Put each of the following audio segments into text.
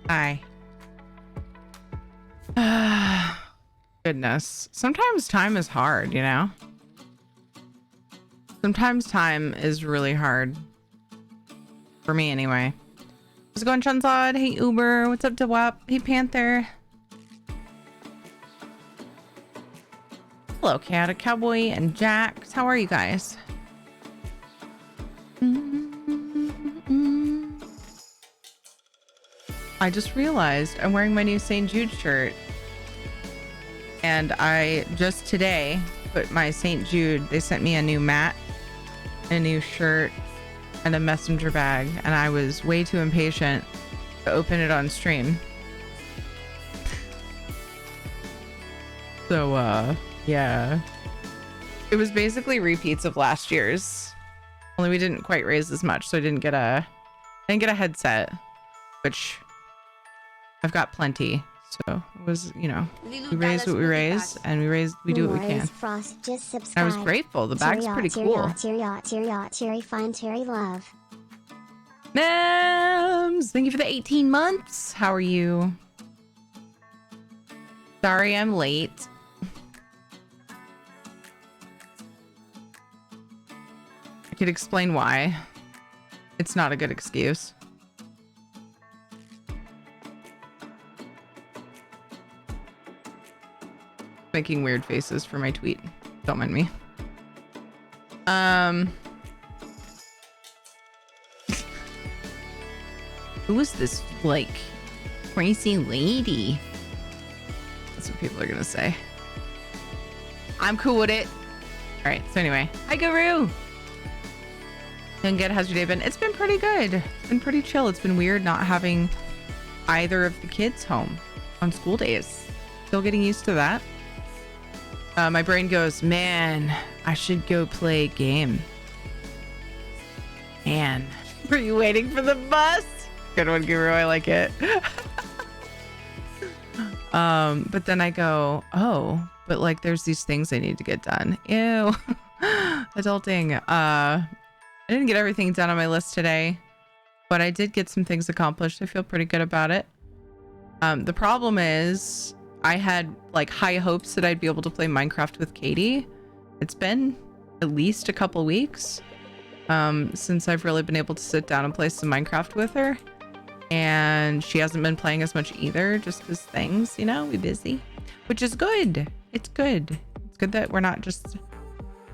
Hi. Goodness. Sometimes time is hard, you know? Sometimes time is really hard. For me, anyway. How's it going, Chunzod? Hey, Uber. What's up, Dewap? Hey, Panther. Hello, Cat, Cowboy, and Jax. How are you guys? I just realized I'm wearing my new St. Jude shirt. And I just today put my St. Jude, they sent me a new mat, a new shirt, and a messenger bag. And I was way too impatient to open it on stream. So, yeah. It was basically repeats of last year's. Only we didn't quite raise as much, so I didn't get a headset, which I've got plenty. So it was, you know, we raised what we raised, and we do what we can. Frost just I was grateful. The bag's pretty cool. Cherry fine, cherry love. Nams, thank you for the 18 months. How are you? Sorry I'm late. I could explain why. It's not a good excuse. Making weird faces for my tweet. Don't mind me. Who is this, like, crazy lady? That's what people are gonna say. I'm cool with it. All right, so anyway. Hi, Guru. And good, how's your day been? It's been pretty good. It's been pretty chill. It's been weird not having either of the kids home on school days. Still getting used to that. My brain goes, man, I should go play a game. Man, were you waiting for the bus? Good one, Guru. I like it. But then I go, oh, but like there's these things I need to get done. Ew. Adulting. I didn't get everything done on my list today, but I did get some things accomplished. I feel pretty good about it. The problem is I had like high hopes that I'd be able to play Minecraft with Katie. It's been at least a couple weeks since I've really been able to sit down and play some Minecraft with her. And she hasn't been playing as much either, just because things, you know, we busy, which is good. It's good. It's good that we're not just,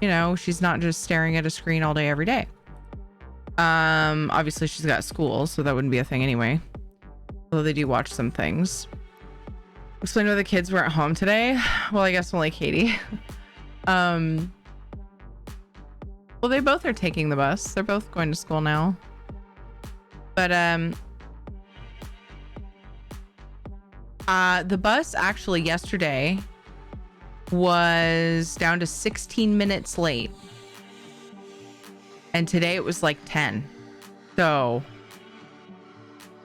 you know, she's not just staring at a screen all day, every day. Obviously she's got school, so that wouldn't be a thing anyway. Although they do watch some things. Explain why the kids weren't home today. Well, I guess only Katie. Well, they both are taking the bus. They're both going to school now. But the bus actually yesterday was down to 16 minutes late. And today it was like 10. So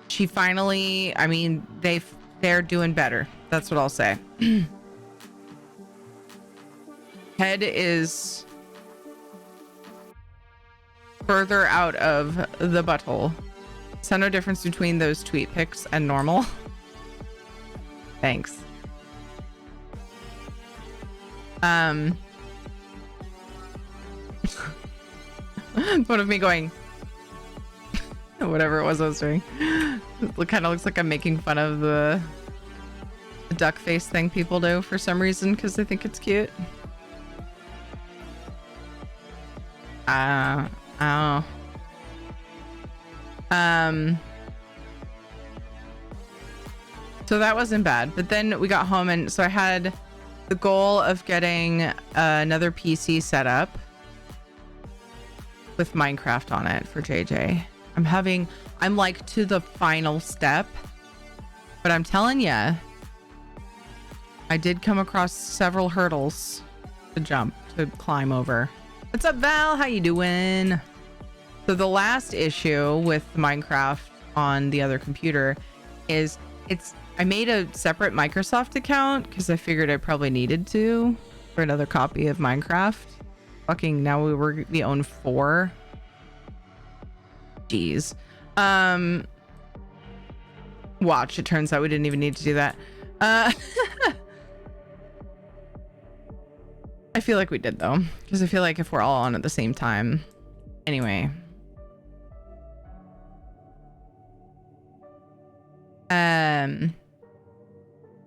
she finally, I mean, they're doing better. That's what I'll say. Head is further out of the butthole. So no difference between those tweet pics and normal. Thanks. One of me going whatever it was I was doing. It kind of looks like I'm making fun of the duck face thing people do for some reason because they think it's cute. Oh. So that wasn't bad, but then we got home, and so I had the goal of getting another PC set up with Minecraft on it for JJ. I'm like to the final step, but I'm telling ya, I did come across several hurdles to climb over. What's up, Val? How you doing? So the last issue with Minecraft on the other computer is I made a separate Microsoft account because I figured I probably needed to for another copy of Minecraft. Fucking now we own 4. Jeez. Watch, it turns out we didn't even need to do that. I feel like we did though, because I feel like if we're all on at the same time. Anyway. And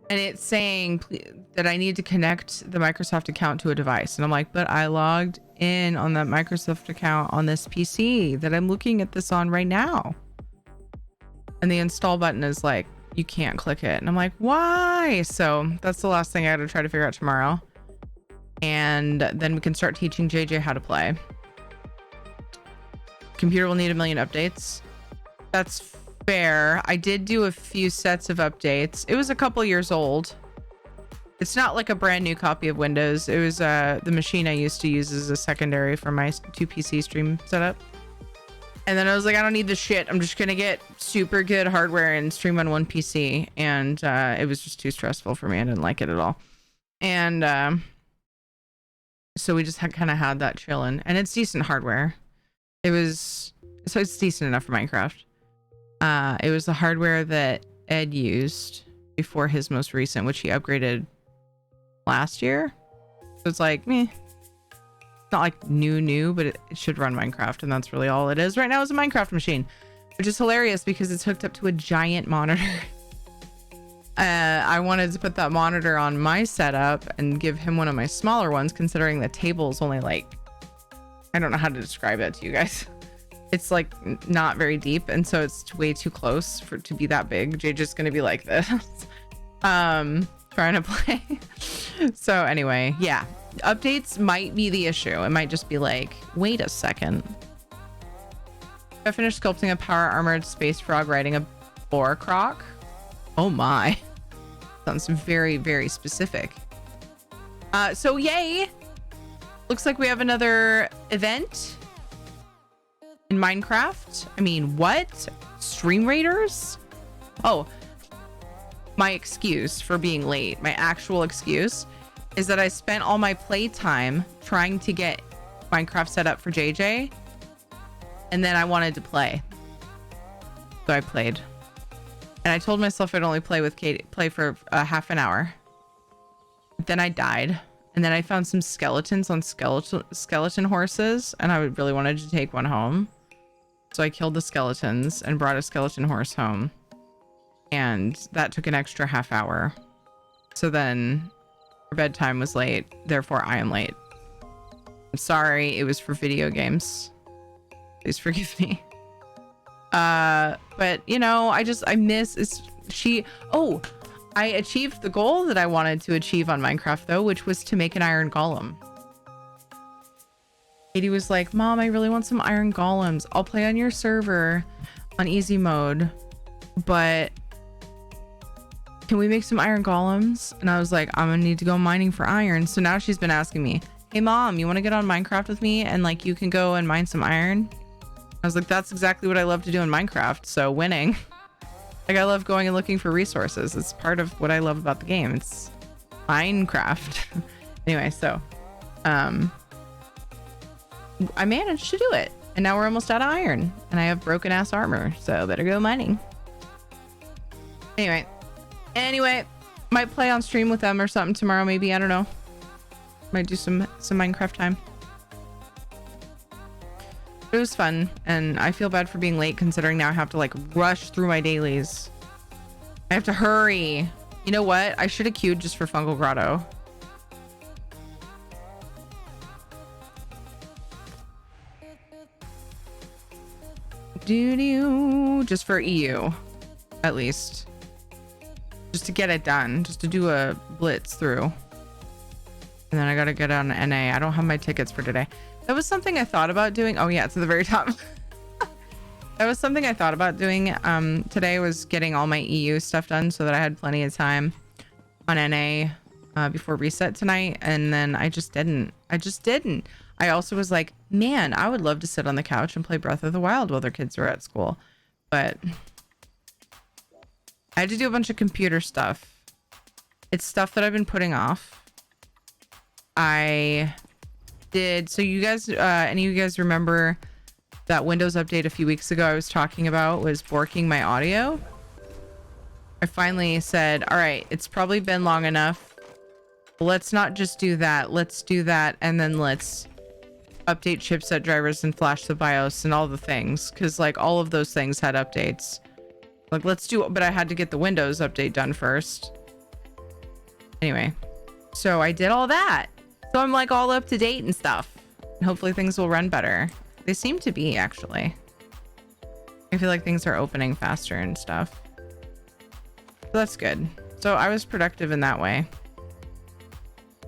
it's saying that I need to connect the Microsoft account to a device. And I'm like, but I logged in on that Microsoft account on this PC that I'm looking at this on right now. And the install button is like, you can't click it. And I'm like, why? So that's the last thing I gotta try to figure out tomorrow. And then we can start teaching JJ how to play. Computer will need 1 million updates. That's fair. I did do a few sets of updates. It was a couple years old. It's not like a brand new copy of Windows. It was the machine I used to use as a secondary for my 2 PC stream setup. And then I was like, I don't need this shit. I'm just gonna get super good hardware and stream on one PC. And it was just too stressful for me. I didn't like it at all. And so we just kind of had that chilling. And it's decent hardware. It's decent enough for Minecraft. It was the hardware that Ed used before his most recent, which he upgraded last year. So it's like, meh. It's not like new, but it should run Minecraft, and that's really all it is right now is a Minecraft machine, which is hilarious because it's hooked up to a giant monitor. I wanted to put that monitor on my setup and give him one of my smaller ones, considering the table is only like, I don't know how to describe it to you guys. It's like not very deep, and so it's way too close to be that big. JJ's gonna be like this, trying to play. So anyway, yeah, updates might be the issue. It might just be like, wait a second. I finished sculpting a power armored space frog riding a boar croc. Oh my, sounds very, very specific. So yay! Looks like we have another event in Minecraft. I mean, what? Stream Raiders? Oh, my excuse for being late, my actual excuse, is that I spent all my playtime trying to get Minecraft set up for JJ, and then I wanted to play. So I played. And I told myself I'd only play with Katie, play for half an hour. Then I died. And then I found some skeletons on skeleton horses, and I really wanted to take one home. So I killed the skeletons and brought a skeleton horse home. And that took an extra half hour. So then our bedtime was late. Therefore, I am late. I'm sorry. It was for video games. Please forgive me. But you know, I miss I achieved the goal that I wanted to achieve on Minecraft though, which was to make an iron golem. Katie was like, Mom, I really want some iron golems. I'll play on your server on easy mode, but can we make some iron golems? And I was like, I'm gonna need to go mining for iron. So now she's been asking me, hey Mom, you want to get on Minecraft with me and like you can go and mine some iron? I was like, that's exactly what I love to do in Minecraft. So winning. Like I love going and looking for resources. It's part of what I love about the game. It's Minecraft. Anyway, so I managed to do it, and now we're almost out of iron, and I have broken ass armor, so better go mining. Anyway, might play on stream with them or something tomorrow, maybe. I don't know. Might do some Minecraft time. It was fun, and I feel bad for being late considering now I have to like rush through my dailies. I have to hurry. You know what? I should have queued just for Fungal Grotto. Just for EU, at least. Just to get it done. Just to do a blitz through. And then I gotta get on NA. I don't have my tickets for today. That was something I thought about doing. Oh yeah, it's at the very top. That was something I thought about doing today, was getting all my EU stuff done so that I had plenty of time on NA before reset tonight. And then I just didn't. I also was like, man, I would love to sit on the couch and play Breath of the Wild while their kids are at school. But I had to do a bunch of computer stuff. It's stuff that I've been putting off. I did. So you guys, any of you guys remember that Windows update a few weeks ago I was talking about was borking my audio? I finally said, all right, it's probably been long enough. Let's not just do that. Let's do that. And then let's update chipset drivers and flash the BIOS and all the things. Because like all of those things had updates. Like let's do it. But I had to get the Windows update done first. Anyway, so I did all that. So I'm like all up to date and stuff. And hopefully things will run better. They seem to be actually. I feel like things are opening faster and stuff. So that's good. So I was productive in that way.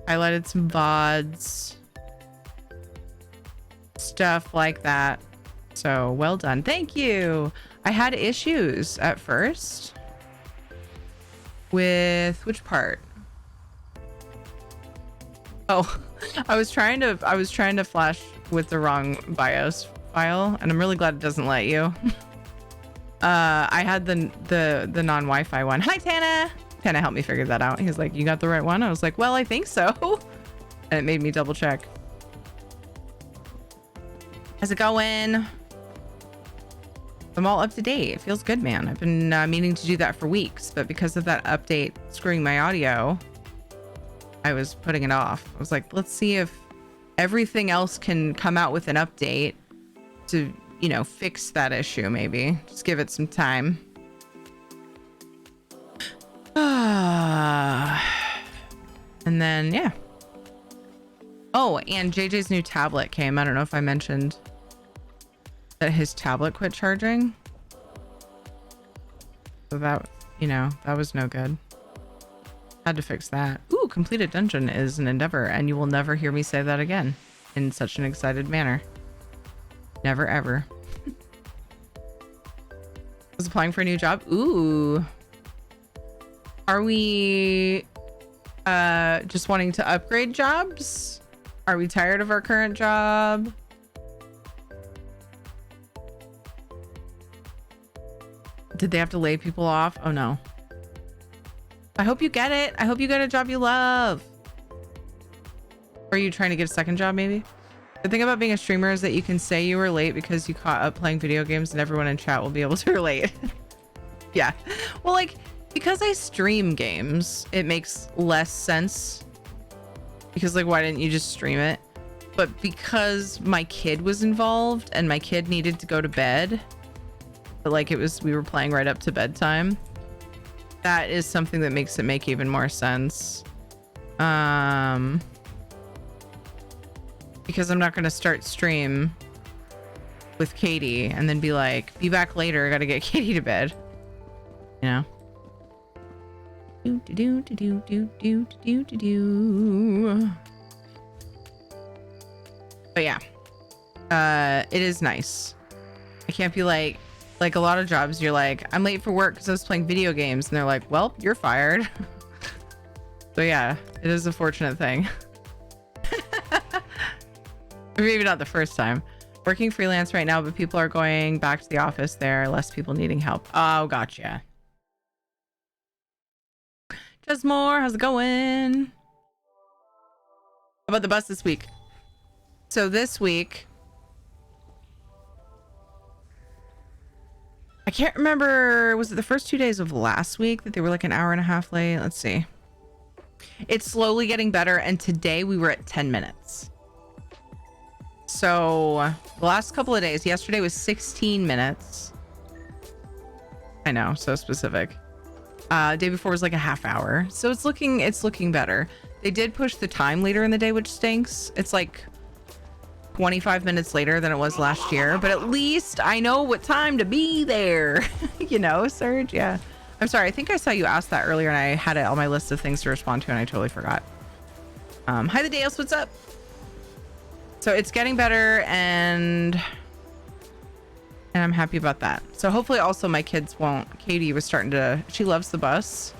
Highlighted some VODs. Stuff like that. So well done. Thank you. I had issues at first. With which part? Oh, I was trying to flash with the wrong BIOS file, and I'm really glad it doesn't let you. I had the non-Wi-Fi one. Hi, Tana. Tana helped me figure that out. He was like, you got the right one? I was like, well, I think so. And it made me double check. How's it going? I'm all up to date. It feels good, man. I've been meaning to do that for weeks, but because of that update screwing my audio, I was putting it off. I was like, let's see if everything else can come out with an update to, you know, fix that issue maybe. Just give it some time. And then, yeah. Oh, and JJ's new tablet came. I don't know if I mentioned that his tablet quit charging. So that, you know, that was no good. Had to fix that. Ooh, complete a dungeon is an endeavor, and you will never hear me say that again in such an excited manner. Never ever. I was applying for a new job. Ooh. Are we just wanting to upgrade jobs? Are we tired of our current job? Did they have to lay people off? Oh no. I hope you get it. I hope you get a job you love. Or are you trying to get a second job maybe? The thing about being a streamer is that you can say you were late because you caught up playing video games and everyone in chat will be able to relate. Yeah. Well, like, because I stream games, it makes less sense. Because like, why didn't you just stream it? But because my kid was involved and my kid needed to go to bed, but like we were playing right up to bedtime. That is something that makes it make even more sense. Because I'm not going to start stream with Katie and then be like, be back later. I got to get Katie to bed. You know? But yeah, it is nice. I can't be like a lot of jobs, you're like, I'm late for work because I was playing video games, and they're like, well, you're fired. So yeah, it is a fortunate thing. Maybe not the first time. Working freelance right now, but people are going back to the office. There are less people needing help. Oh, gotcha. Just more. How's it going? How about the bus this week? So this week, I can't remember, was it the first 2 days of last week that they were like an hour and a half late? Let's see. It's slowly getting better, and today we were at 10 minutes. So the last couple of days, yesterday was 16 minutes. I know, so specific. Day before was like a half hour. So it's looking better. They did push the time later in the day, which stinks. It's like 25 minutes later than it was last year, but at least I know what time to be there. You know, Serge? Yeah. I'm sorry. I think I saw you ask that earlier and I had it on my list of things to respond to and I totally forgot. Hi, the Dales. What's up? So it's getting better and I'm happy about that. So hopefully also my kids won't. Katie was starting to, she loves the bus.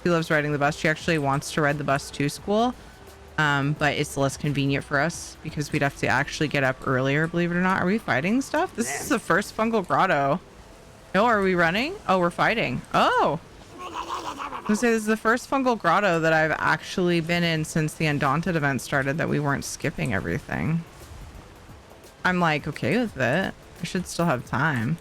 She loves riding the bus. She actually wants to ride the bus to school. But it's less convenient for us because we'd have to actually get up earlier, believe it or not. Are we fighting stuff? This is the first fungal grotto. No, are we running? Oh, we're fighting. Oh. I was gonna say, this is the first fungal grotto that I've actually been in since the Undaunted event started that we weren't skipping everything. I'm like, okay with it. I should still have time.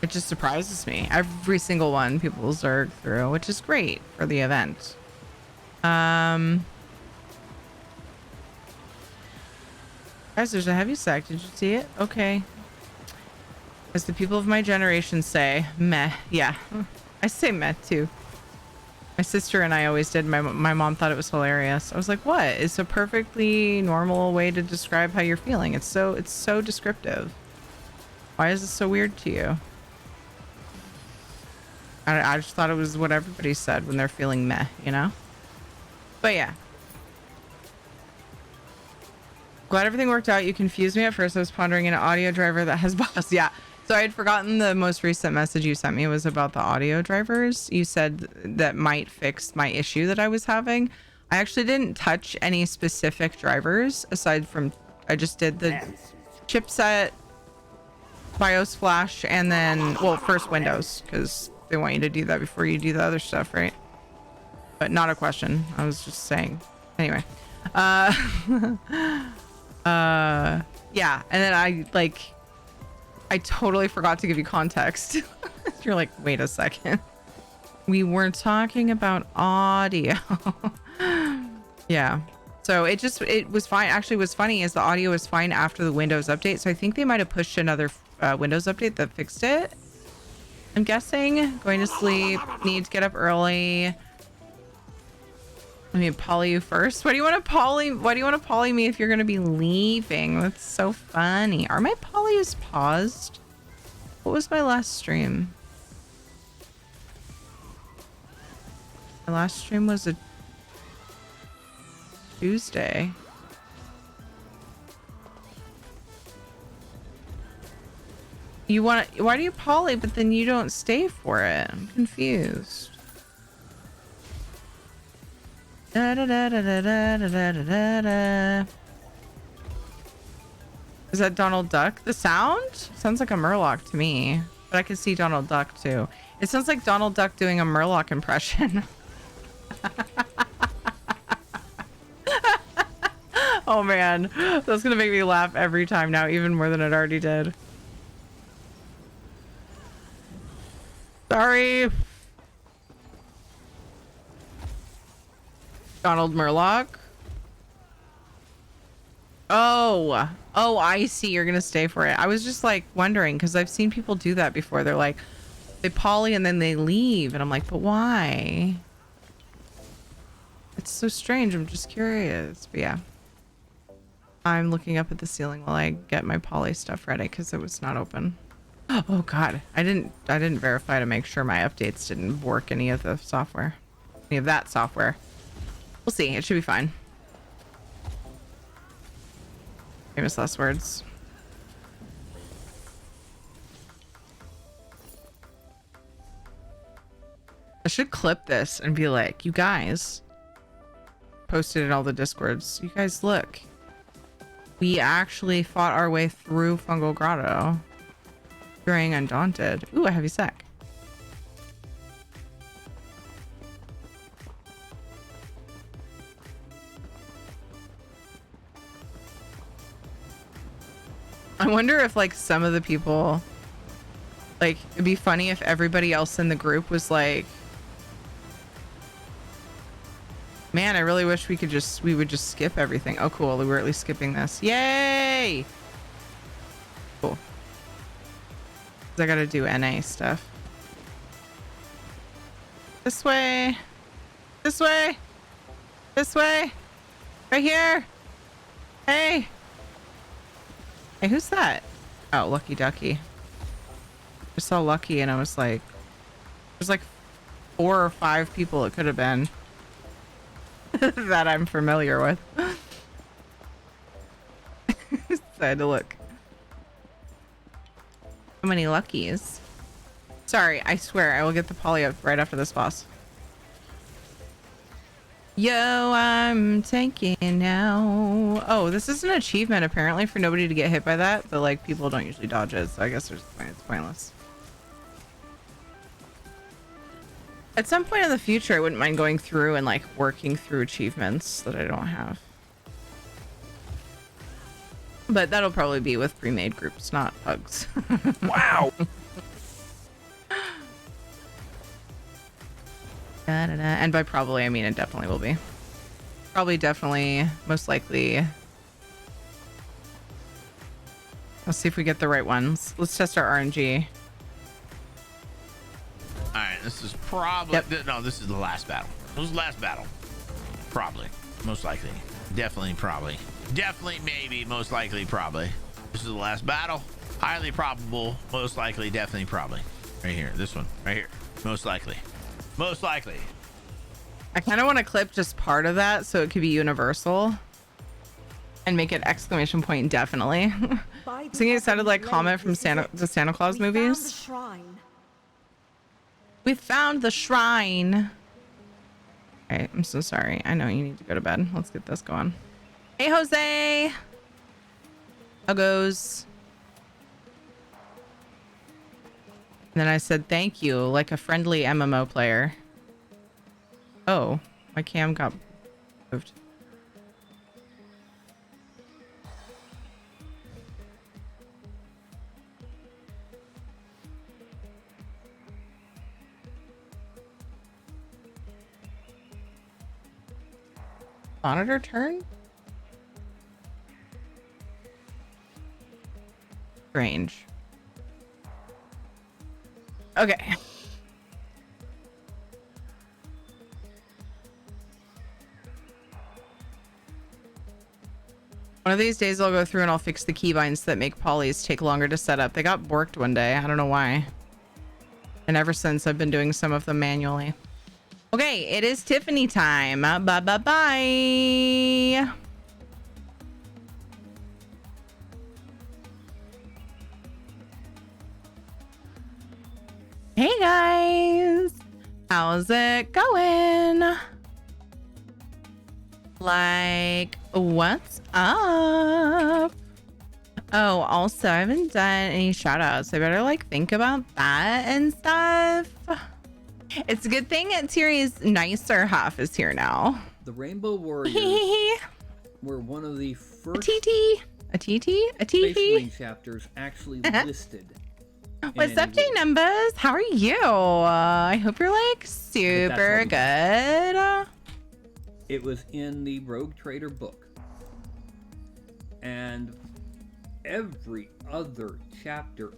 It just surprises me. Every single one people will zerg through, which is great for the event. Guys, there's a heavy sec. Did you see it? Okay. As the people of my generation say, meh. Yeah, I say meh too. My sister and I always did. My mom thought it was hilarious. I was like, what? It's a perfectly normal way to describe how you're feeling. It's so descriptive. Why is this so weird to you? I just thought it was what everybody said when they're feeling meh, you know? But yeah. Glad everything worked out. You confused me at first. I was pondering an audio driver that has boss. Yeah. So I had forgotten the most recent message you sent me was about the audio drivers. You said that might fix my issue that I was having. I actually didn't touch any specific drivers aside from I just did the chipset, BIOS flash, and then, well, first Windows, because they want you to do that before you do the other stuff, right? But not a question. I was just saying. Anyway. Yeah. And then I totally forgot to give you context. You're like, wait a second. We weren't talking about audio. Yeah. So it was fine. Actually, what's funny is the audio was fine after the Windows update. So I think they might have pushed another Windows update that fixed it. I'm guessing. Going to sleep. Need to get up early. Let me poly you first. Why do you want to poly me if you're going to be leaving? That's so funny. Are my polys paused? What was my last stream? My last stream was a Tuesday. Why do you poly but then you don't stay for it? I'm confused. Da, da, da, da, da, da, da, da, da. Is that Donald Duck? The sound? Sounds like a Murloc to me. But I can see Donald Duck too. It sounds like Donald Duck doing a Murloc impression. Oh man, that's gonna make me laugh every time now, even more than it already did. Sorry. Donald Murloc. Oh, I see. You're gonna stay for it. I was just like wondering because I've seen people do that before. They're like, they poly and then they leave, and I'm like, but why? It's so strange. I'm just curious. But yeah, I'm looking up at the ceiling while I get my poly stuff ready because it was not open. Oh God, I didn't verify to make sure my updates didn't bork any of the software, any of that software. We'll see. It should be fine. Famous last words. I should clip this and be like, you guys, posted in all the discords. You guys, look. We actually fought our way through Fungal Grotto during Undaunted. Ooh, a heavy sec. I wonder if like some of the people, like it'd be funny if everybody else in the group was like, man, I really wish we would just skip everything. Oh cool, we're at least skipping this. Yay! Cool. I gotta do NA stuff. This way. This way. This way. Right here. Hey. Hey, who's that? Oh, Lucky Ducky. I saw Lucky and I was like, there's like 4 or 5 people it could have been that I'm familiar with. So I had to look. So many Luckies. Sorry, I swear I will get the poly up right after this boss. Yo, I'm tanking now. Oh, this is an achievement apparently for nobody to get hit by that, but like people don't usually dodge it, so I guess it's pointless. At some point in the future, I wouldn't mind going through and like working through achievements that I don't have. But that'll probably be with pre-made groups, not pugs. Wow. Da-da-da. And by probably, I mean it definitely will be. Probably, definitely, most likely. Let's see if we get the right ones. Let's test our RNG. All right, this is probably no. This is the last battle. This is the last battle. Probably, most likely, definitely, probably, definitely, maybe, most likely, probably. This is the last battle. Highly probable, most likely, definitely, probably. Right here, this one, right here. Most likely, most likely. I kind of want to clip just part of that so it could be universal and make it exclamation point definitely. I was thinking it sounded like comment from the Santa Claus movies. We found the shrine. All right, I'm so sorry. I know you need to go to bed. Let's get this going. Hey, Jose. How goes? And then I said thank you like a friendly MMO player. Oh, my cam got moved. Monitor turn? Strange. Okay. One of these days I'll go through and I'll fix the keybinds that make polys take longer to set up. They got borked one day. I don't know why. And ever since I've been doing some of them manually. Okay, it is Tiffany time. Bye bye bye. Hey guys, how's it going? Like, what's up? Oh, also, I haven't done any shout outs. I better like think about that and stuff. It's a good thing Tiri's nicer half is here now. The Rainbow Warriors were one of the first a TT Space Marine chapters actually listed. What's up, J Numbers? How are you? I hope you're like super good. It was in the Rogue Trader book. And every other chapter.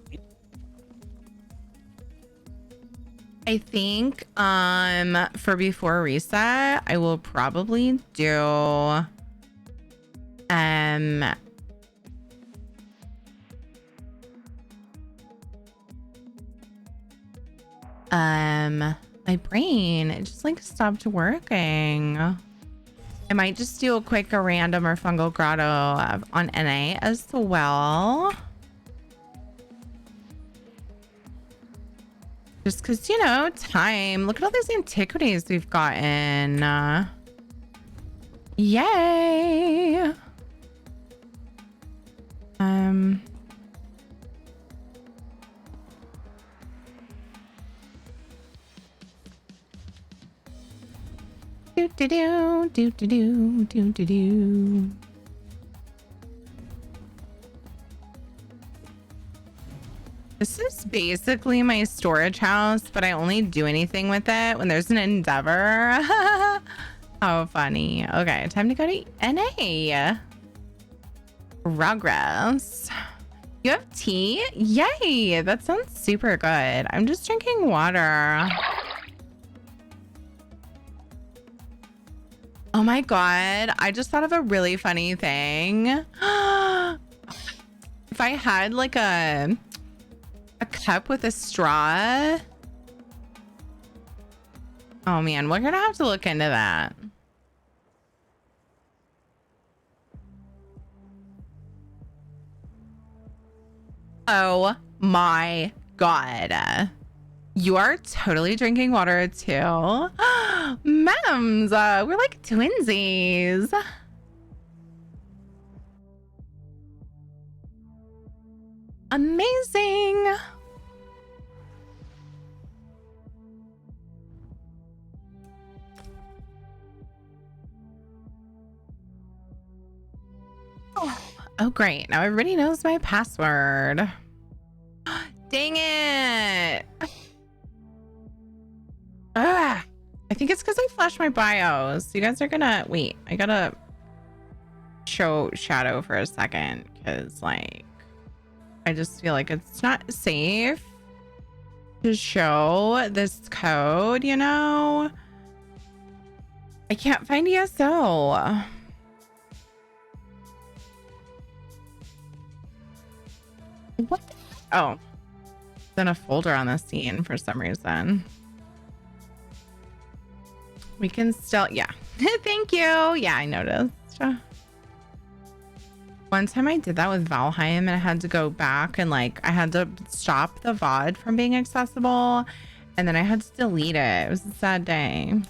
I think for before reset, I will probably do my brain, it just like stopped working. I might just do a quick random or fungal grotto on NA as well. Just because, you know, time. Look at all these antiquities we've gotten. Yay. Do. This is basically my storage house, but I only do anything with it when there's an endeavor. How funny. Okay, time to go to NA. Progress. You have tea? Yay, that sounds super good. I'm just drinking water. Oh my god, I just thought of a really funny thing. If I had like a cup with a straw. Oh man, we're gonna have to look into that. Oh my god. You are totally drinking water too. Mems, we're like twinsies. Amazing. Oh great, now everybody knows my password. Dang it. I think it's because I flashed my bios. You guys are gonna wait. I gotta show shadow for a second because like I just feel like it's not safe to show this code, you know? I can't find ESO. What? Oh, it's in a folder on the scene for some reason. We can still, yeah. Thank you. Yeah, I noticed. One time I did that with Valheim and I had to go back and like I had to stop the VOD from being accessible and then I had to delete it. It was a sad day.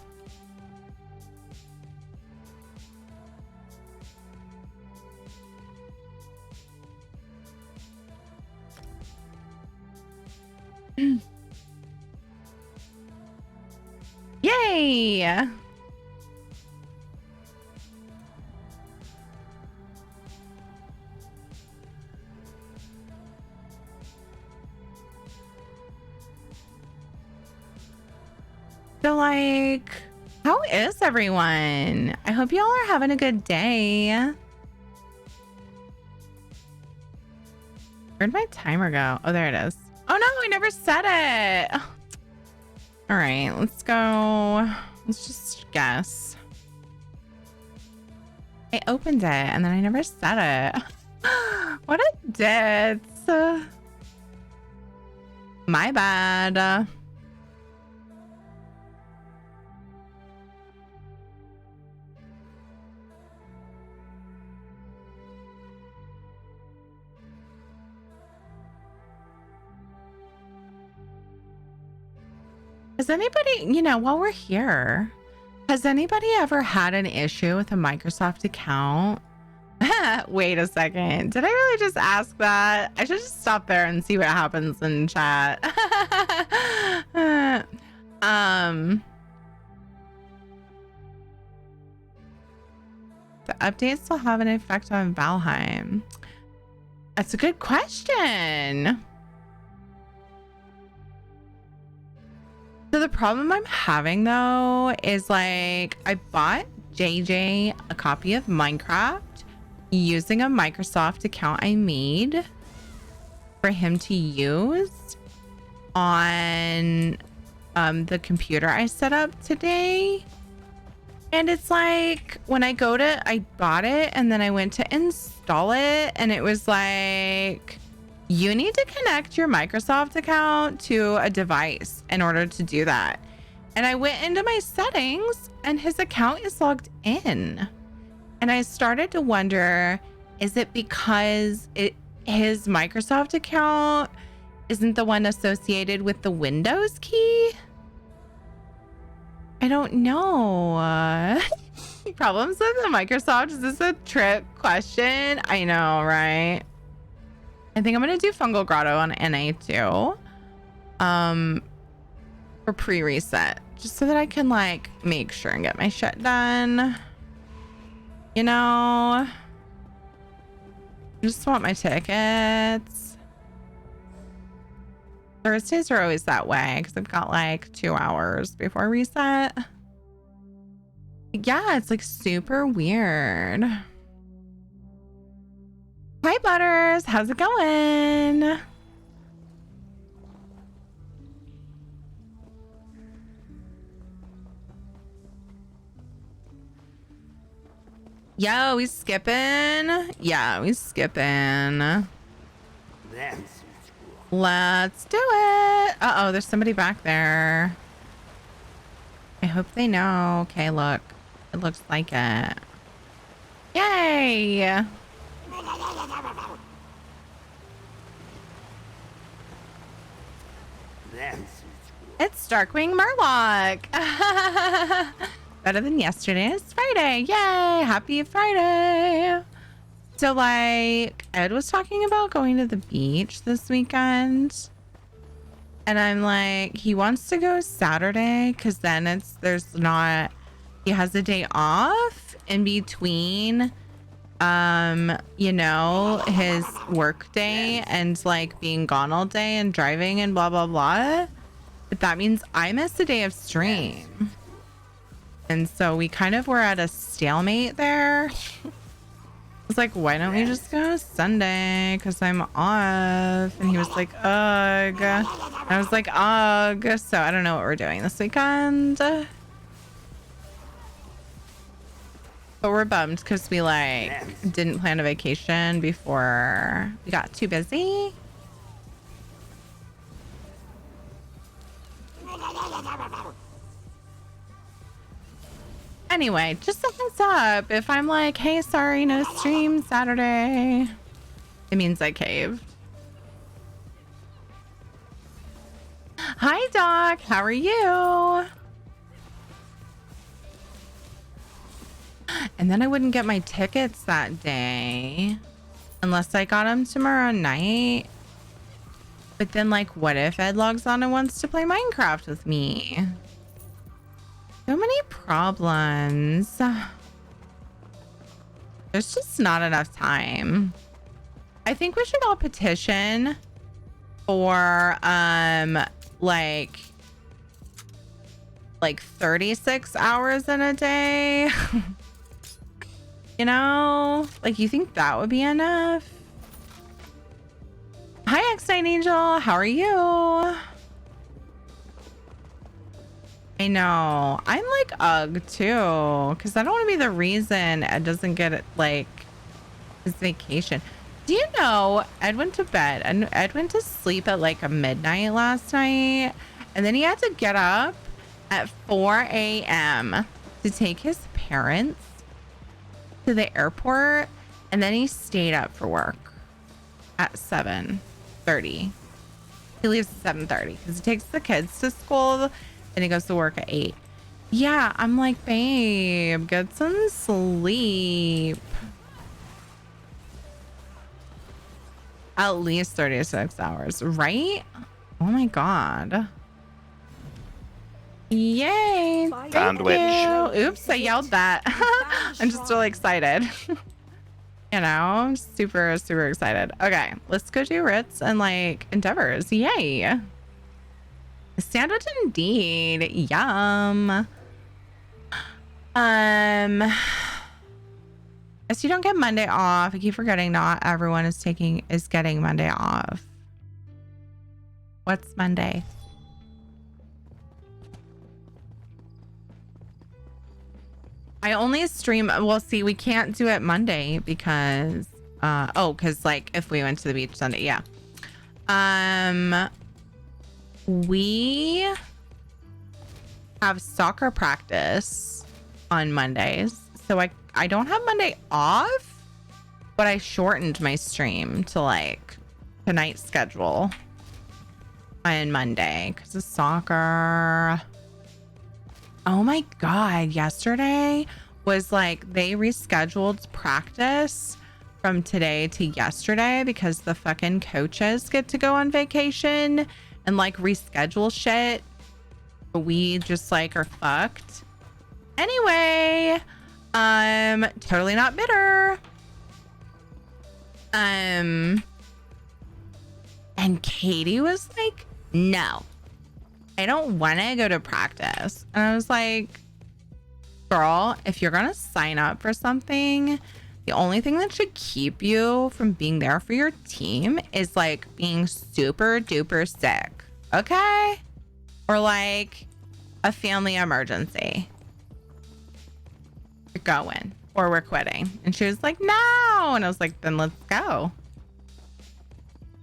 Yay! So like, how is everyone? I hope y'all are having a good day. Where'd my timer go? Oh, there it is. Oh no, I never set it. All right, let's go. Let's just guess. I opened it and then I never set it. What a ditz. My bad. Has anybody, you know, while we're here, has anybody ever had an issue with a Microsoft account? Wait a second. Did I really just ask that? I should just stop there and see what happens in chat. The updates still have an effect on Valheim. That's a good question. So the problem I'm having though is like I bought JJ a copy of Minecraft using a Microsoft account I made for him to use on the computer I set up today. And it's like when I bought it and then I went to install it and it was like, you need to connect your Microsoft account to a device in order to do that. And I went into my settings and his account is logged in. And I started to wonder, is it because his Microsoft account isn't the one associated with the Windows key? I don't know. Problems with the Microsoft? Is this a trick question? I know, right? I think I'm gonna do Fungal Grotto on NA too. For pre-reset. Just so that I can like make sure and get my shit done. You know, I just want my tickets. Thursdays are always that way because I've got like 2 hours before reset. Yeah, it's like super weird. Hi Butters, how's it going? Yo, we skipping? Yeah, we skipping. Let's do it. Uh-oh, there's somebody back there. I hope they know. Okay, look. It looks like it. Yay! It's Darkwing Murloc. Better than yesterday. It's Friday. Yay! Happy Friday. So like Ed was talking about going to the beach this weekend. And I'm like, he wants to go Saturday because then he has a day off in between you know, his work day and like being gone all day and driving and blah blah blah. But that means I missed a day of stream. And so we kind of were at a stalemate there. I was like, why don't we just go Sunday? Because I'm off. And he was like, ugh. I was like, ugh. So I don't know what we're doing this weekend. But we're bummed because we like didn't plan a vacation before we got too busy. Anyway, just a heads up. If I'm like, hey, sorry, no stream Saturday, it means I caved. Hi, Doc. How are you? And then I wouldn't get my tickets that day unless I got them tomorrow night. But then, like, what if Ed logs on and wants to play Minecraft with me? So many problems. There's just not enough time. I think we should all petition for like 36 hours in a day. You know, like, you think that would be enough? Hi, X9 Angel. How are you? I know. I'm like ugh too, because I don't want to be the reason Ed doesn't get it, like, his vacation. Do you know Ed went to bed and Ed went to sleep at like a midnight last night, and then he had to get up at 4 a.m. to take his parents to the airport, and then he stayed up for work at 7:30. He leaves at 7:30 because he takes the kids to school. And he goes to work at 8. Yeah, I'm like, babe, get some sleep. At least 36 hours, right? Oh my God. Yay. Thank you. Oops, I yelled that. I'm just really excited. You know, I'm super, super excited. Okay, let's go do Ritz and like endeavors. Yay. Sandwich indeed. Yum. Guess you don't get Monday off. I keep forgetting not everyone is getting Monday off. What's Monday? I only stream, well, see, we can't do it Monday because because like if we went to the beach Sunday, yeah. We have soccer practice on Mondays. So I don't have Monday off, but I shortened my stream to like tonight's schedule on Monday because of soccer. Oh my God. Yesterday was like they rescheduled practice from today to yesterday because the fucking coaches get to go on vacation and like reschedule shit. We just like are fucked. Anyway, totally not bitter. And Katie was like, no, I don't want to go to practice. And I was like, girl, if you're gonna sign up for something, the only thing that should keep you from being there for your team is like being super duper sick. Okay? Or like a family emergency. We're going or we're quitting. And she was like, no. And I was like, then let's go.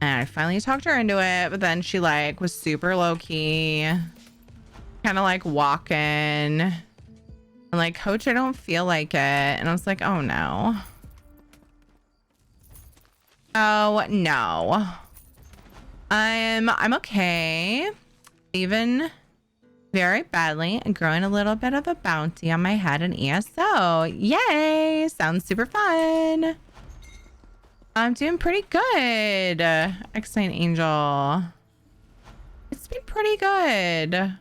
And I finally talked her into it, but then she like was super low key, kind of like walking. And like, coach, I don't feel like it. And I was like, oh no. Oh no. I'm okay. Even very badly and growing a little bit of a bounty on my head in ESO. Yay! Sounds super fun. I'm doing pretty good. X9 Angel. It's been pretty good.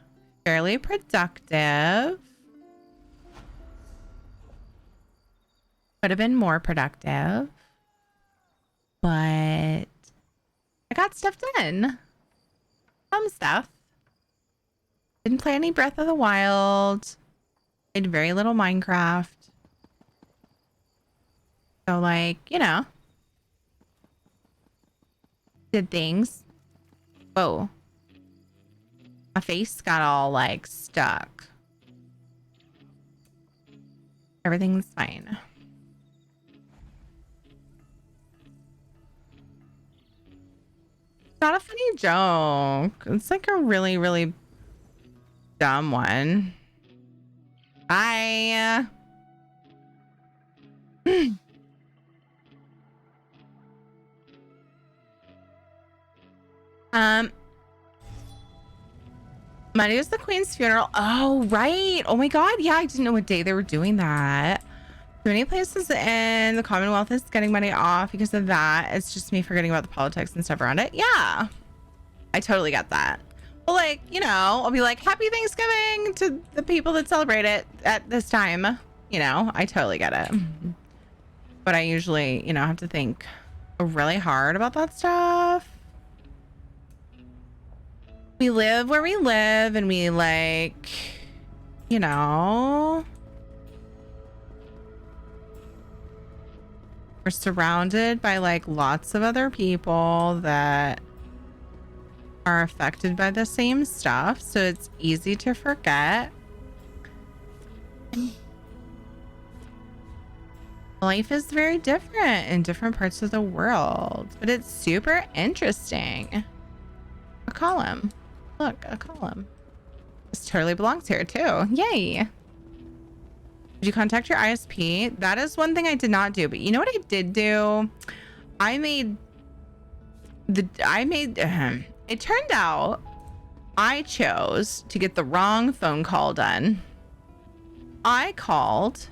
Fairly productive. Could have been more productive. But I got stuff done. Some stuff. Didn't play any Breath of the Wild. Played very little Minecraft. So like, you know, did things. Whoa. My face got all like stuck. Everything's fine. Not a funny joke. It's like a really, really dumb one. Bye. Monday was the Queen's funeral. Oh, right. Oh my God. Yeah, I didn't know what day they were doing that. Too many places in the Commonwealth is getting money off because of that. It's just me forgetting about the politics and stuff around it. Yeah, I totally get that. Well, like, you know, I'll be like, happy Thanksgiving to the people that celebrate it at this time. You know, I totally get it. But I usually, you know, have to think really hard about that stuff. We live where we live and we like, you know, we're surrounded by like lots of other people that are affected by the same stuff. So it's easy to forget. Life is very different in different parts of the world, but it's super interesting. A column. Look, a column. This totally belongs here too. Yay. Did you contact your ISP? That is one thing I did not do, but you know what I did do? It turned out I chose to get the wrong phone call done. I called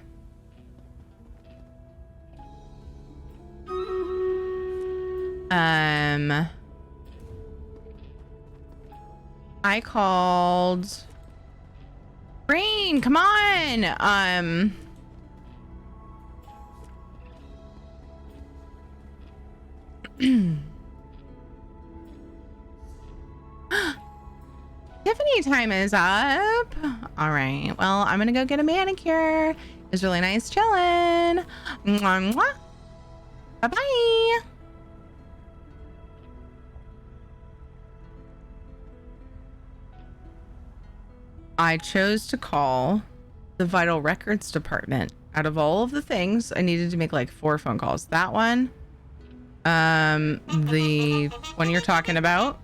Brain, come on. Tiffany time is up. All right. Well, I'm gonna go get a manicure. It was really nice chilling. Mwah, mwah. Bye-bye. I chose to call the Vital Records department. Out of all of the things, I needed to make like 4 phone calls. That one, the one you're talking about.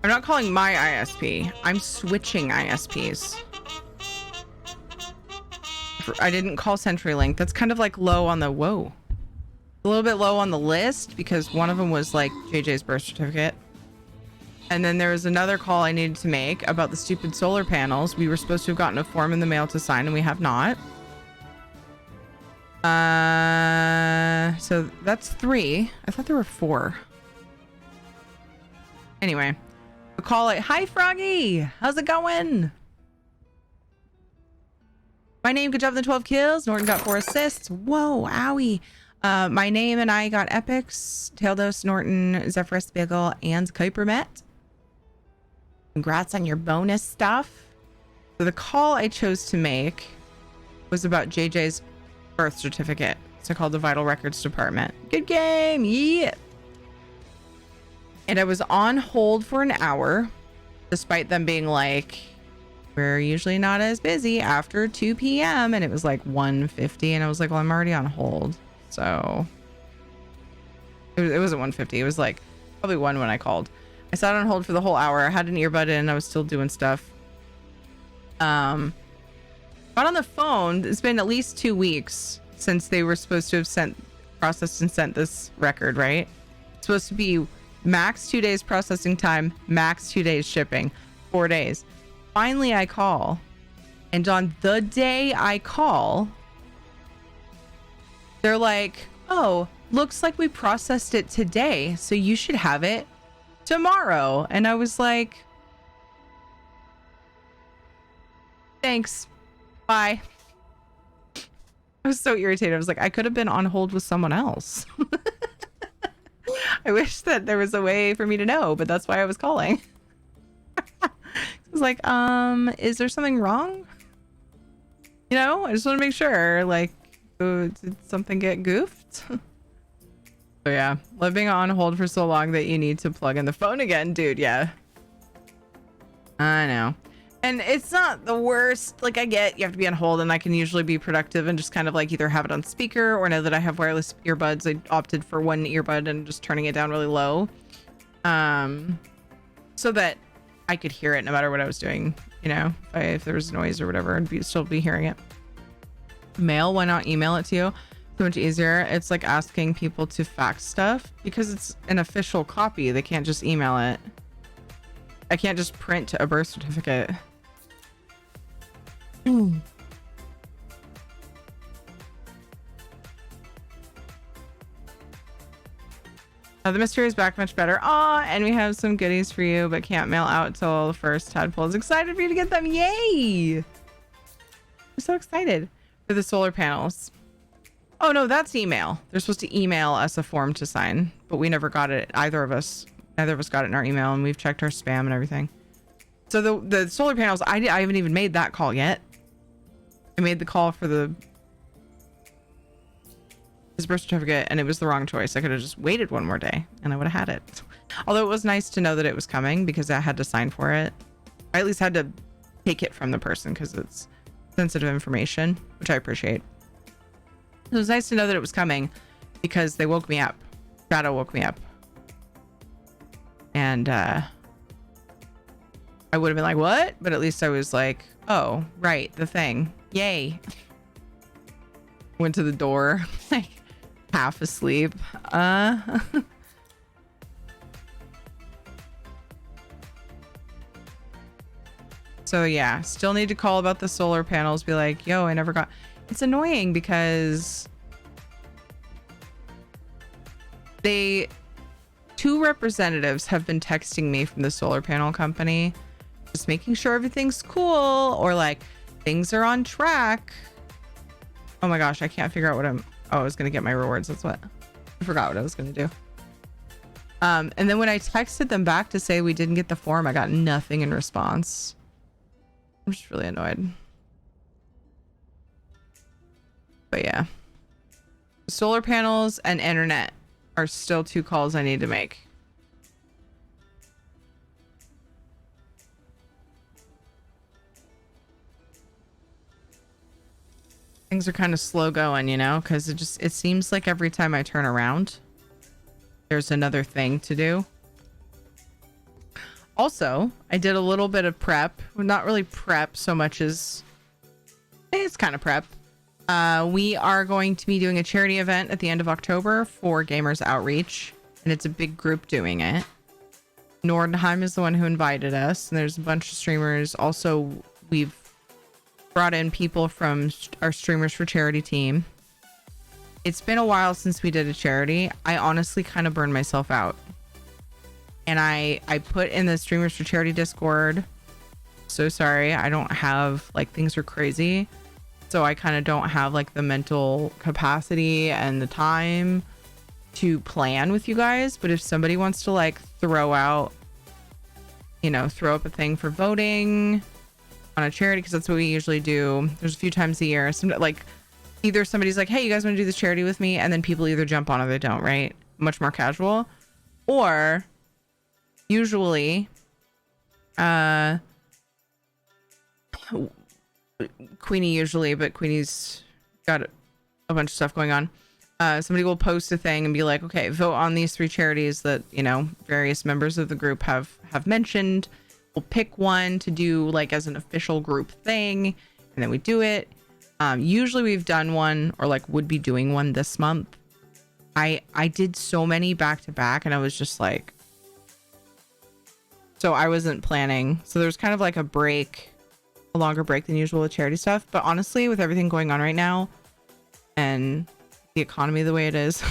I'm not calling my ISP. I'm switching ISPs. I didn't call CenturyLink. That's kind of like low on the whoa. A little bit low on the list because one of them was like JJ's birth certificate. And then there was another call I needed to make about the stupid solar panels. We were supposed to have gotten a form in the mail to sign and we have not. So that's 3. I thought there were 4. Anyway, I'll call it. Hi, Froggy. How's it going? My name, good job on the 12 kills. Norton got 4 assists. Whoa, owie. My name and I got epics. Taildos, Norton, Zephyrus, Bagel, and Kuiper met. Congrats on your bonus stuff. So the call I chose to make was about JJ's birth certificate. So I called the Vital Records department. Good game. Yeah. And I was on hold for an hour, despite them being like, we're usually not as busy after 2 p.m. And it was like 1:50. And I was like, well, I'm already on hold. So it wasn't 1:50. It was like probably 1 when I called. I sat on hold for the whole hour. I had an earbud in. I was still doing stuff. But on the phone, it's been at least 2 weeks since they were supposed to have processed and sent this record, right? It's supposed to be max 2 days processing time, max 2 days shipping, 4 days. Finally, I call. And on the day I call, they're like, oh, looks like we processed it today, so you should have it tomorrow. And I was like, thanks. Bye. I was so irritated. I was like, I could have been on hold with someone else. I wish that there was a way for me to know, but that's why I was calling. I was like, is there something wrong? You know, I just want to make sure, like, did something get goofed? So yeah, living on hold for so long that you need to plug in the phone again, dude. Yeah, I know. And it's not the worst. Like, I get you have to be on hold, and I can usually be productive and just kind of like either have it on speaker or know that I have wireless earbuds. I opted for one earbud and just turning it down really low, so that I could hear it no matter what I was doing. You know, if there was noise or whatever, I'd still be hearing it. Mail, why not email it to you? So much easier. It's like asking people to fax stuff because it's an official copy. They can't just email it. I can't just print a birth certificate. The mystery is back much better. Aw, and we have some goodies for you, but can't mail out till the first tadpole is excited for you to get them. Yay! I'm so excited for the solar panels. Oh no, that's email. They're supposed to email us a form to sign, but we never got it. Neither of us got it in our email, and we've checked our spam and everything. So the solar panels, I haven't even made that call yet. I made the call for his birth certificate, and it was the wrong choice. I could have just waited one more day and I would have had it. Although it was nice to know that it was coming because I had to sign for it. I at least had to take it from the person because it's sensitive information, which I appreciate. It was nice to know that it was coming because they woke me up. Shadow woke me up. And I would have been like, what? But at least I was like, oh, right, the thing. Yay. Went to the door, like half asleep. So yeah, still need to call about the solar panels. Be like, yo, I never got. It's annoying because two representatives have been texting me from the solar panel company, just making sure everything's cool or like things are on track. Oh my gosh, I can't figure out what I was gonna get my rewards. That's what I forgot what I was gonna do. And then when I texted them back to say we didn't get the form, I got nothing in response. I'm just really annoyed. But yeah, solar panels and internet are still two calls I need to make. Things are kind of slow going, you know, because it seems like every time I turn around, there's another thing to do. Also, I did a little bit of prep. Well, not really prep so much as it's kind of prep. We are going to be doing a charity event at the end of October for Gamers Outreach, and it's a big group doing it. Nordheim is the one who invited us, and there's a bunch of streamers. Also, we've brought in people from our Streamers for Charity team. It's been a while since we did a charity. I honestly kind of burned myself out. And I put in the Streamers for Charity Discord. So sorry, I don't have, like, things are crazy. So I kind of don't have like the mental capacity and the time to plan with you guys. But if somebody wants to like throw up a thing for voting on a charity, because that's what we usually do. There's a few times a year. Like either somebody's like, hey, you guys want to do this charity with me? And then people either jump on or they don't, right? Much more casual. Or usually, Queenie usually, but Queenie's got a bunch of stuff going on. Somebody will post a thing and be like, okay, vote on these 3 charities that, you know, various members of the group have mentioned. We'll pick one to do like as an official group thing, and then we do it. Usually we've done one or like would be doing one this month. I did so many back to back, and I was just like, so I wasn't planning. So there's kind of like a longer break than usual with charity stuff. But honestly, with everything going on right now and the economy the way it is,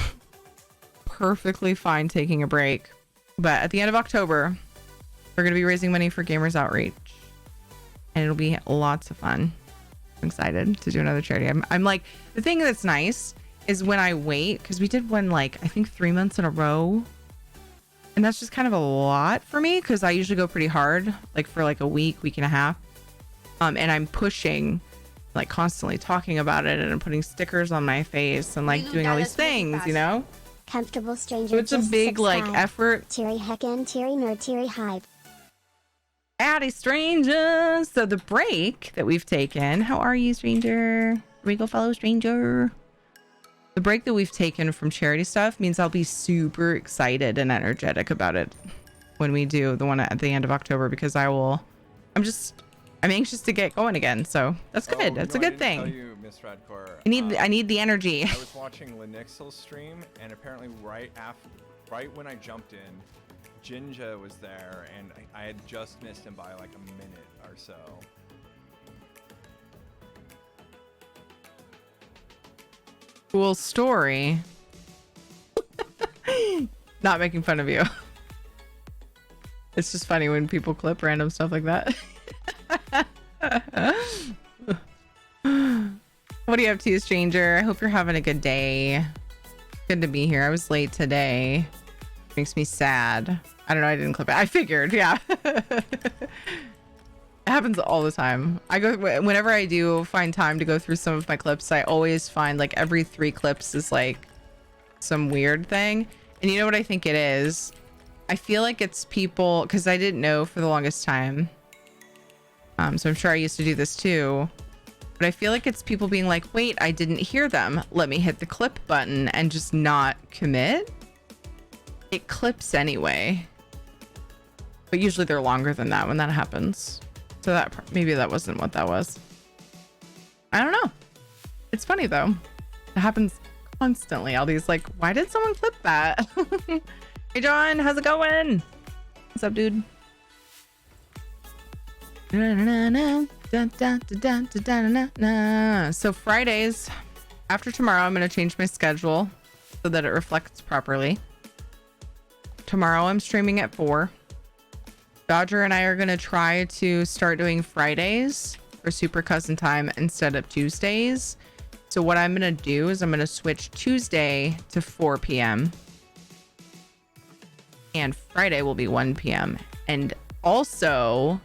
perfectly fine taking a break. But at the end of October, we're going to be raising money for Gamers Outreach, and it'll be lots of fun. I'm excited to do another charity. I'm like, the thing that's nice is when I wait, because we did one like I think 3 months in a row, and that's just kind of a lot for me because I usually go pretty hard, like for like a week and a half. And I'm pushing like constantly talking about it and putting stickers on my face and like doing all these things, you know? Comfortable stranger. So it's a just big like subscribe. effort. Terry Heckin, Terry Nerd, Terry Hype. Howdy, strangers. So the break that we've taken, how are you, stranger? Regal fellow stranger. The break that we've taken from charity stuff means I'll be super excited and energetic about it when we do the one at the end of October, because I'm anxious to get going again. So that's good. That's a good thing. Tell you, Miss Radcore, I need the energy. I was watching Linixil's stream, and apparently right when I jumped in, Jinja was there, and I had just missed him by like a minute or so. Cool story. Not making fun of you. It's just funny when people clip random stuff like that. What are you up to, stranger? I hope you're having a good day. Good to be here. I was late today. Makes me sad. I don't know. I didn't clip it. I figured. Yeah. It happens all the time. Whenever I do find time to go through some of my clips, I always find like every 3 clips is like some weird thing. And you know what I think it is? I feel like it's people, because I didn't know for the longest time. So I'm sure I used to do this too. But I feel like it's people being like, wait, I didn't hear them. Let me hit the clip button and just not commit. It clips anyway. But usually they're longer than that when that happens. So that maybe that wasn't what that was. I don't know. It's funny though. It happens constantly. All these like, why did someone clip that? Hey John, how's it going? What's up, dude? So Fridays, after tomorrow, I'm going to change my schedule so that it reflects properly. Tomorrow I'm streaming at 4. Dodger and I are going to try to start doing Fridays for Super Cousin Time instead of Tuesdays. So what I'm going to do is I'm going to switch Tuesday to 4 p.m. and Friday will be 1 p.m. And also,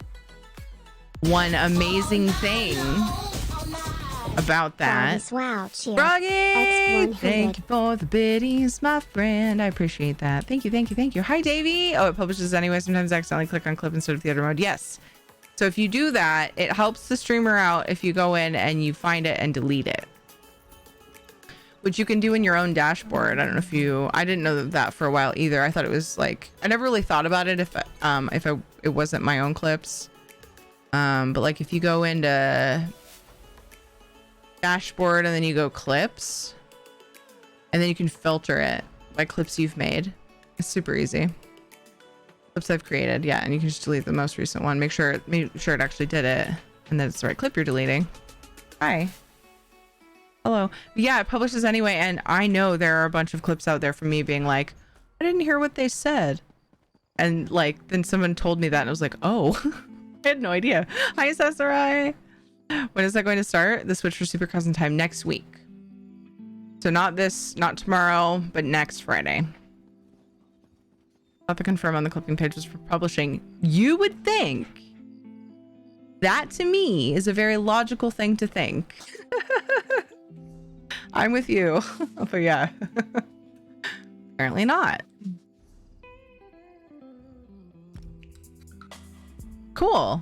one amazing thing about that. Wow, cheer. Froggy! X100. Thank you for the biddies, my friend. I appreciate that. Thank you, thank you, thank you. Hi, Davey. Oh, it publishes anyway. Sometimes I accidentally click on clip instead of theater mode. Yes. So if you do that, it helps the streamer out if you go in and you find it and delete it, which you can do in your own dashboard. I don't know if I didn't know that for a while either. I thought it was like, I never really thought about it if it wasn't my own clips. But like if you go into dashboard and then you go clips and then you can filter it by clips you've made. It's super easy. Clips I've created. Yeah. And you can just delete the most recent one. Make sure it actually did it and that it's the right clip you're deleting. Hi. Hello. Yeah, it publishes anyway, and I know there are a bunch of clips out there from me being like, I didn't hear what they said. And like, then someone told me that and I was like, oh, I had no idea. Hi, Sasarai. When is that going to start? The switch for Super Cousin Time next week. So not tomorrow, but next Friday. I'll have to confirm on the clipping pages for publishing. You would think that to me is a very logical thing to think. I'm with you. But yeah. Apparently not. Cool.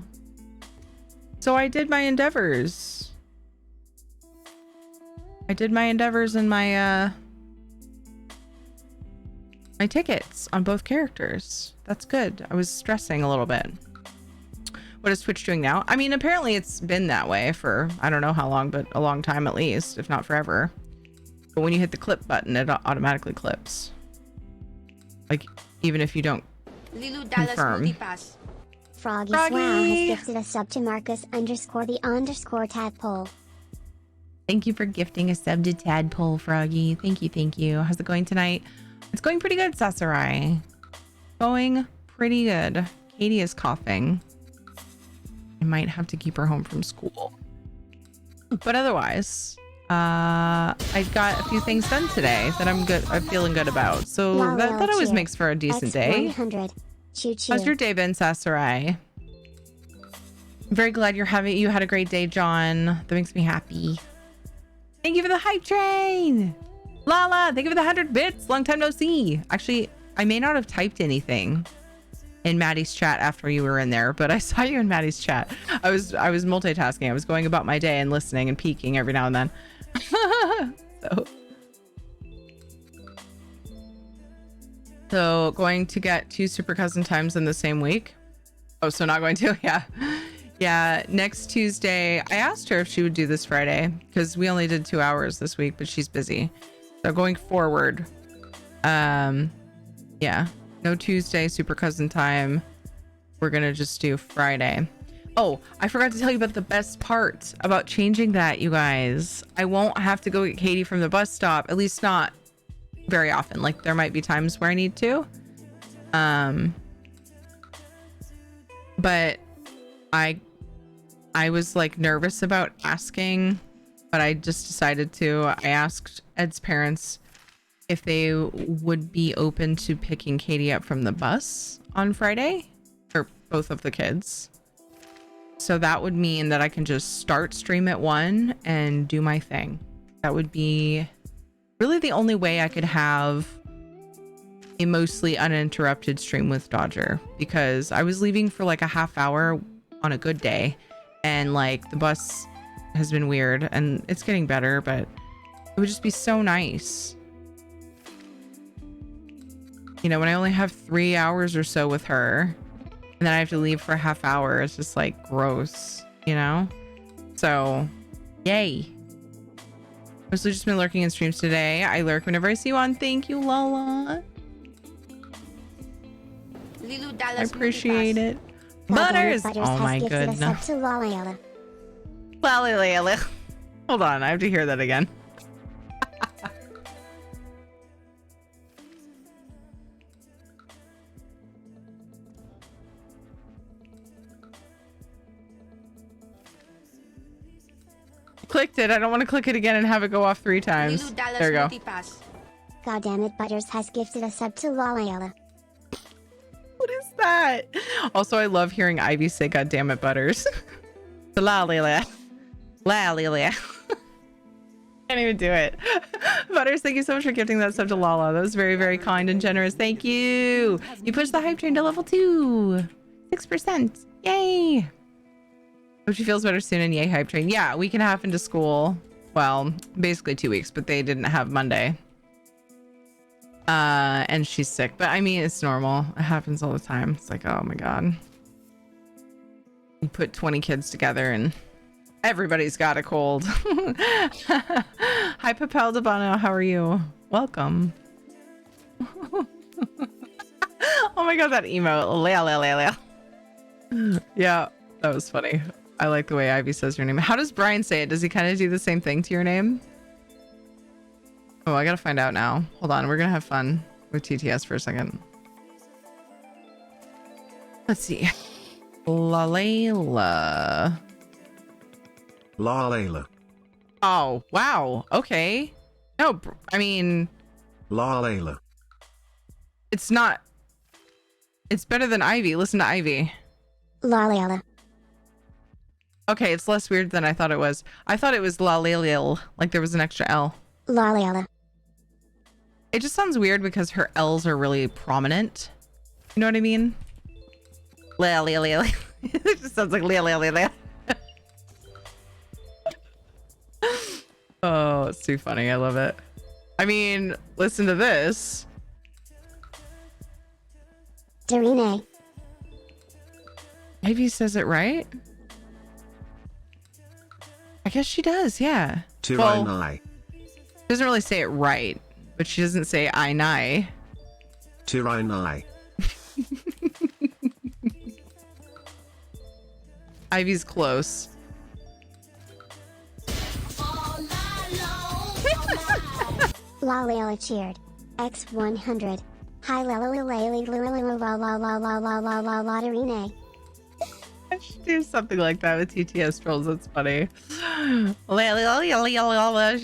So I did my endeavors. And my my tickets on both characters. That's good. I was stressing a little bit. What is Twitch doing now? I mean, apparently it's been that way for I don't know how long, but a long time at least, if not forever. But when you hit the clip button, it automatically clips. Like, even if you don't confirm. Froggy Wow has gifted a sub to Marcus_the_tadpole. Thank you for gifting a sub to Tadpole, Froggy. Thank you. How's it going tonight? It's going pretty good, Sasarai. Going pretty good. Katie is coughing. I might have to keep her home from school. But otherwise, I got a few things done today that I'm feeling good about. So that always makes for a decent day. X100. Choo choo. How's your day been, Sasarai? I'm very glad you had a great day, John. That makes me happy. Thank you for the hype train. Lala, thank you for the 100 bits. Long time no see. Actually, I may not have typed anything in Maddie's chat after you were in there, but I saw you in Maddie's chat. I was multitasking. I was going about my day and listening and peeking every now and then. So going to get 2 super cousin times in the same week. Oh, so not going to? Yeah, next Tuesday. I asked her if she would do this Friday because we only did 2 hours this week, but she's busy. So going forward, yeah, no Tuesday super cousin time. We're gonna just do Friday. Oh, I forgot to tell you about the best part about changing that, you guys. I won't have to go get Katie from the bus stop, at least not very often. Like there might be times where I need to. But I was like nervous about asking, but I just decided to. I asked Ed's parents if they would be open to picking Katie up from the bus on Friday, or both of the kids. So that would mean that I can just start stream at 1 and do my thing. That would be really the only way I could have a mostly uninterrupted stream with Dodger, because I was leaving for like a half hour on a good day, and like the bus has been weird and it's getting better, but it would just be so nice, you know, when I only have 3 hours or so with her and then I have to leave for a half hour. It's just like gross, you know? So yay. Mostly just been lurking in streams today. I lurk whenever I see you on. Thank you, Lala. I appreciate it. Butters! Oh my goodness. Hold on, I have to hear that again. Clicked it. I don't want to click it again and have it go off 3 times. There we go. God damn it, Butters has gifted a sub to Lala. What is that? Also, I love hearing Ivy say "God damn it, Butters." La Lila. Can't even do it. Butters, thank you so much for gifting that sub to Lala. That was very, very kind and generous. Thank you. You pushed the hype train to level 2. 6%. Yay. Hope she feels better soon, and yay hype train. Yeah, a week and a half into school. Well, basically 2 weeks, but they didn't have Monday. And she's sick, but I mean, it's normal. It happens all the time. It's like, oh my God. You put 20 kids together and everybody's got a cold. Hi, Papel Dabano. How are you? Welcome. Oh my God, that emote. Yeah, that was funny. I like the way Ivy says your name. How does Brian say it? Does he kind of do the same thing to your name? Oh, I gotta find out now. Hold on, we're gonna have fun with TTS for a second. Let's see. Lalela. Lalela. Oh, wow. Okay. No, I mean... Lalela. It's not... It's better than Ivy. Listen to Ivy. Lala. Okay, it's less weird than I thought it was. I thought it was Lalil, like there was an extra L. Lala. It just sounds weird because her L's are really prominent. You know what I mean? It just sounds like Oh, it's too funny. I love it. I mean, listen to this. Darine. Ivy says it right. I guess she does, yeah. Tiranai. She doesn't really say it right, but she doesn't say I nigh. Tiranai. Ivy's close. Lala cheered. X100. Hi Darine. I should do something like that with TTS trolls. That's funny. She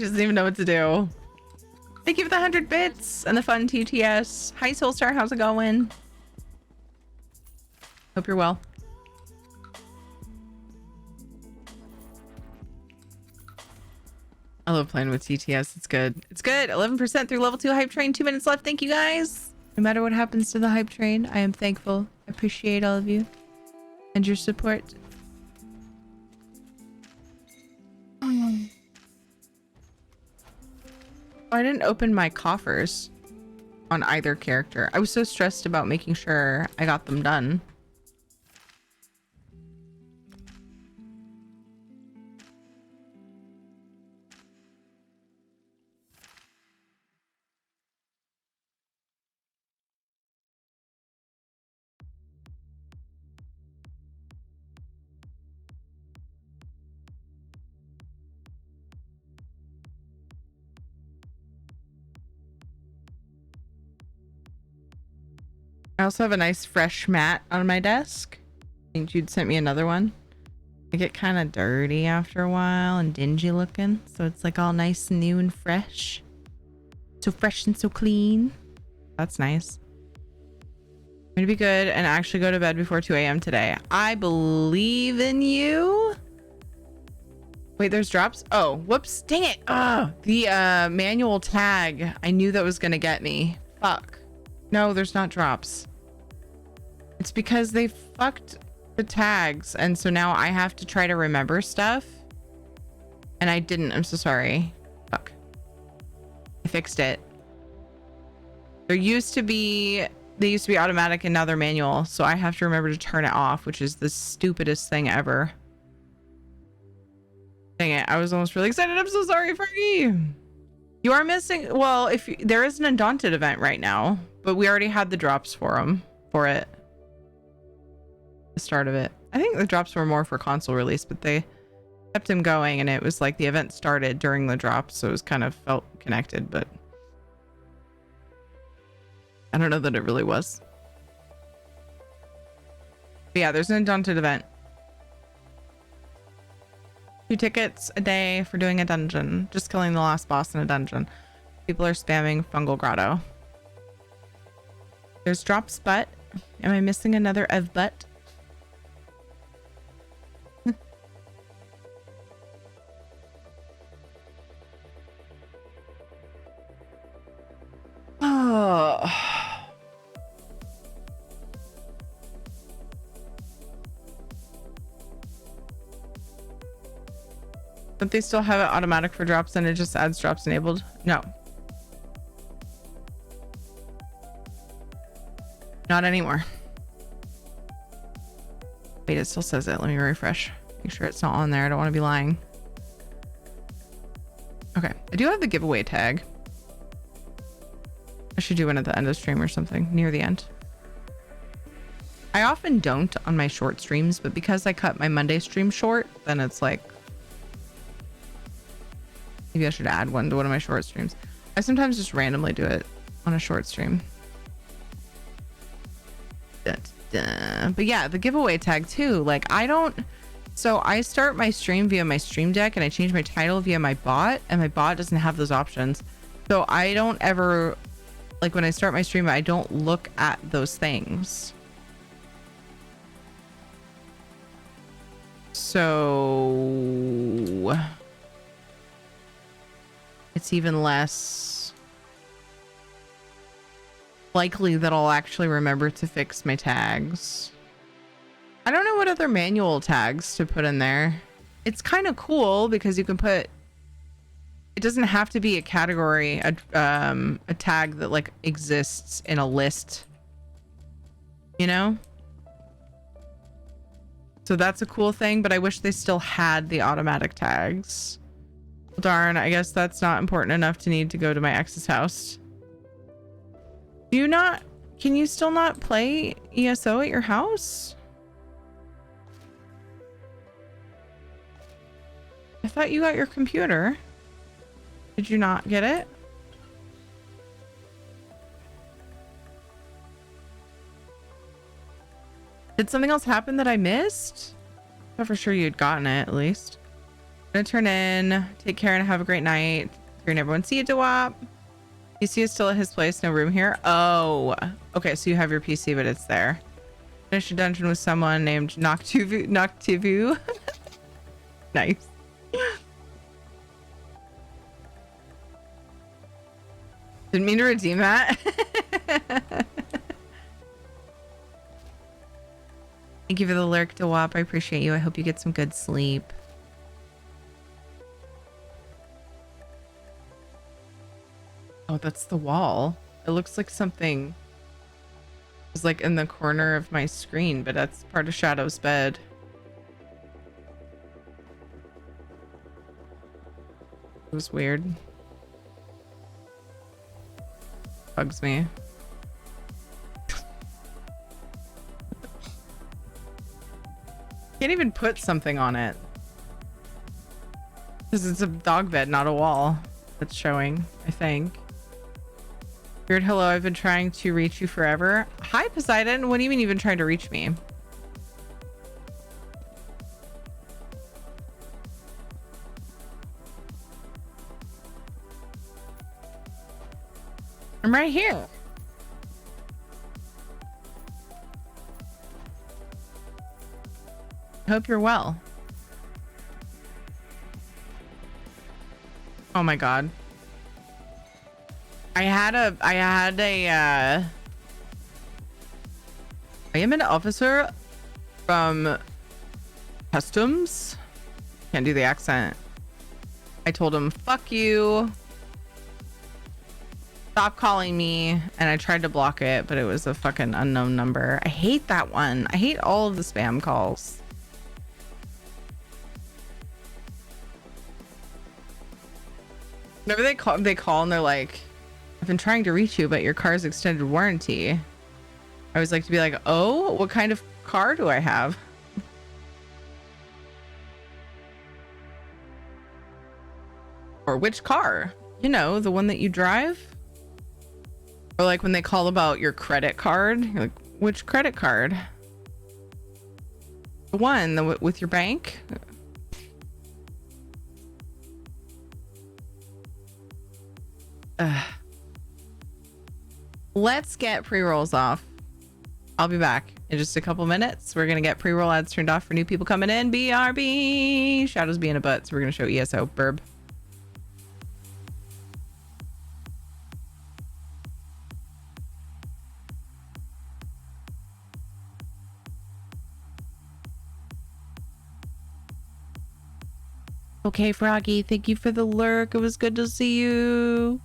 doesn't even know what to do. Thank you for the 100 bits and the fun TTS. Hi Soulstar, how's it going? Hope you're well. I love playing with TTS. It's good. It's good. 11% through level 2 hype train. 2 minutes left. Thank you guys. No matter what happens to the hype train, I am thankful. I appreciate all of you and your support. I didn't open my coffers on either character. I was so stressed about making sure I got them done. I also have a nice fresh mat on my desk. I think you'd sent me another one. I get kind of dirty after a while and dingy looking, so it's like all nice and new and fresh. So fresh and so clean. That's nice. I'm gonna be good and actually go to bed before 2 a.m. today. I believe in you. Wait, there's drops? Oh, whoops. Dang it. Oh, the manual tag. I knew that was gonna get me. Fuck. No, there's not drops. It's because they fucked the tags, and so now I have to try to remember stuff. And I didn't. I'm so sorry. Fuck. I fixed it. They used to be automatic and now they're manual, so I have to remember to turn it off, which is the stupidest thing ever. Dang it. I was almost really excited. I'm so sorry, Fergie. You are missing. Well, there is an Undaunted event right now, but we already had the drops for it. The start of it. I think the drops were more for console release, but they kept him going, and it was like the event started during the drops, so it was kind of felt connected, but I don't know that it really was. But yeah, there's an Undaunted event. 2 tickets a day for doing a dungeon. Just killing the last boss in a dungeon. People are spamming Fungal Grotto. There's Drops Butt. Am I missing another Ev Butt? Oh. Don't they still have it automatic for drops and it just adds drops enabled? No. Not anymore. Wait, it still says it. Let me refresh. Make sure it's not on there. I don't want to be lying. Okay. I do have the giveaway tag. I should do one at the end of stream or something, near the end. I often don't on my short streams, but because I cut my Monday stream short, then it's like, maybe I should add one to one of my short streams. I sometimes just randomly do it on a short stream. But yeah, the giveaway tag too. Like so I start my stream via my stream deck and I change my title via my bot, and my bot doesn't have those options. So I don't ever, like when I start my stream, I don't look at those things. So it's even less likely that I'll actually remember to fix my tags. I don't know what other manual tags to put in there. It's kind of cool because you can put, it doesn't have to be a category, a tag that like exists in a list, you know? So that's a cool thing, but I wish they still had the automatic tags. Darn, I guess that's not important enough to need to go to my ex's house. Can you still not play ESO at your house? I thought you got your computer. Did you not get it? Did something else happen that I missed? I thought for sure you'd gotten it at least. I'm gonna turn in, take care, and have a great night. Hearing everyone see you, Dewap. PC is still at his place, no room here. Oh, okay, so you have your PC, but it's there. Finish a dungeon with someone named Noctivu. Nice. Didn't mean to redeem that. Thank you for the lurk, DeWap. I appreciate you. I hope you get some good sleep. Oh, that's the wall. It looks like something is like in the corner of my screen, but that's part of Shadow's bed. It was weird. Bugs me. Can't even put something on it. Because it's a dog bed, not a wall. That's showing, I think. Weird hello, I've been trying to reach you forever. Hi, Poseidon. What do you mean you've been trying to reach me? I'm right here. Hope you're well. Oh my god. I am an officer from customs. Can't do the accent. I told him, fuck you. Stop calling me. And I tried to block it, but it was a fucking unknown number. I hate that one. I hate all of the spam calls. Whenever they call and they're like, I've been trying to reach you, but your car's extended warranty. I always like to be like, oh, what kind of car do I have? Or which car? You know, the one that you drive? Or like when they call about your credit card, you're like, which credit card? The one with your bank? Let's get pre-rolls off. I'll be back in just a couple minutes. We're gonna get pre-roll ads turned off for new people coming in. BRB. Shadow's being a butt, so we're gonna show ESO. Burb. Okay, Froggy, thank you for the lurk. It was good to see you.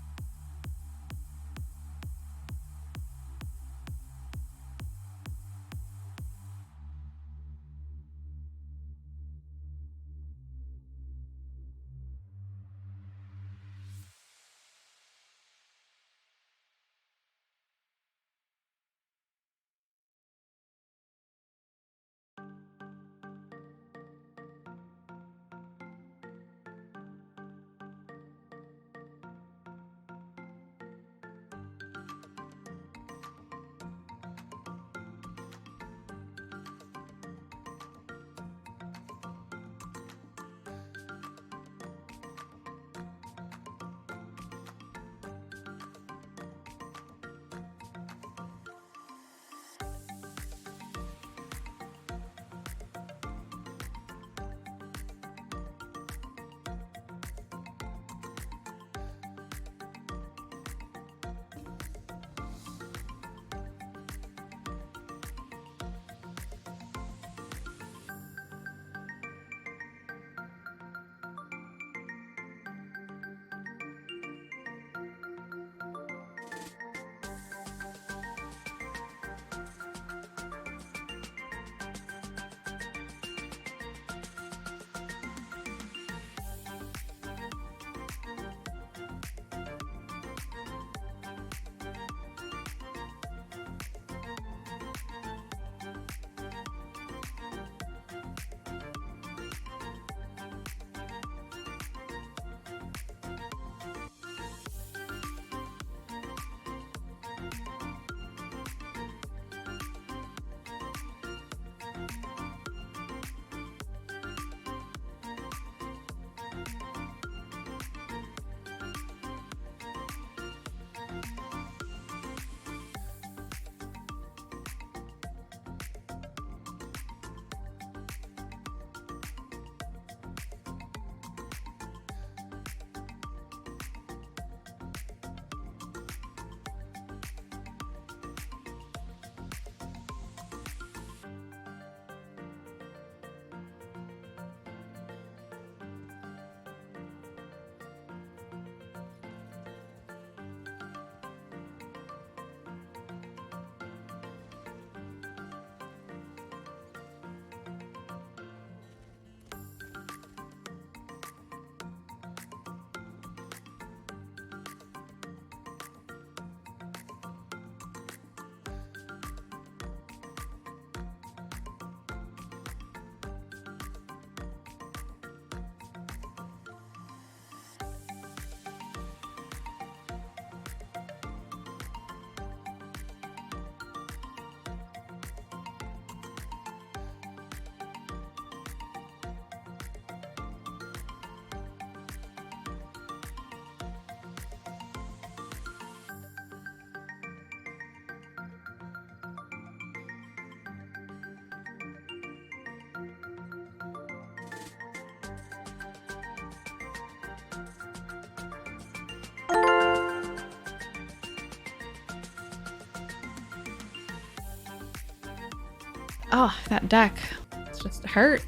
Oh, that deck. It just hurts.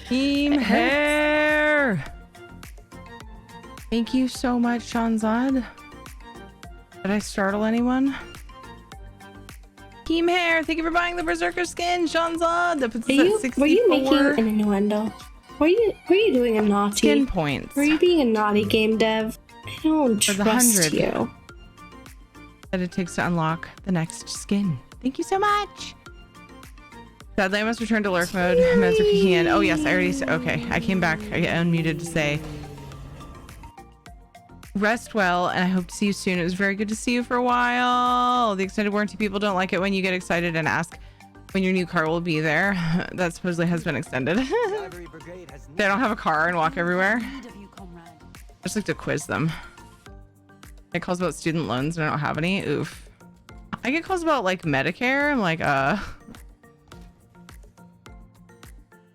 Team It hurts. hair. Thank you so much, Shanzad. Did I startle anyone? Team hair, thank you for buying the Berserker skin, Shanzad. That puts us at 64. Were you making an innuendo? Were you doing a naughty? Skin points. Were you being a naughty game dev? I don't For the trust 100. you. That it takes to unlock the next skin. Thank you so much. Sadly, I must return to lurk mode. Meds are kicking in. Oh yes, I already said. Okay, I came back. I unmuted to say, rest well, and I hope to see you soon. It was very good to see you for a while. The extended warranty people don't like it when you get excited and ask when your new car will be there. That supposedly has been extended. They don't have a car and walk everywhere. I just like to quiz them. I get calls about student loans and I don't have any. Oof. I get calls about like Medicare. I'm like,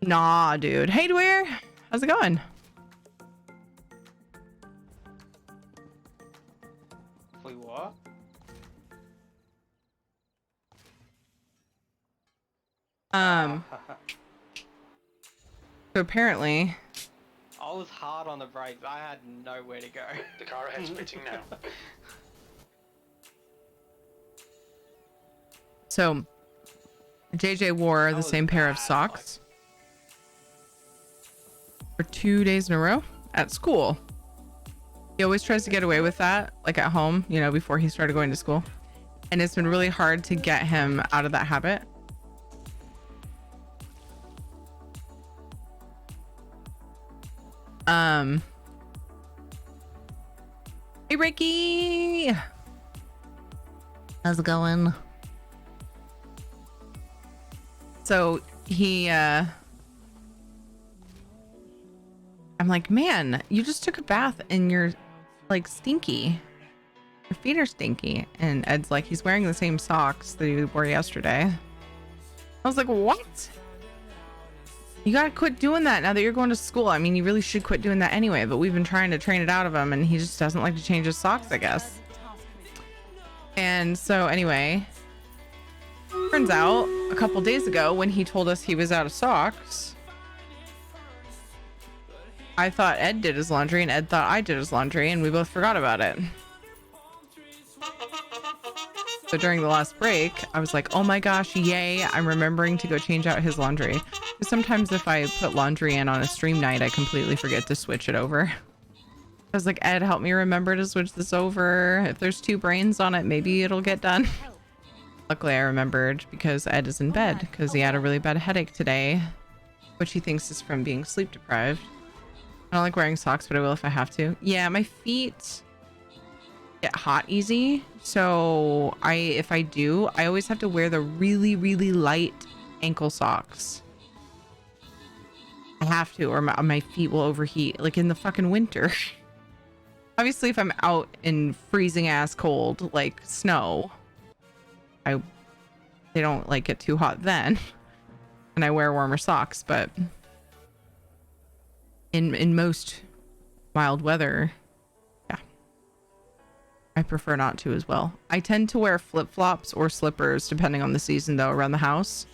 nah, dude. Hey, Dwyer. How's it going? Wait, what? So apparently I was hard on the brakes. I had nowhere to go. The car ahead's pitching now. so JJ wore the was same pair of bad. socks for 2 days in a row at school. He always tries to get away with that, like at home, you know, before he started going to school. And it's been really hard to get him out of that habit. Hey Ricky, how's it going? So he I'm like, man, you just took a bath and you're like stinky. Your feet are stinky. And Ed's like, he's wearing the same socks that he wore yesterday. I was like, what? You gotta quit doing that now that you're going to school. I mean, you really should quit doing that anyway, but we've been trying to train it out of him and he just doesn't like to change his socks, I guess. And so anyway, turns out a couple days ago when he told us he was out of socks, I thought Ed did his laundry and Ed thought I did his laundry and we both forgot about it. So during the last break, I was like, oh my gosh, yay, I'm remembering to go change out his laundry. Because sometimes if I put laundry in on a stream night, I completely forget to switch it over. I was like, Ed, help me remember to switch this over. If there's 2 brains on it, maybe it'll get done. Luckily, I remembered because Ed is in bed because he had a really bad headache today, which he thinks is from being sleep deprived. I don't like wearing socks, but I will if I have to. Yeah, my feet get hot easy. So if I do, I always have to wear the really, really light ankle socks. I have to, or my feet will overheat, like in the fucking winter. Obviously, if I'm out in freezing ass cold, like snow, they don't like get too hot then, and I wear warmer socks. But in most mild weather, yeah, I prefer not to as well. I tend to wear flip-flops or slippers depending on the season though around the house.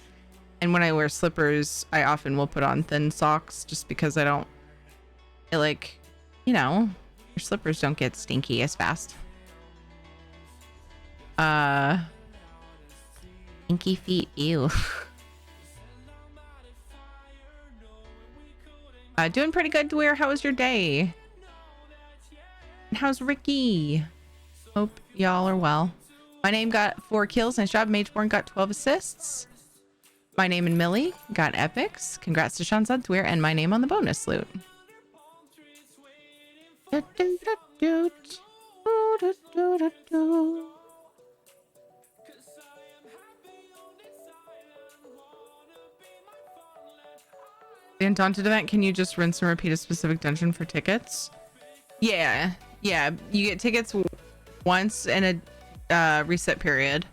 And when I wear slippers, I often will put on thin socks just because I don't like, you know, your slippers don't get stinky as fast. Stinky feet, ew. Doing pretty good, Dwyer. How was your day? And how's Ricky? Hope y'all are well. My name got 4 kills. Nice job. Mageborn got 12 assists. My name and Millie got epics. Congrats to Shanzad, Dwyer, and my name on the bonus loot. The Undaunted event, can you just rinse and repeat a specific dungeon for tickets? Yeah. You get tickets once in a reset period,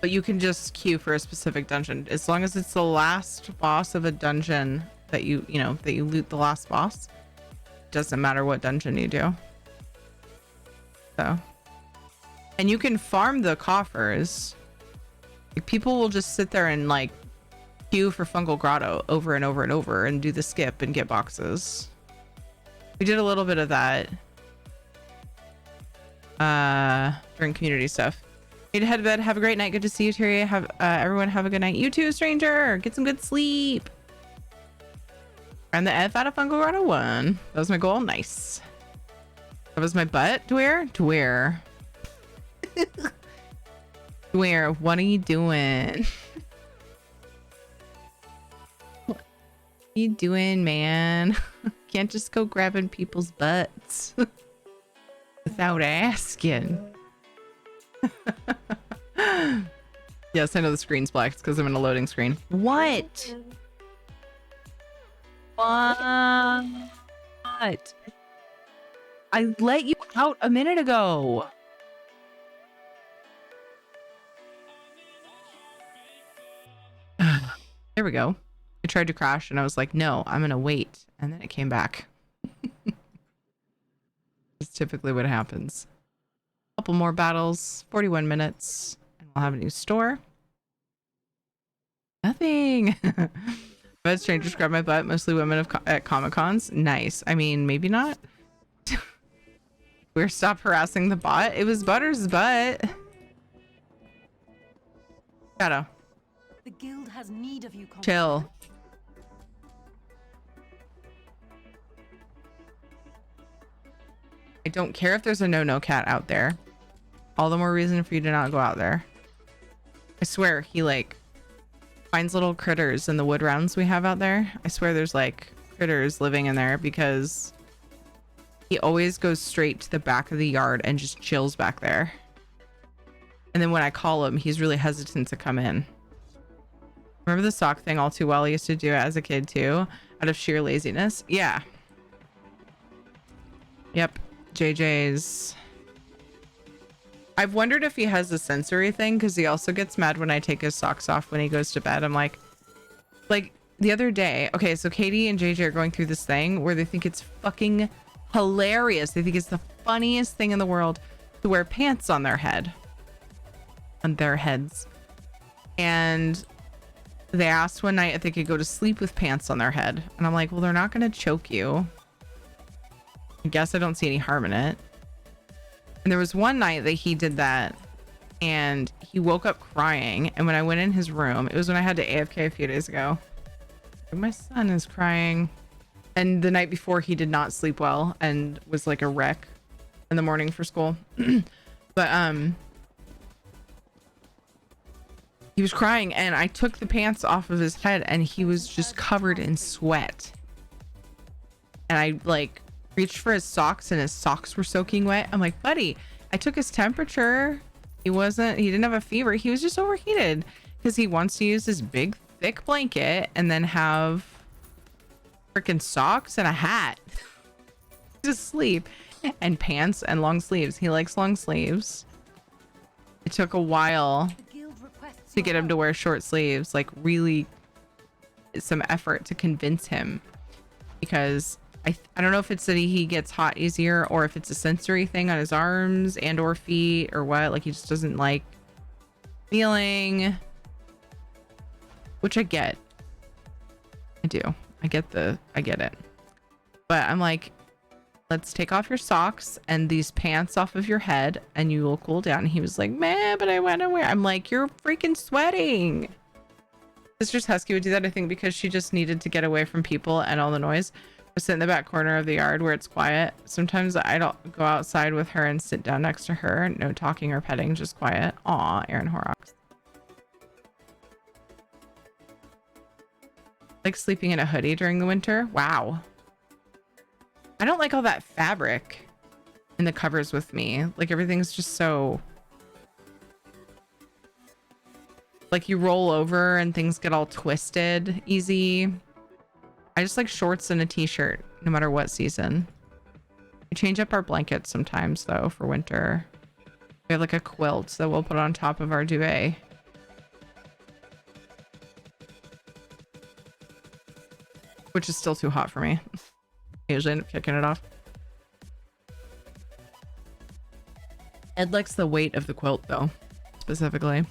but you can just queue for a specific dungeon as long as it's the last boss of a dungeon that you loot the last boss. Doesn't matter what dungeon you do. So, and you can farm the coffers. Like, people will just sit there and like queue for Fungal Grotto over and over and over and do the skip and get boxes. We did a little bit of that during community stuff. Need to head to bed. Have a great night. Good to see you, Terry. Have everyone have a good night. You too, stranger. Get some good sleep. And the F out of Fungal Grotto 1. That was my goal. Nice. That was my butt. Dwyer? Dwyer. Dwyer, what are you doing? What are you doing, man? Can't just go grabbing people's butts without asking. Yes, I know the screen's black. It's because I'm in a loading screen. What? What? I let you out a minute ago. There we go. I tried to crash and I was like, no, I'm gonna wait. And then it came back. That's typically what happens. A couple more battles, 41 minutes, and we'll have a new store. Nothing. But strangers grab my butt, mostly women at Comic Cons. Nice. I mean, maybe not. We're stop harassing the bot. It was Butter's butt. Shadow. The guild has need of you. Chill. I don't care if there's a no cat out there. All the more reason for you to not go out there. I swear he like finds little critters in the wood rounds we have out there. I swear there's like critters living in there because he always goes straight to the back of the yard and just chills back there. And then when I call him, he's really hesitant to come in. Remember the sock thing all too well? I used to do it as a kid too, out of sheer laziness. Yeah. Yep. JJ's. I've wondered if he has a sensory thing because he also gets mad when I take his socks off when he goes to bed. I'm like the other day. Okay, so Katie and JJ are going through this thing where they think it's fucking hilarious. They think it's the funniest thing in the world to wear pants on their head. On their heads. And they asked one night if they could go to sleep with pants on their head. And I'm like, well, they're not going to choke you. I guess I don't see any harm in it. And there was one night that he did that and he woke up crying. And when I went in his room, it was when I had to AFK a few days ago. My son is crying. And the night before he did not sleep well and was like a wreck in the morning for school. But he was crying and I took the pants off of his head and he was just covered in sweat. And I like reached for his socks and his socks were soaking wet. I'm like, buddy, I took his temperature. He didn't have a fever. He was just overheated because he wants to use this big thick blanket and then have freaking socks and a hat to sleep and pants and long sleeves. He likes long sleeves. It took a while to get him to wear short sleeves, like really some effort to convince him, because I don't know if it's that he gets hot easier or if it's a sensory thing on his arms and or feet or what. Like he just doesn't like feeling, which I get. I do. I get it. But I'm like, let's take off your socks and these pants off of your head and you will cool down. And he was like, man, but I want to wear. I'm like, you're freaking sweating. Sister's Husky would do that, I think, because she just needed to get away from people and all the noise. I sit in the back corner of the yard where it's quiet. Sometimes I don't go outside with her and sit down next to her. No talking or petting, just quiet. Aw, Aaron Horrocks. Like sleeping in a hoodie during the winter. Wow. I don't like all that fabric in the covers with me. Like everything's just so like you roll over and things get all twisted easy. I just like shorts and a t-shirt no matter what season. We change up our blankets sometimes though for winter. We have like a quilt that we'll put on top of our duvet. Which is still too hot for me. I usually end up kicking it off. Ed likes the weight of the quilt though, specifically.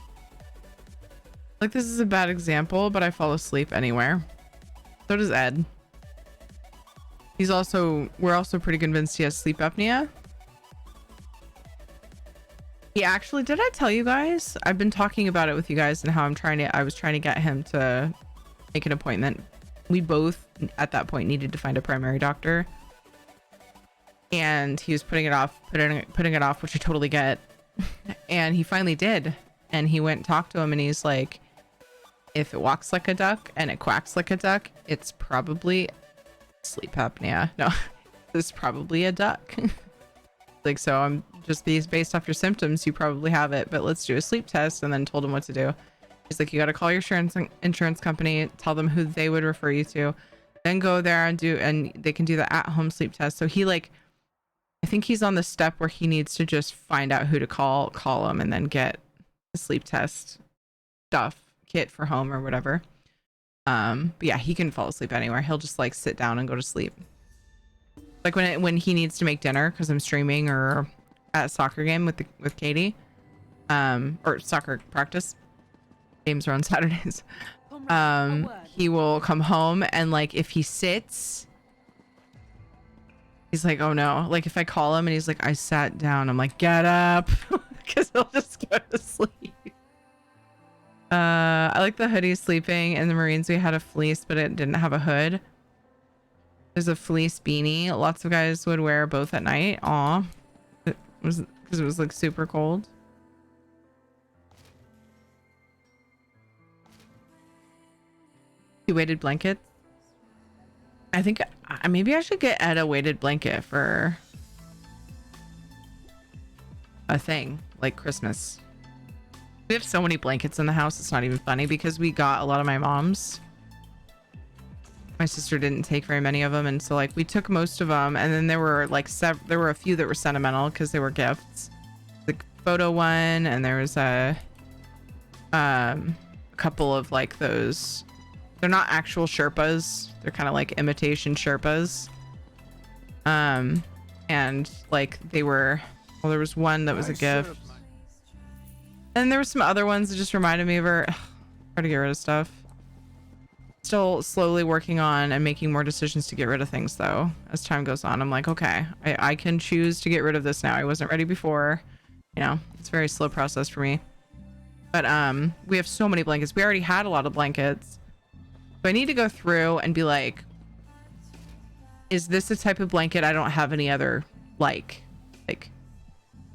Like, this is a bad example, but I fall asleep anywhere. So does Ed. We're also pretty convinced he has sleep apnea. He actually, did I tell you guys? I've been talking about it with you guys and how I was trying to get him to make an appointment. We both at that point needed to find a primary doctor. And he was putting it off, which I totally get. And he finally did. And he went and talked to him and he's like, if it walks like a duck and it quacks like a duck, it's probably sleep apnea. No, it's probably a duck. Like, so I'm just based off your symptoms, you probably have it, but let's do a sleep test. And then told him what to do. He's like, you got to call your insurance company, tell them who they would refer you to, then go there and they can do the at-home sleep test. So he like, I think he's on the step where he needs to just find out who to call him and then get the sleep test kit for home or whatever. But yeah, he can fall asleep anywhere. He'll just like sit down and go to sleep. Like when he needs to make dinner because I'm streaming or at a soccer game with Katie, or soccer practice. Games are on Saturdays. He will come home and like if he sits, he's like, oh no. Like if I call him and he's like, I sat down, I'm like, get up, because he'll just go to sleep. I like the hoodie sleeping. In the Marines we had a fleece, but it didn't have a hood. There's a fleece beanie. Lots of guys would wear both at night. Aw. It was because it was like super cold. Weighted blankets. I think maybe I should get Ed a weighted blanket for a thing like Christmas. We have so many blankets in the house, it's not even funny, because we got a lot of my mom's. My sister didn't take very many of them, and so like we took most of them, and then there were like there were a few that were sentimental because they were gifts. The photo one, and there was a couple of like those. They're not actual Sherpas. They're kind of like imitation Sherpas. And like they were, well, there was one that was a gift. And there were some other ones that just reminded me of her. Hard to get rid of stuff. Still slowly working on and making more decisions to get rid of things though. As time goes on, I'm like, okay, I can choose to get rid of this now. I wasn't ready before. You know, it's a very slow process for me. But we have so many blankets. We already had a lot of blankets. So I need to go through and be like, is this a type of blanket I don't have any other like, you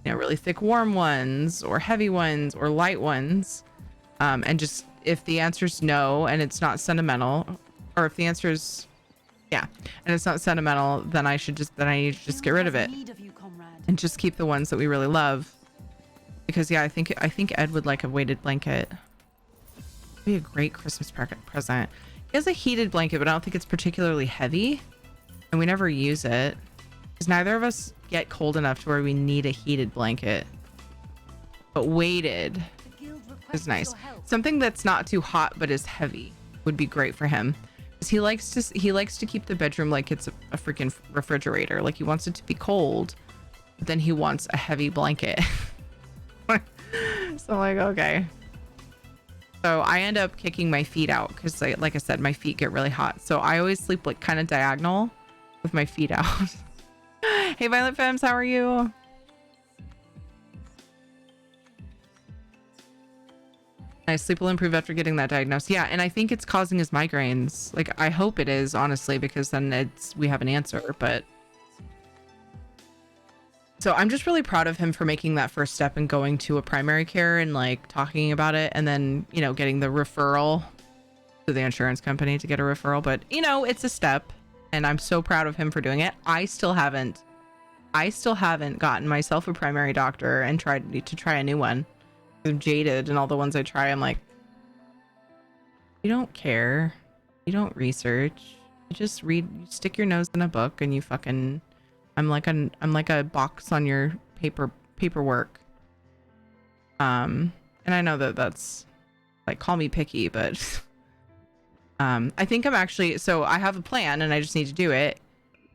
know, really thick warm ones or heavy ones or light ones? And just, if the answer is no and it's not sentimental, or if the answer is yeah and it's not sentimental, then I need to just get rid of it and just keep the ones that we really love. Because yeah, I think Ed would like a weighted blanket. It'd be a great Christmas present. He has a heated blanket, but I don't think it's particularly heavy, and we never use it because neither of us get cold enough to where we need a heated blanket. But weighted is nice. Something that's not too hot but is heavy would be great for him, because he likes to keep the bedroom like it's a freaking refrigerator. Like he wants it to be cold, but then he wants a heavy blanket. So I'm like, okay. So I end up kicking my feet out because, like I said, my feet get really hot. So I always sleep like kind of diagonal with my feet out. Hey, Violet Femmes, how are you? My sleep will improve after getting that diagnosed. Yeah, and I think it's causing his migraines. Like, I hope it is, honestly, because then we have an answer. But so I'm just really proud of him for making that first step and going to a primary care and like talking about it, and then, you know, getting the referral to the insurance company to get a referral. But, you know, it's a step, and I'm so proud of him for doing it. I still haven't gotten myself a primary doctor and tried to try a new one. I'm jaded, and all the ones I try, I'm like, you don't care, you don't research, you just read, you stick your nose in a book and you fucking, I'm like a box on your paperwork. And I know that's like, call me picky, but I think I'm actually, so I have a plan and I just need to do it.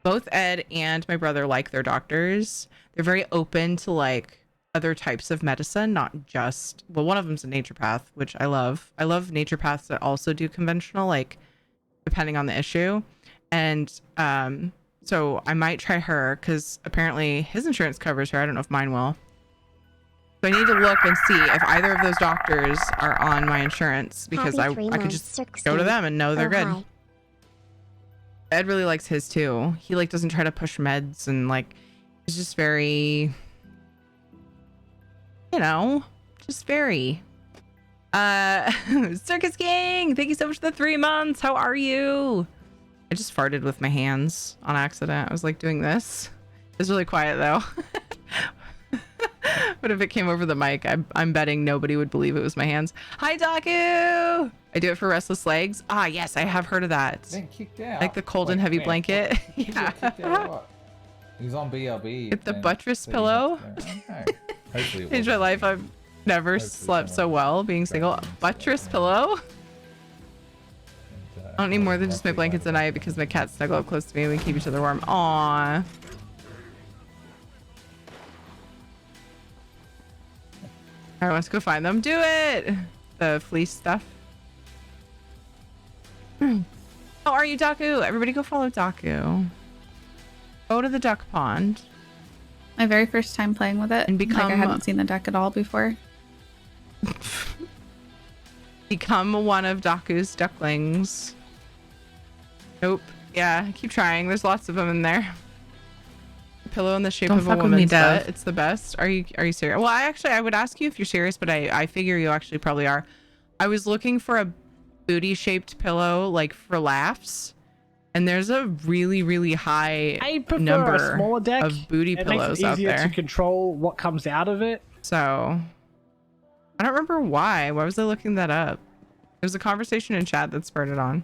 Both Ed and my brother like their doctors. They're very open to like other types of medicine, not just, well, one of them's a naturopath, which I love. I love naturopaths that also do conventional, like depending on the issue. And so I might try her because apparently his insurance covers her. I don't know if mine will. So I need to look and see if either of those doctors are on my insurance, because I could just go to them and know they're good. Hi. Ed really likes his too. He like doesn't try to push meds, and like he's just very, you know, just very. Circus King, thank you so much for the 3 months. How are you? I just farted with my hands on accident. I was like doing this. It was really quiet though. But if it came over the mic, I'm betting nobody would believe it was my hands. Hi, Daku! I do it for restless legs. Ah, yes, I have heard of that. Been kicked out. Like the cold and heavy blanket. Yeah. He was on BLB. Get the buttress pillow. Hopefully Changed my life. I've never slept so well being single. Buttress pillow. I don't need more than just my blankets at night because my cats snuggle up close to me and we keep each other warm. Aww. All right, let's go find them. Do it! The fleece stuff. How are you, Daku? Everybody go follow Daku. Go to the duck pond. My very first time playing with it. And become... Like I hadn't seen the deck at all before. Become one of Daku's ducklings. Nope. Yeah, keep trying. There's lots of them in there. Pillow in the shape of a woman's butt. It's the best. Are you serious? Well, I would ask you if you're serious, but I figure you actually probably are. I was looking for a booty shaped pillow, like for laughs, and there's a really high number a smaller deck of booty pillows out there. It makes it easier to control what comes out of it. So I don't remember why. Why was I looking that up? There's a conversation in chat that spurred it on.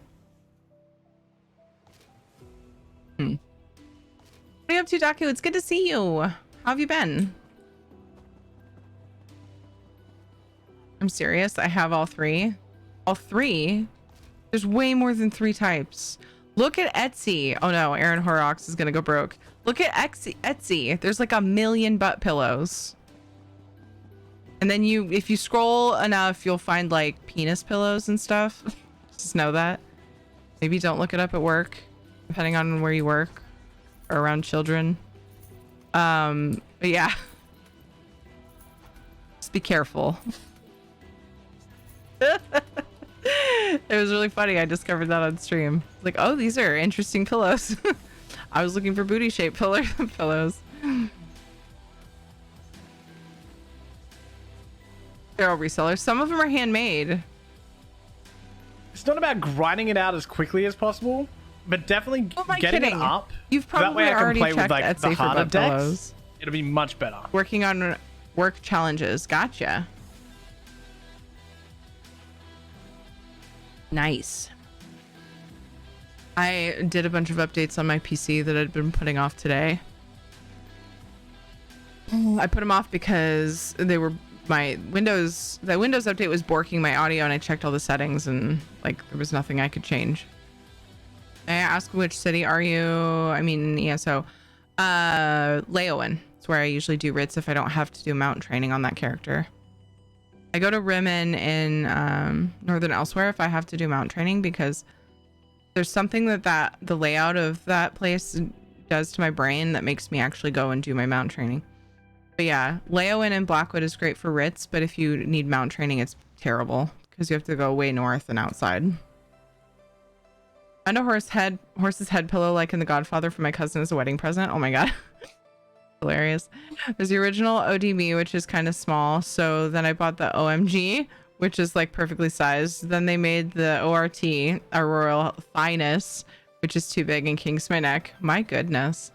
What are you up to, Daku? It's good to see you. How have you been? I'm serious. I have all three. All three? There's way more than 3 types. Look at Etsy. Oh no, Aaron Horrocks is gonna go broke. Look at Etsy. There's like 1 million butt pillows. And then if you scroll enough, you'll find like penis pillows and stuff. Just know that. Maybe don't look it up at work, depending on where you work. Or around children. But yeah. Just be careful. It was really funny. I discovered that on stream. Like, oh, these are interesting pillows. I was looking for booty shaped pillows. They're all resellers. Some of them are handmade. It's not about grinding it out as quickly as possible, but definitely getting it up. You've probably already checked Etsy for butt pillows. It'll be much better. Working on work challenges. Gotcha. Nice. I did a bunch of updates on my PC that I'd been putting off today. I put them off because they were the Windows update was borking my audio, and I checked all the settings and like there was nothing I could change. May I ask which city are you? I mean, ESO. Leowen. It's where I usually do Ritz if I don't have to do mountain training on that character. I go to Rimmen in Northern Elsewhere if I have to do mountain training, because there's something that the layout of that place does to my brain that makes me actually go and do my mountain training. But yeah, Leowen and Blackwood is great for Ritz, but if you need mountain training, it's terrible because you have to go way north and outside. And a horse's head pillow like in The Godfather for my cousin as a wedding present. Oh my god. Hilarious. There's the original ODB, which is kind of small. So then I bought the OMG, which is like perfectly sized. Then they made the ORT, a Royal Finest, which is too big and kinks my neck. My goodness.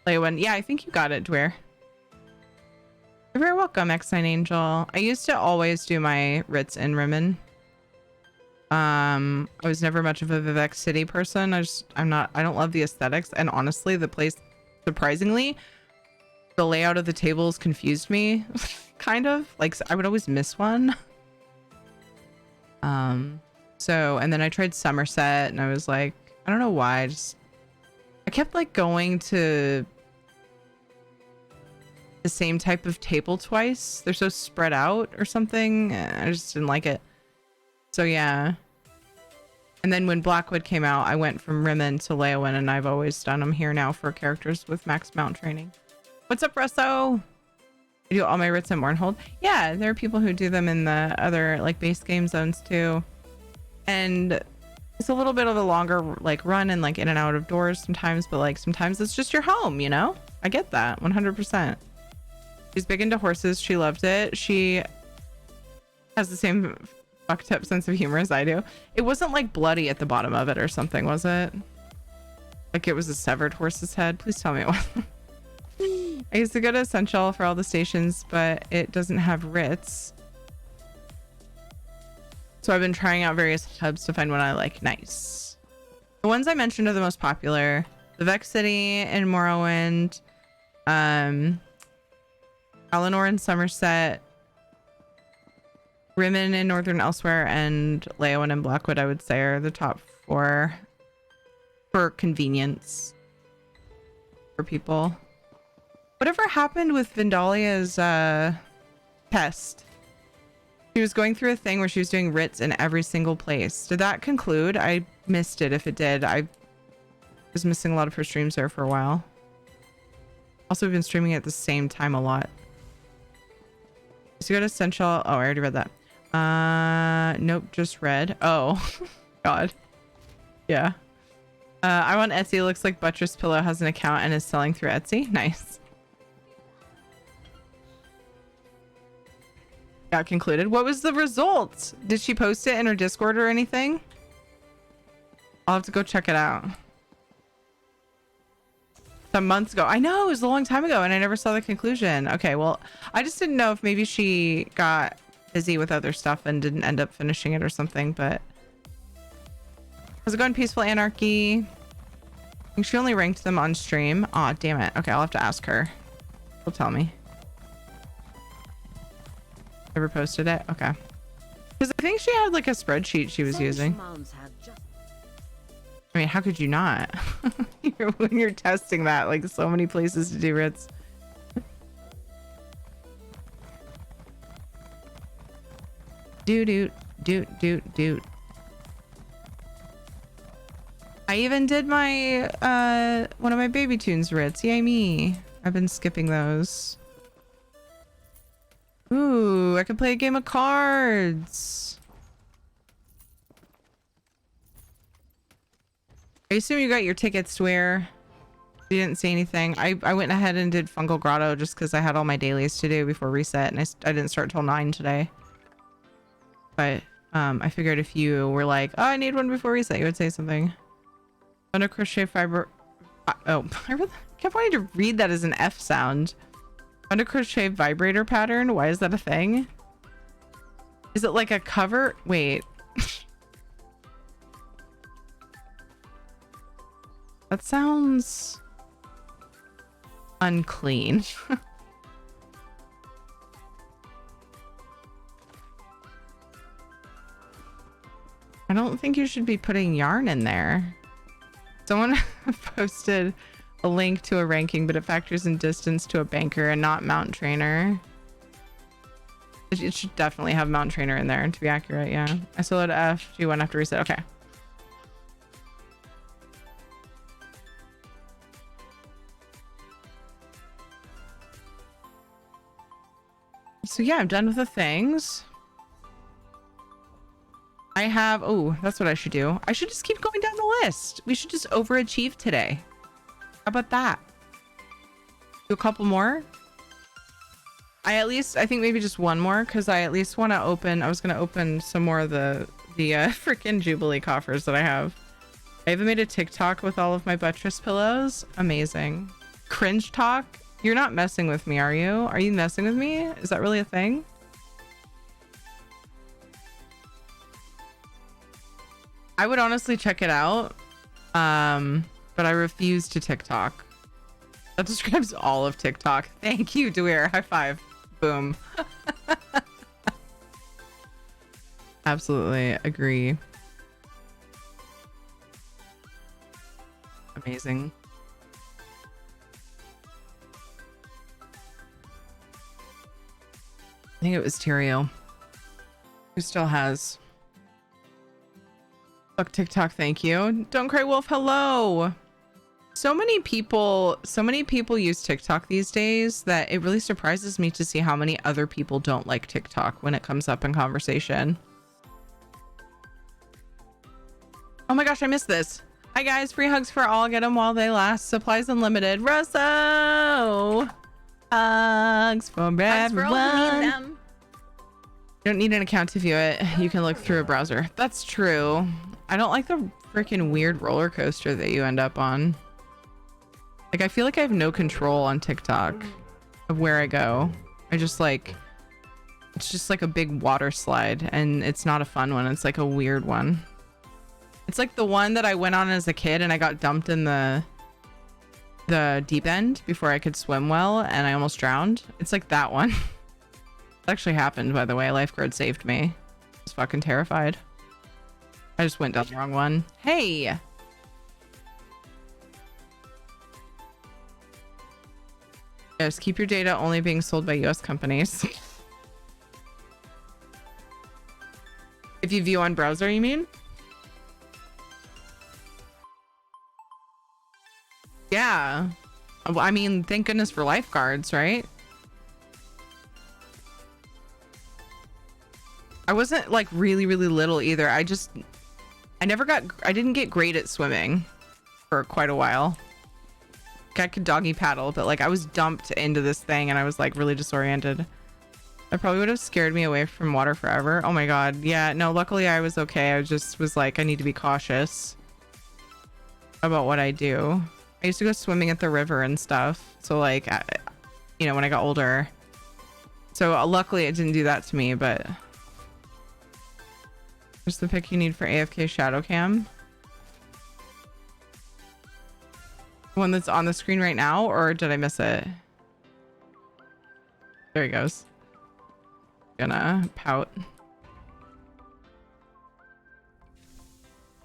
Leowen. Yeah, I think you got it, Dwyer. You're very welcome, X9 Angel. I used to always do my Ritz in Rimmen. I was never much of a Vivek City person. I don't love the aesthetics, and honestly the place, surprisingly, the layout of the tables confused me. Kind of like I would always miss one. So, and then I tried Somerset and I was like, I don't know why, I kept like going to the same type of table twice. They're so spread out or something. I just didn't like it. So yeah. And then when Blackwood came out, I went from Rimmon to Leowin, and I've always done them here now for characters with max mount training. What's up, Russo? I do all my writs in Mournhold. Yeah, there are people who do them in the other like base game zones too. And it's a little bit of a longer like run and like in and out of doors sometimes, but like sometimes it's just your home, you know? I get that 100%. She's big into horses. She loved it. She has the same fucked up sense of humor as I do. It wasn't like bloody at the bottom of it or something, was it? Like it was a severed horse's head? Please tell me it wasn't. I used to go to Essential for all the stations, but it doesn't have writs. So I've been trying out various hubs to find one I like. Nice. The ones I mentioned are the most popular. The Vex City in Morrowind, Eleanor in Somerset, Rimmon in Northern Elsewhere, and Leowin and Blackwood, I would say, are the top 4 for convenience for people. Whatever happened with Vindalia's test? She was going through a thing where she was doing writs in every single place. Did that conclude? I missed it if it did. I was missing a lot of her streams there for a while. Also, we've been streaming at the same time a lot. So go to Essential. Oh, I already read that. Nope, just read. Oh, God. Yeah. I'm on Etsy. It looks like Buttress Pillow has an account and is selling through Etsy. Nice. Got concluded. What was the result? Did she post it in her Discord or anything? I'll have to go check it out. Some months ago. I know, it was a long time ago and I never saw the conclusion. Okay, well, I just didn't know if maybe she got busy with other stuff and didn't end up finishing it or something, but how's it going, Peaceful Anarchy? I think she only ranked them on stream. Aw, damn it. Okay, I'll have to ask her. She'll tell me. Ever posted it? Okay. Because I think she had like a spreadsheet she was using. I mean, how could you not? When you're testing that, like so many places to do writs. Doot. I even did my one of my Baby Tunes writs. Yay me. I've been skipping those. Ooh, I can play a game of cards. I assume you got your tickets to wear. You didn't see anything. I went ahead and did Fungal Grotto just because I had all my dailies to do before reset, and I didn't start till 9 today. But I figured if you were like, oh, I need one before reset, you would say something. Under crochet fiber. Oh, I really kept wanting to read that as an F sound. Under crochet vibrator pattern. Why is that a thing? Is it like a cover? Wait. That sounds unclean. I don't think you should be putting yarn in there. Someone posted a link to a ranking, but it factors in distance to a banker and not mount trainer. It should definitely have mount trainer in there to be accurate. Yeah. I soloed F, G1 after reset. Okay. So yeah, I'm done with the things. I have, oh, that's what I should do. I should just keep going down the list. We should just overachieve today. How about that? Do a couple more. I think maybe just one more, because I at least want to open, I was going to open some more of the freaking Jubilee coffers that I have. I even made a TikTok with all of my buttress pillows. Amazing. Cringe talk? You're not messing with me, are you? Are you messing with me? Is that really a thing? I would honestly check it out, but I refuse to TikTok. That describes all of TikTok. Thank you, Dwyer. High five. Boom. Absolutely agree. Amazing. think it was Tyrio. Who still has? Fuck TikTok, thank you. Don't Cry Wolf, hello. So many people use TikTok these days that it really surprises me to see how many other people don't like TikTok when it comes up in conversation. Oh my gosh, I missed this. Hi guys, free hugs for all. Get them while they last. Supplies unlimited. Russo! Hugs for everyone. You don't need an account to view it. You can look through a browser. That's true. I don't like the freaking weird roller coaster that you end up on. Like, I feel like I have no control on TikTok of where I go. I just like, it's just like a big water slide, and it's not a fun one. It's like a weird one. It's like the one that I went on as a kid and I got dumped in the deep end before I could swim well and I almost drowned. It's like that one. It actually happened, by the way. A lifeguard saved me. I was fucking terrified. I just went down the wrong one. Hey! Yes, keep your data only being sold by US companies. If you view on browser, you mean? Yeah. I mean, thank goodness for lifeguards, right? I wasn't like really little either. I didn't get great at swimming for quite a while. I could doggy paddle, but like I was dumped into this thing and I was like really disoriented. That probably would have scared me away from water forever. Oh my god. Yeah, no, luckily I was okay. I just was like, I need to be cautious about what I do. I used to go swimming at the river and stuff. So like, you know, when I got older. So luckily it didn't do that to me, but where's the pic you need for AFK shadow cam? One that's on the screen right now, or did I miss it? There he goes. Gonna pout.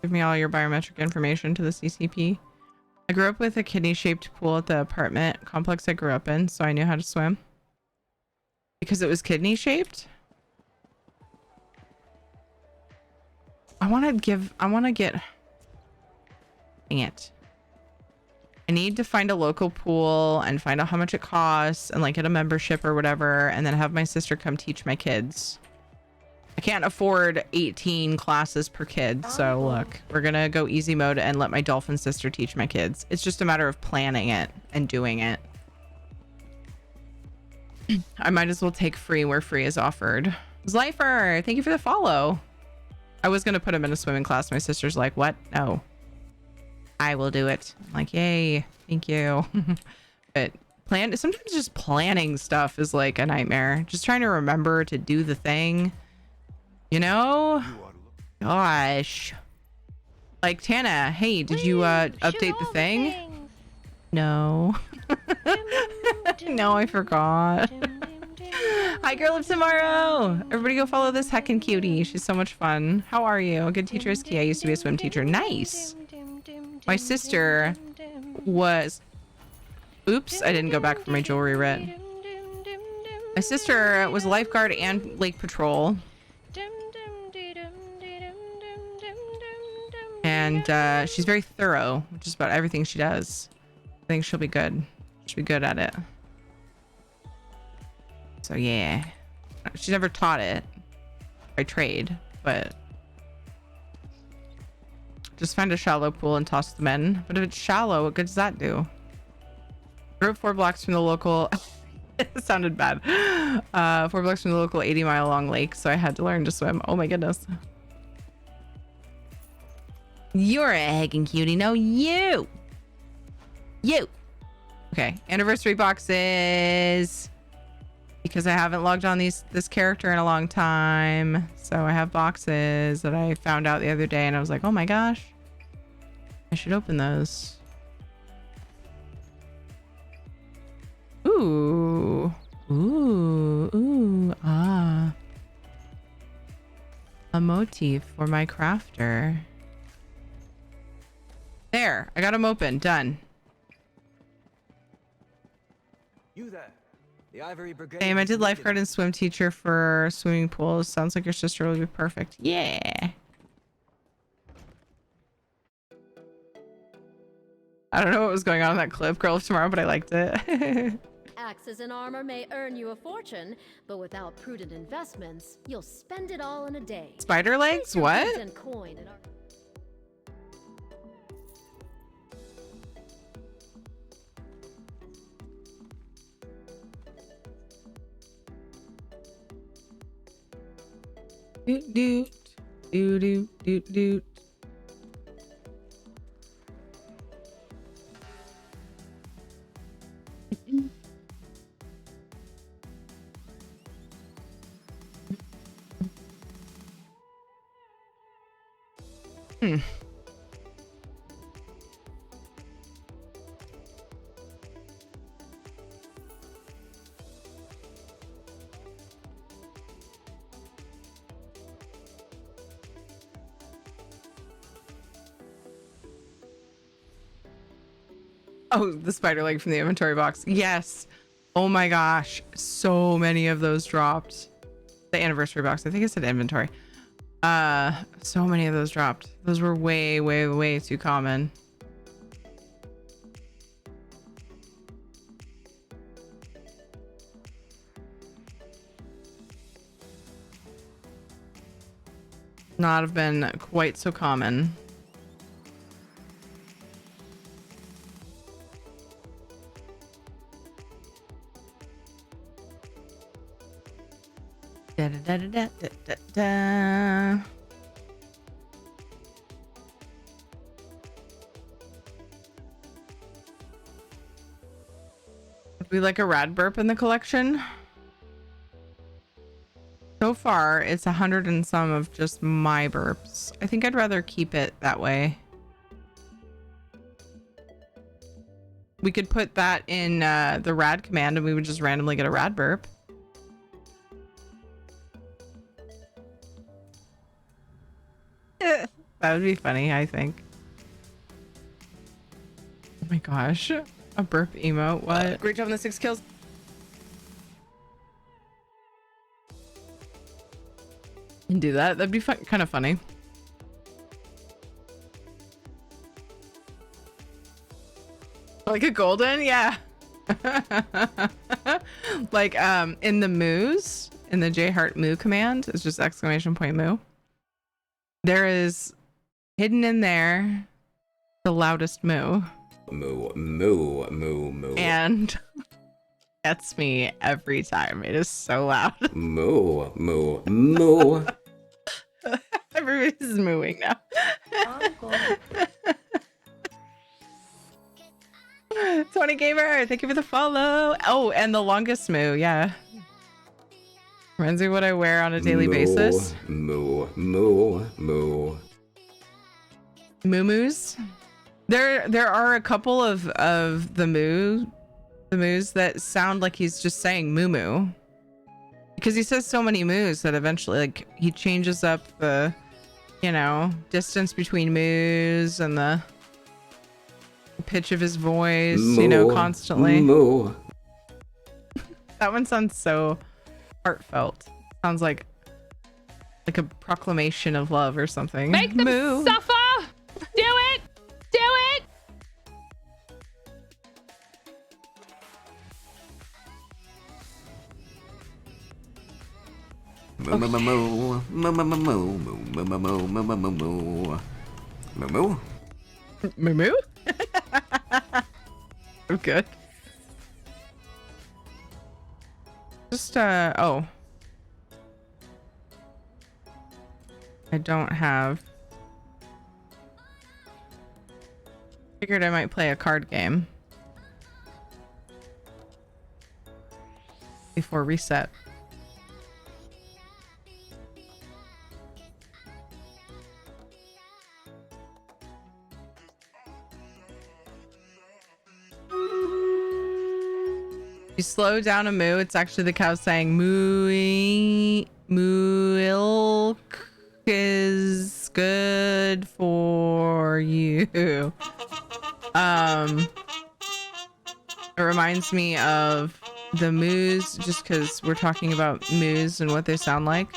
Give me all your biometric information to the CCP. I grew up with a kidney-shaped pool at the apartment complex I grew up in, so I knew how to swim. Because it was kidney-shaped? I want to get... Dang it. I need to find a local pool and find out how much it costs and like get a membership or whatever, and then have my sister come teach my kids. I can't afford 18 classes per kid, so look, we're gonna go easy mode and let my dolphin sister teach my kids. It's just a matter of planning it and doing it. I might as well take free where free is offered. Zlyfer, thank you for the follow. I was gonna put him in a swimming class. My sister's like, what? No. I will do it. I'm like, yay, thank you. But sometimes just planning stuff is like a nightmare. Just trying to remember to do the thing. You know? Gosh. Like, Tana, hey, did you update the thing? No. No, I forgot. Hi, Girl of Tomorrow. Everybody go follow this heckin' cutie. She's so much fun. How are you? A good teacher is key. I used to be a swim teacher. Nice. My sister was... Oops, I didn't go back for my jewelry writ. My sister was a lifeguard and lake patrol. And she's very thorough, just about everything she does. I think she'll be good. She'll be good at it. So yeah. She's never taught it by trade, but just find a shallow pool and toss them in. But if it's shallow, what good does that do? Grew up 4 blocks from the local... It sounded bad. 4 blocks from the local 80-mile long lake, so I had to learn to swim. Oh my goodness. You're a heckin' cutie. No, you. Okay, anniversary boxes. Because I haven't logged on this character in a long time. So I have boxes that I found out the other day and I was like, oh my gosh. I should open those. Ooh. Ah. A motif for my crafter. There, I got them open. Done. You there. The Ivory Brigade. Same, I did lifeguard and swim teacher for swimming pools. Sounds like your sister will be perfect. Yeah. I don't know what was going on in that clip, Girl of Tomorrow, but I liked it. Axes and armor may earn you a fortune, but without prudent investments, you'll spend it all in a day. Spider legs? What? And coin in our Doot doot doot doot doot doot. Hmm. Oh, the spider leg from the inventory box. Yes. Oh my gosh. So many of those dropped. The anniversary box. I think it said inventory. So many of those dropped. Those were way, way, way too common. Not have been quite so common. Da, da, da, da, da, da, da. Would we like a rad burp in the collection? So far, it's 100 and some of just my burps. I think I'd rather keep it that way. We could put that in the rad command and we would just randomly get a rad burp. That would be funny, I think. Oh my gosh. A burp emote. What? Great job on the 6 kills. You can do that. That'd be fun, kind of funny. Like a golden? Yeah. Like in the moos, in the J-Heart moo command, it's just exclamation point moo. There is hidden in there the loudest moo. Moo, moo, moo, moo. And gets me every time. It is so loud. Moo, moo, moo. Everybody's mooing now. 20 Gamer, thank you for the follow. Oh, and the longest moo, yeah. Reminds me what I wear on a daily basis. Moo, moo, moo. Moo-moos. There are a couple of the moos that sound like he's just saying moo-moo. Because he says so many moos that eventually, like, he changes up the, you know, distance between moos and the pitch of his voice, Moo, you know, constantly. Moo. That one sounds so heartfelt. Sounds like a proclamation of love or something. Make them Moo. suffer! Do it! Do it! Moo, moo, moo, moo, moo, moo, moo, moo, moo, moo, moo, moo, moo, moo. Moo, moo. Moo moo? I'm good. Just oh. I don't have. Figured I might play a card game before reset. You slow down a moo, it's actually the cow saying mooing. Milk is good for you. It reminds me of the moos, just because we're talking about moos and what they sound like.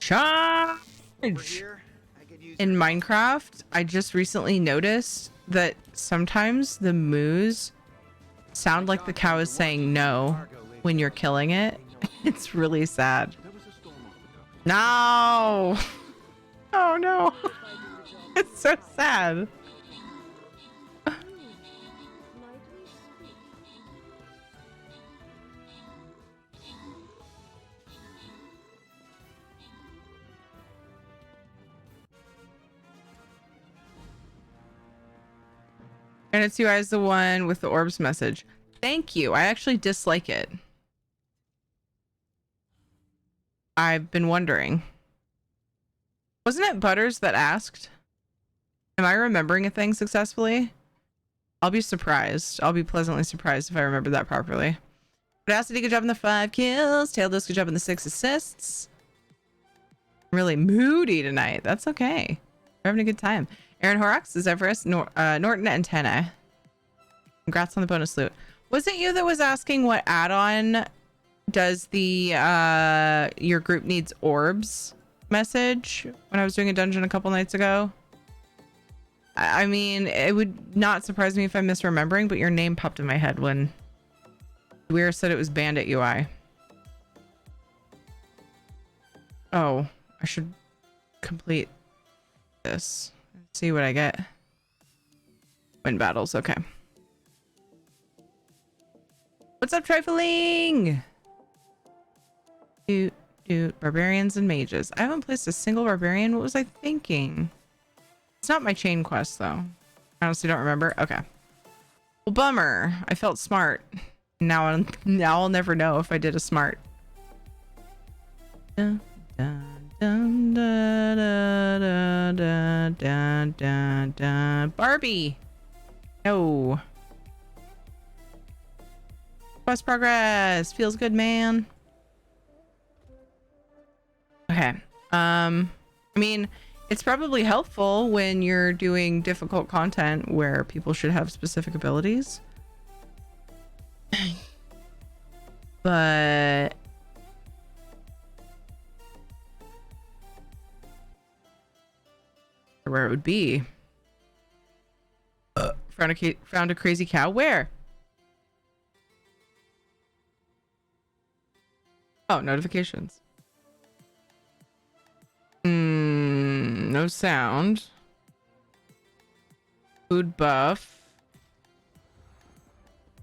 Charge! In Minecraft, I just recently noticed that sometimes the moos sound like the cow is saying no when you're killing it. It's really sad. No! Oh no! It's so sad. And it's you guys, the one with the orbs message. Thank you. I actually dislike it. I've been wondering. Wasn't it Butters that asked? Am I remembering a thing successfully? I'll be surprised. I'll be pleasantly surprised if I remember that properly. Audacity, good job in the 5 kills. Taildos, good job in the 6 assists. I'm really moody tonight. That's okay. We're having a good time. Aaron Horrocks, Zephyrus, Norton, and Tenna. Congrats on the bonus loot. Was it you that was asking what add-on does the your group needs orbs message when I was doing a dungeon a couple nights ago? I mean, it would not surprise me if I'm misremembering, but your name popped in my head when Weir said it was Bandit UI. Oh, I should complete this. See what I get. Win battles, okay. What's up, trifling? Barbarians and mages. I haven't placed a single barbarian. What was I thinking? It's not my chain quest though. I honestly don't remember. Okay. Well, bummer. I felt smart. Now I'll never know if I did a smart. Dun, dun, dun, dun, dun, dun, dun, dun, dun. Barbie. No. Quest progress. Feels good, man. Okay. I mean, it's probably helpful when you're doing difficult content where people should have specific abilities. But where it would be. Found a crazy cow. Where? Oh, notifications. No sound. Food buff.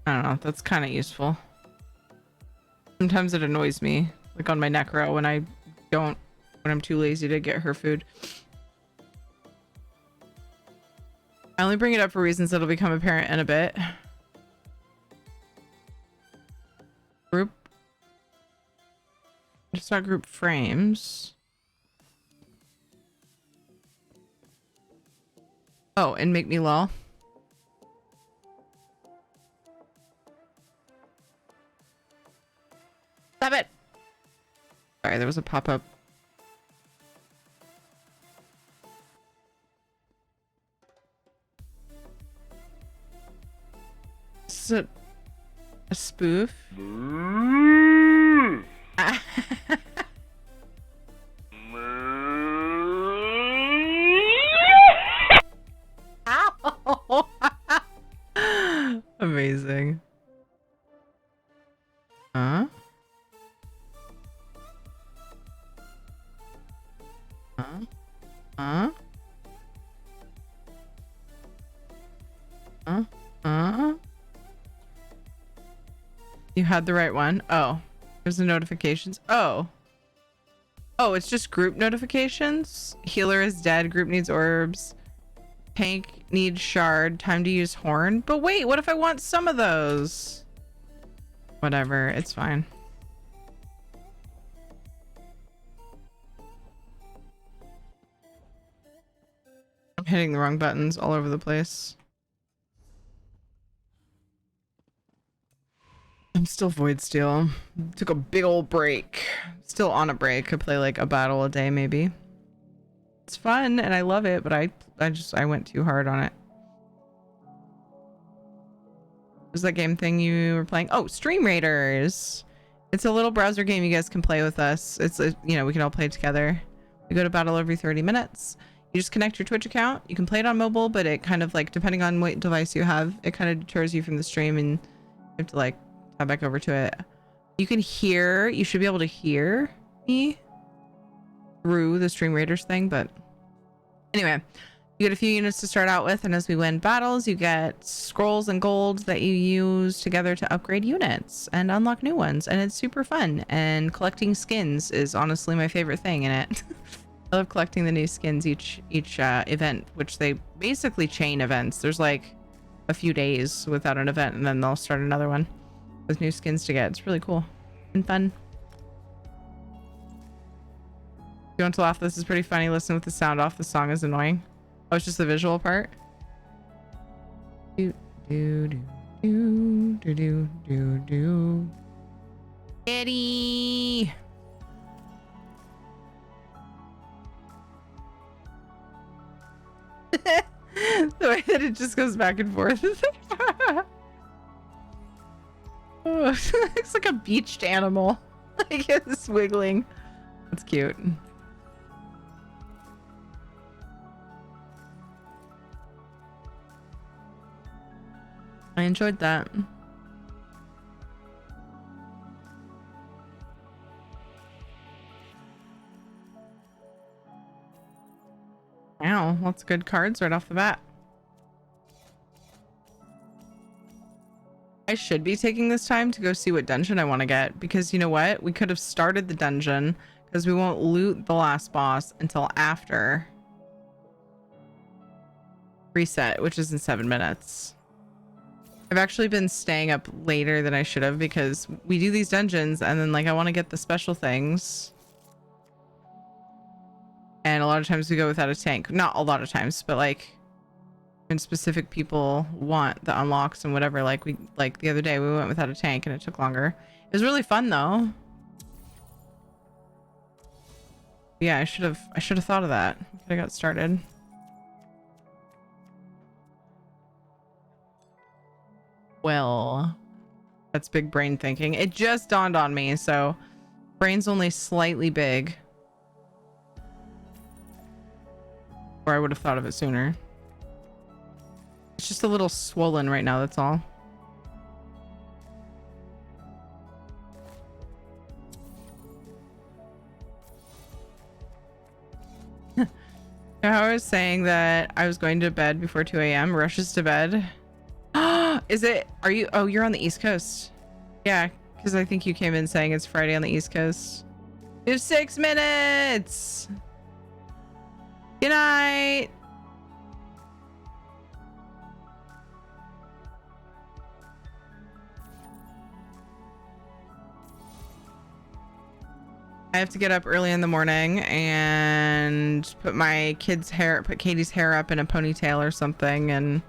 I don't know. That's kind of useful. Sometimes it annoys me, like on my necro when I'm too lazy to get her food. I only bring it up for reasons that'll become apparent in a bit. Group. Just not group frames. Oh, and make me lol. Stop it. Sorry, there was a pop-up. Is it a spoof? Ow! Amazing. Huh? Huh? Huh? Huh? You had the right one. Oh, there's the notifications. Oh, it's just group notifications. Healer is dead. Group needs orbs. Tank needs shard. Time to use horn. But wait, what if I want some of those? Whatever, it's fine. I'm hitting the wrong buttons all over the place. I'm still Void Steel. Took a big old break. Still on a break. Could play like a battle a day maybe. It's fun and I love it, but I went too hard on it. was that game thing you were playing? Oh, Stream Raiders. It's a little browser game you guys can play with us. It's a, you know, we can all play together. We go to battle every 30 minutes. You just connect your Twitch account. You can play it on mobile, but it kind of like, depending on what device you have, it kind of deters you from the stream and you have to like tab back over to it. You can hear, you should be able to hear me through the Stream Raiders thing, but anyway, you get a few units to start out with, and as we win battles, you get scrolls and golds that you use together to upgrade units and unlock new ones, and it's super fun. And collecting skins is honestly my favorite thing in it. I love collecting the new skins each event, which they basically chain events. There's like a few days without an event, and then they'll start another one with new skins to get. It's really cool and fun. If you want to laugh, this is pretty funny. Listen with the sound off. The song is annoying. Oh, it's just the visual part. Do do do do do do do. Eddie. The way that it just goes back and forth. Oh, it looks like a beached animal. Like it's wiggling. That's cute. I enjoyed that. Wow, lots of good cards right off the bat. I should be taking this time to go see what dungeon I want to get, because you know what? We could have started the dungeon because we won't loot the last boss until after reset, which is in 7 minutes. I've actually been staying up later than I should have because we do these dungeons and then like I want to get the special things. And a lot of times we go without a tank. Not a lot of times, but like when specific people want the unlocks and whatever, like the other day we went without a tank and it took longer. It was really fun though. Yeah, I should have thought of that. Could have got started. Well, that's big brain thinking. It just dawned on me, so brain's only slightly big. Or I would have thought of it sooner. It's just a little swollen right now, that's all. I was saying that I was going to bed before 2 a.m. Rushes to bed. Is it? Are you? Oh, you're on the East Coast. Yeah, because I think you came in saying it's Friday on the East Coast. You have 6 minutes. Good night. I have to get up early in the morning and put Katie's hair up in a ponytail or something and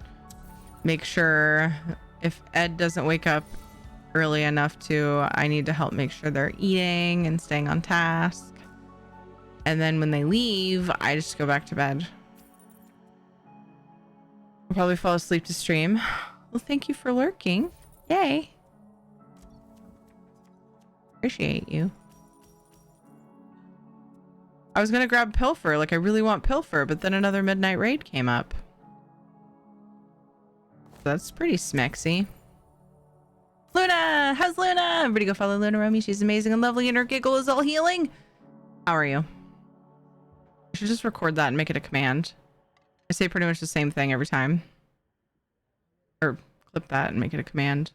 make sure if Ed doesn't wake up early enough I need to help make sure they're eating and staying on task. And then when they leave, I just go back to bed. I'll probably fall asleep to stream. Well, thank you for lurking. Yay. Appreciate you. I was gonna grab Pilfer, like I really want Pilfer, but then another midnight raid came up. That's pretty smexy. Luna! How's Luna? Everybody go follow Luna Romy. She's amazing and lovely and her giggle is all healing. How are you? I should just record that and make it a command. I say pretty much the same thing every time. Or clip that and make it a command.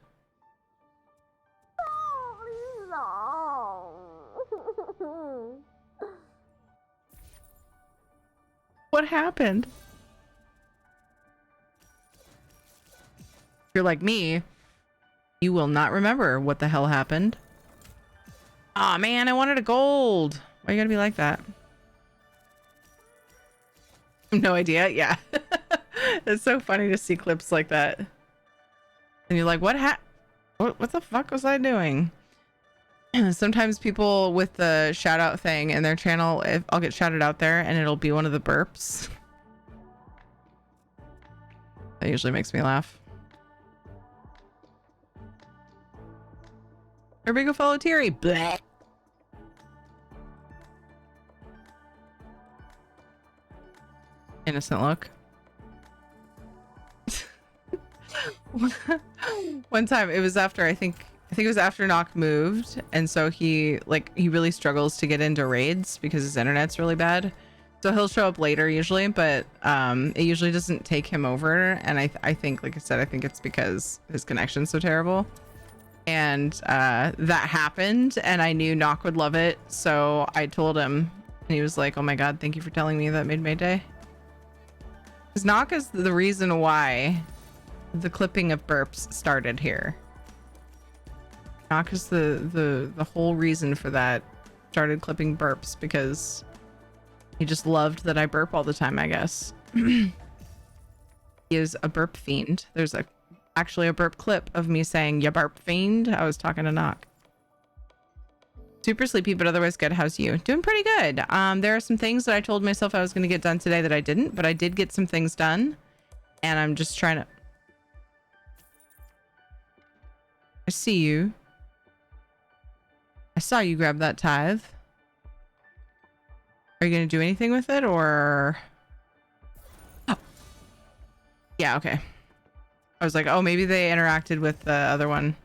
What happened? If you're like me, you will not remember what the hell happened. Aw, man, I wanted a gold. Why you gotta be like that? No idea. Yeah. It's so funny to see clips like that. And you're like, what the fuck was I doing? Sometimes people with the shout out thing in their channel, I'll get shouted out there and it'll be one of the burps. That usually makes me laugh. Everybody go follow Terry. Bleh. Innocent look. One time it was after I think it was after Nock moved, and so he really struggles to get into raids because his internet's really bad. So he'll show up later usually, but it usually doesn't take him over. And I think, like I said, I think it's because his connection's so terrible. And that happened, and I knew Nock would love it, so I told him, and he was like, "Oh my god, thank you for telling me. That made my day." Because Nock is the reason why the clipping of burps started here. Nock is the whole reason for that. Started clipping burps because he just loved that I burp all the time, I guess. He is a burp fiend. There's actually a burp clip of me saying, "Ya burp fiend." I was talking to Nock. Super sleepy, but otherwise good. How's you? Doing pretty good. There are some things that I told myself I was going to get done today that I didn't, but I did get some things done. And I'm just trying to... I see you. I saw you grab that tithe. Are you going to do anything with it, or... Oh. Yeah, okay. I was like, oh, maybe they interacted with the other one.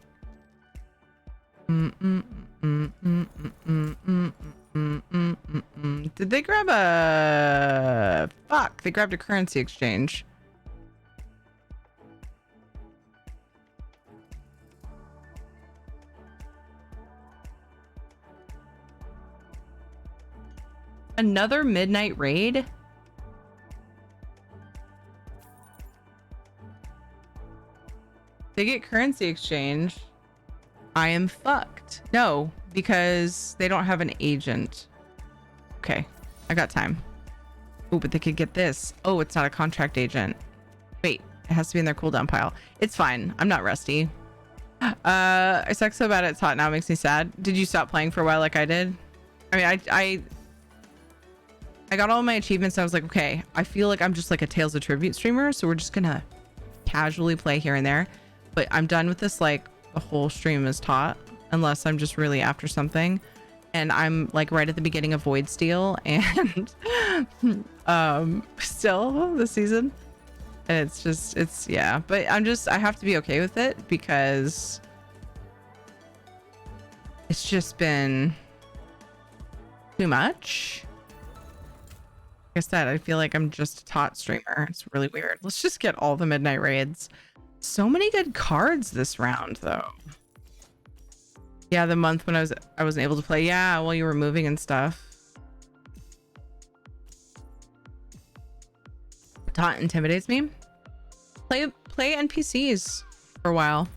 Did they grab a... Fuck, they grabbed a currency exchange. Another midnight raid? They get currency exchange. I am fucked. No, because they don't have an agent. Okay, I got time. Oh, but they could get this. Oh, it's not a contract agent. Wait, it has to be in their cooldown pile. It's fine. I'm not rusty. I suck so bad it's hot now. It makes me sad. Did you stop playing for a while like I did? I mean, I got all my achievements and I was like, okay, I feel like I'm just like a Tales of Tribute streamer, so we're just gonna casually play here and there. But I'm done with this, like, the whole stream is taught, unless I'm just really after something. And I'm like right at the beginning of Void Steel and still this season. And it's yeah, but I have to be okay with it because it's just been too much. Like I said, I feel like I'm just a tot streamer. It's really weird. Let's just get all the midnight raids. So many good cards this round though. Yeah, the month when I wasn't able to play. Yeah, while you were moving and stuff. Tot intimidates me. Play NPCs for a while.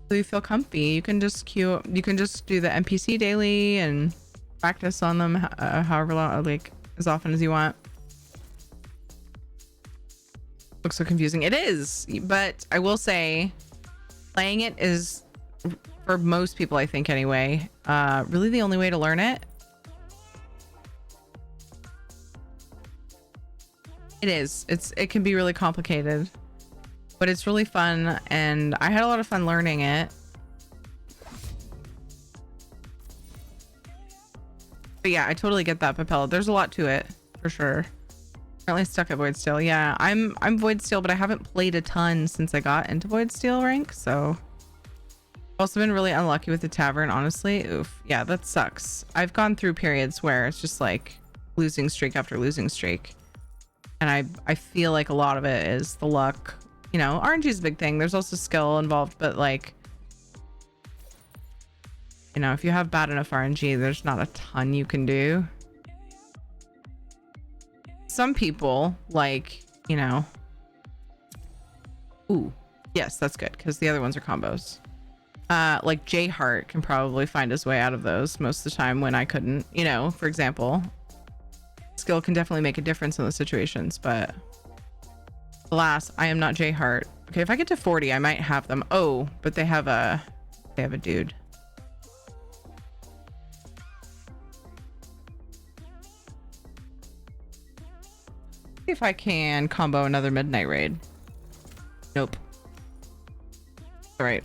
So you feel comfy. You can just do the NPC daily and practice on them however long, like as often as you want. Looks so confusing. It is, but I will say playing it is, for most people I think anyway, really the only way to learn it. It is. It can be really complicated, but it's really fun, and I had a lot of fun learning it. But yeah, I totally get that, Papella. There's a lot to it for sure. Currently stuck at Void Steel. Yeah, I'm Void Steel, but I haven't played a ton since I got into Void Steel rank, so I've also been really unlucky with the tavern, honestly. Oof. Yeah, that sucks. I've gone through periods where it's just like losing streak after losing streak. And I feel like a lot of it is the luck. You know, RNG is a big thing. There's also skill involved, but like, you know, if you have bad enough RNG, there's not a ton you can do. Some people, like, you know, ooh, yes, that's good, because the other ones are combos. Like J Hart can probably find his way out of those most of the time when I couldn't, you know, for example. Skill can definitely make a difference in those situations, but alas, I am not J Hart. Okay, if I get to 40, I might have them. Oh, but they have a dude. See if I can combo another midnight raid. Nope. All right.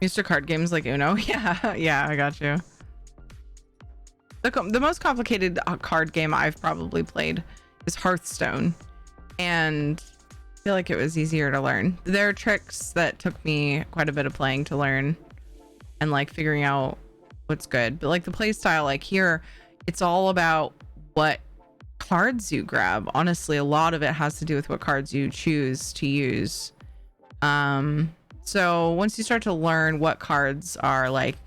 Used to card games like Uno. Yeah, yeah, I got you. The most complicated card game I've probably played is Hearthstone, and I feel like it was easier to learn. There are tricks that took me quite a bit of playing to learn and like figuring out what's good. But like the play style, like here, it's all about what cards you grab. Honestly, a lot of it has to do with what cards you choose to use. So once you start to learn what cards are like,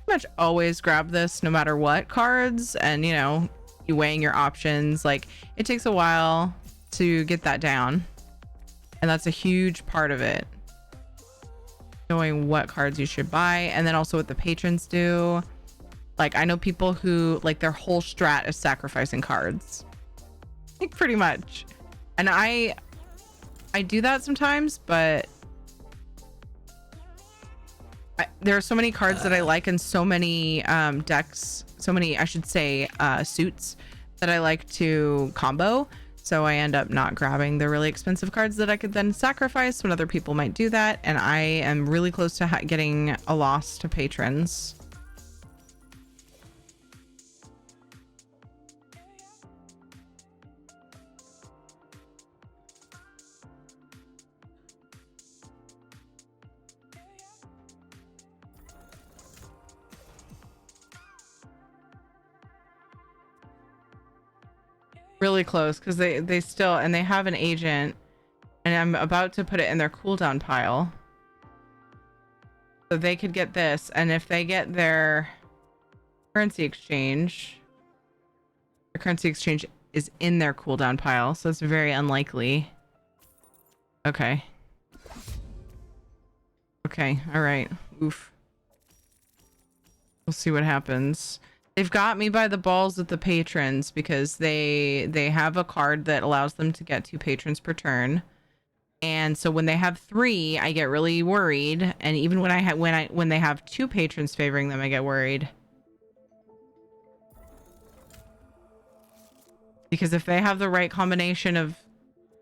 pretty much always grab this no matter what cards, and you know, you weighing your options, like it takes a while to get that down, and that's a huge part of it, knowing what cards you should buy, and then also what the patrons do. Like I know people who like their whole strat is sacrificing cards, like pretty much, and I do that sometimes, but there are so many cards that I like, and so many decks, so many, I should say, suits that I like to combo. So I end up not grabbing the really expensive cards that I could then sacrifice when other people might do that. And I am really close to getting a loss to patrons. Really close, because they still, and they have an agent, and I'm about to put it in their cooldown pile, so they could get this. And if they get their currency exchange, the currency exchange is in their cooldown pile, so it's very unlikely. Okay, all right, oof, we'll see what happens. They've got me by the balls with the patrons, because they have a card that allows them to get 2 patrons per turn, and so when they have 3, I get really worried. And even when they have 2 patrons favoring them, I get worried, because if they have the right combination of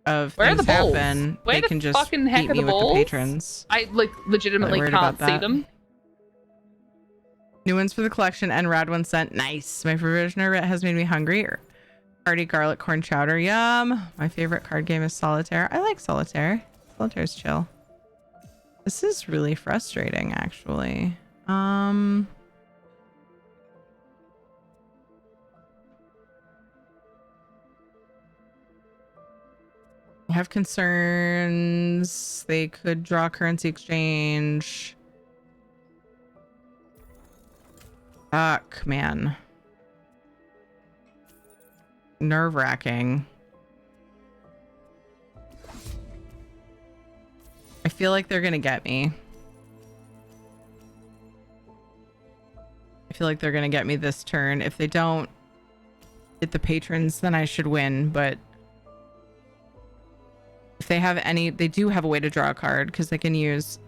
Where are things the bowls? happen, Where they the can just fucking heck beat are me the with the bowls? patrons. I like legitimately Really can't worried about see that. them. New ones for the collection and rad ones sent. Nice. My provisioner has made me hungry. Hearty garlic corn chowder. Yum. My favorite card game is Solitaire. I like Solitaire. Solitaire's chill. This is really frustrating, actually. I have concerns. They could draw currency exchange. Fuck, man. Nerve-wracking. I feel like they're gonna get me. I feel like they're gonna get me this turn. If they don't get the patrons, then I should win. But if they have any, they do have a way to draw a card, because they can use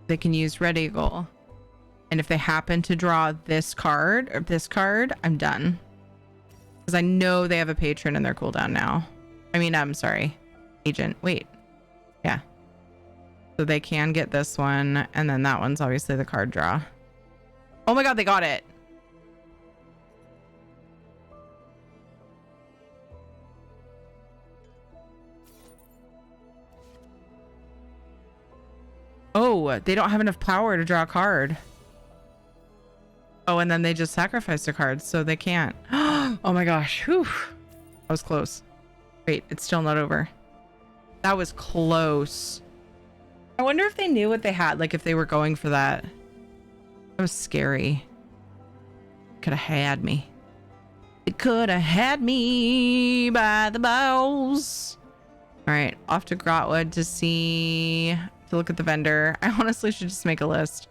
Red Eagle. And if they happen to draw this card or this card, I'm done. Because I know they have a patron in their cooldown now. I mean, I'm sorry. Agent. Wait. Yeah. So they can get this one. And then that one's obviously the card draw. Oh my god, they got it. Oh, they don't have enough power to draw a card. Oh, and then they just sacrificed a card, so they can't. Oh my gosh. Whew. That was close. Wait, it's still not over. That was close. I wonder if they knew what they had, like if they were going for that. That was scary. Could have had me. It could have had me by the balls. All right, off to Grotwood to look at the vendor. I honestly should just make a list.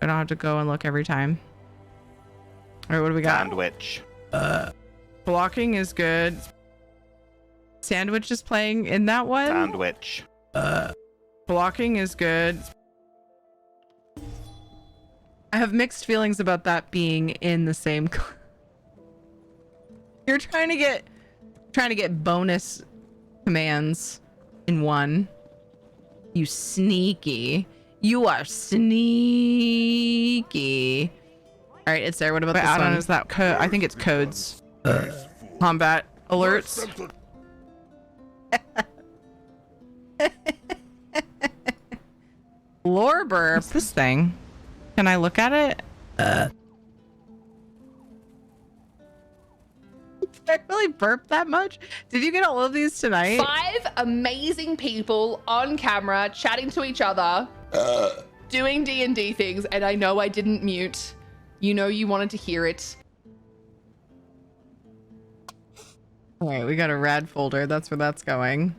I don't have to go and look every time. All right, what do we got? Sandwich. Blocking is good. Sandwich is playing in that one. Sandwich. Blocking is good. I have mixed feelings about that being in the same. You're trying to get bonus commands in one. You sneaky. You are sneaky. All right, it's there. What about this one? Is that code? I think it's codes. Combat alerts. Lore burp. What's this thing? Can I look at it? Did I really burp that much? Did you get all of these tonight? 5 amazing people on camera chatting to each other, doing D&D things, and I know I didn't mute. You know you wanted to hear it. All right, we got a rad folder. That's where that's going.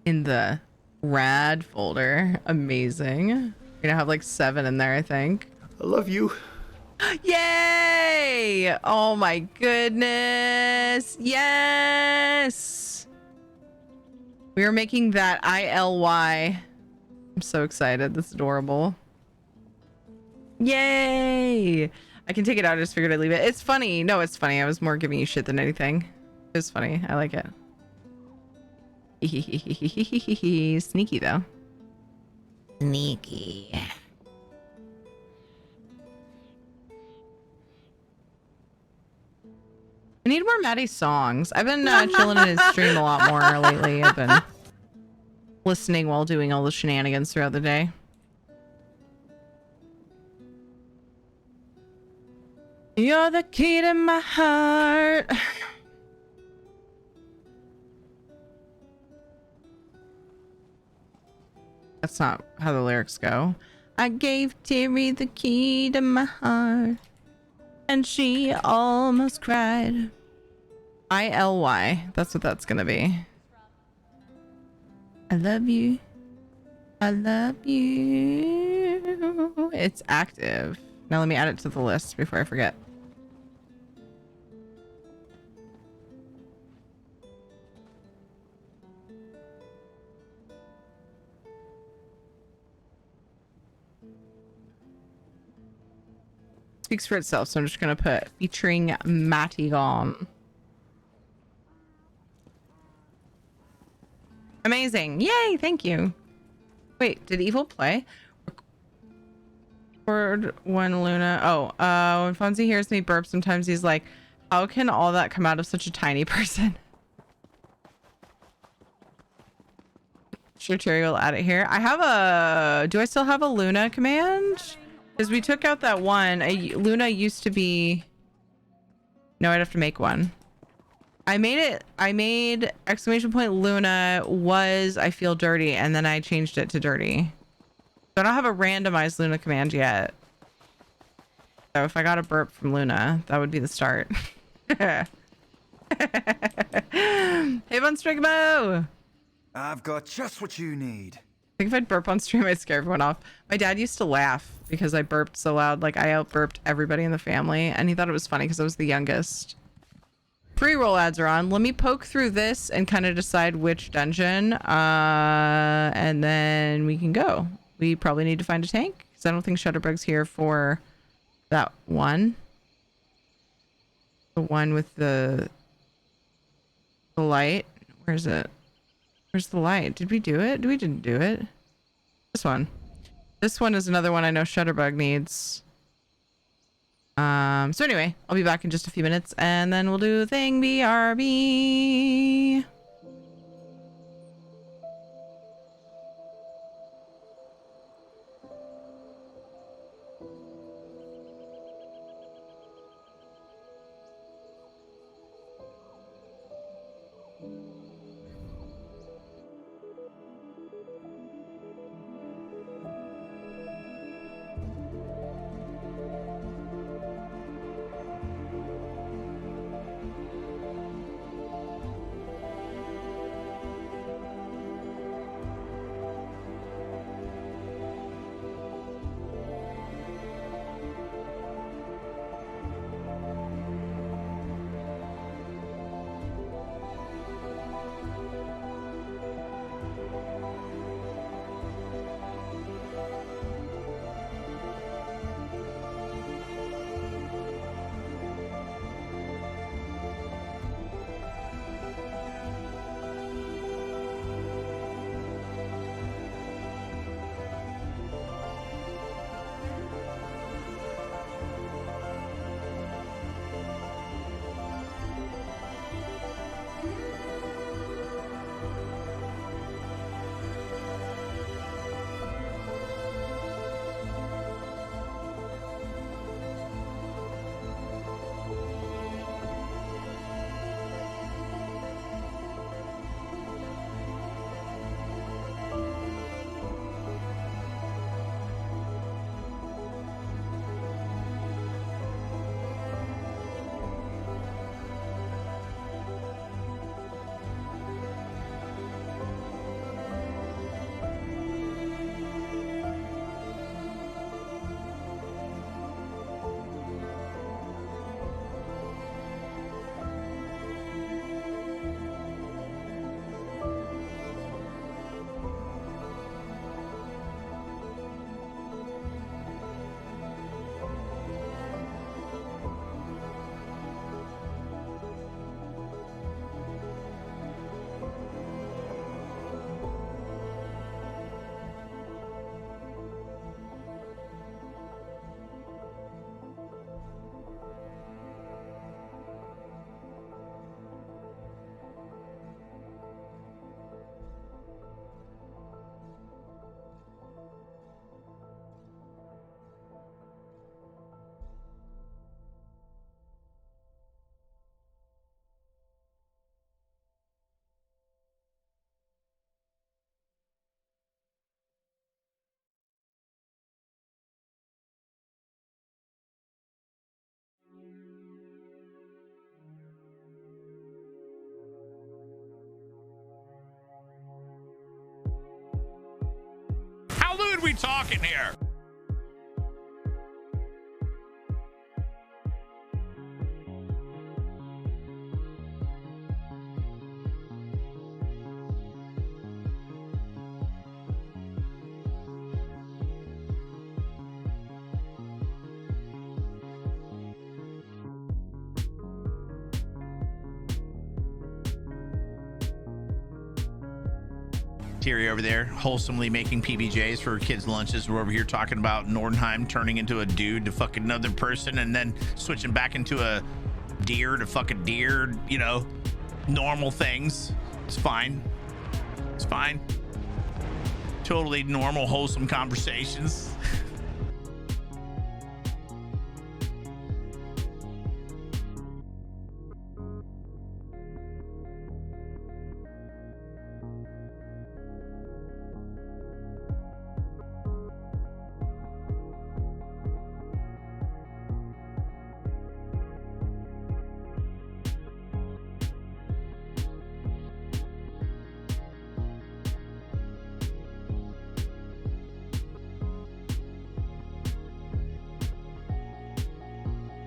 In the rad folder. Amazing. We're gonna have like 7 in there, I think. I love you. Yay! Oh my goodness. Yes! We are making that ILY. I'm so excited. That's adorable. Yay! I can take it out. I just figured I'd leave it. It's funny. No, it's funny. I was more giving you shit than anything. It was funny. I like it. Sneaky though. Sneaky. I need more Maddie songs. I've been chilling in his stream a lot more lately. I've been listening while doing all the shenanigans throughout the day. You're the key to my heart. That's not how the lyrics go. I gave Terry the key to my heart, and she almost cried. ILY. That's what that's gonna be. I love you. I love you. It's active. Now let me add it to the list before I forget. Speaks for itself, so I'm just gonna put featuring Matigon. Amazing. Yay, thank you. Wait, did Evil play? Record when Luna. Oh, when Fonzie hears me burp, sometimes he's like, how can all that come out of such a tiny person? Sure, Terry will add it here. I have a. Do I still have a Luna command? Because we took out that one. Luna used to be. No, I'd have to make one. I made it. I made exclamation point Luna was I feel dirty, and then I changed it to dirty. So I don't have a randomized Luna command yet. So if I got a burp from Luna, that would be the start. Hey, Von Strigmo! I've got just what you need. I think if I'd burp on stream, I'd scare everyone off. My dad used to laugh because I burped so loud. Like, I out-burped everybody in the family, and he thought it was funny because I was the youngest. Pre-roll ads are on. Let me poke through this and kind of decide which dungeon, and then we can go. We probably need to find a tank, because I don't think Shutterbug's here for that one. The one with the light. Where is it? Where's the light? Did we do it? We didn't do it. This one. This one is another one I know Shutterbug needs. So anyway, I'll be back in just a few minutes, and then we'll do thing BRB. we talking here? Terry over there wholesomely making PBJs for kids' lunches. We're over here talking about Nordenheim turning into a dude to fuck another person and then switching back into a deer to fuck a deer, you know, normal things. It's fine. It's fine. Totally normal, wholesome conversations.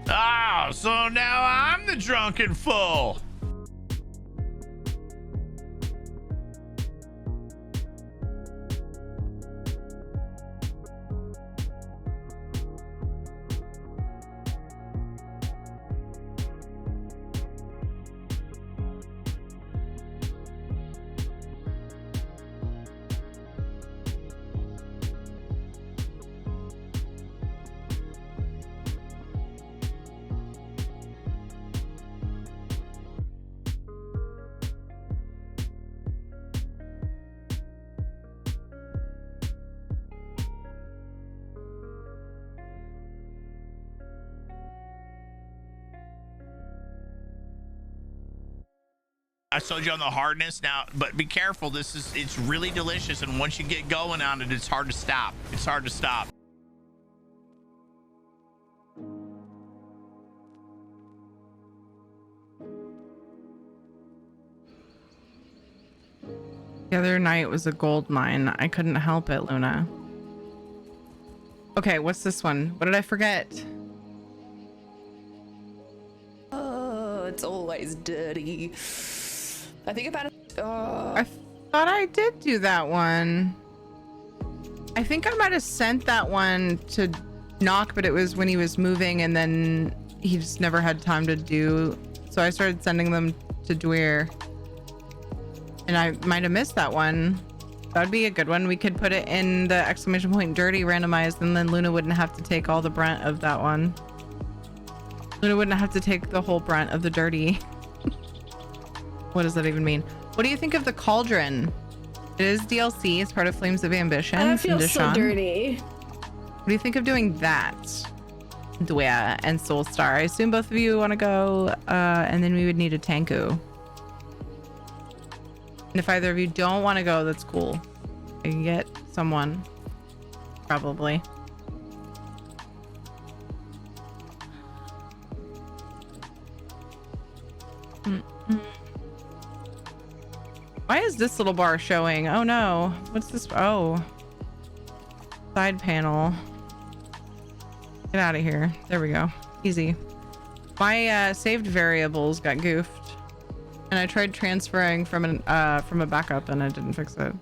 Oh, so now I'm the drunken fool. I told you on the hardness now, but be careful. It's really delicious, and once you get going on it, it's hard to stop. It's hard to stop. The other night was a gold mine. I couldn't help it, Luna. Okay, what's this one? What did I forget? Oh, it's always dirty. I think about it. I thought I did do that one. I think I might have sent that one to Knock, but it was when he was moving and then he just never had time to do. So I started sending them to Dweer. And I might have missed that one. That'd be a good one. We could put it in the exclamation point dirty randomized, and then Luna wouldn't have to take all the brunt of that one. Luna wouldn't have to take the whole brunt of the dirty. What does that even mean? What do you think of the cauldron? It is DLC. It's part of Flames of Ambition. I feel so dirty. What do you think of doing that? Dwea and Soulstar. I assume both of you want to go, and then we would need a Tanku. And if either of you don't want to go, that's cool. I can get someone. Probably. Why is this little bar showing? Oh no. What's this? Oh. Side panel. Get out of here. There we go. Easy. My saved variables got goofed. And I tried transferring from a backup and it didn't fix it.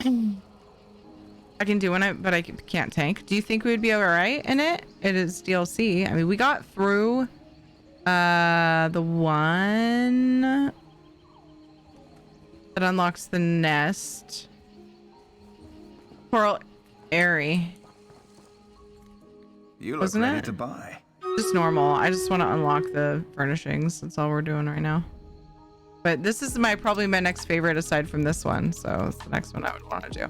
I can do one, but I can't tank. Do you think we would be alright in it? It is DLC. I mean, we got through the one that unlocks the nest. Coral Airy. You look Wasn't ready it? to buy. Just normal. I just want to unlock the furnishings. That's all we're doing right now. But this is probably my next favorite aside from this one. So it's the next one I would want to do.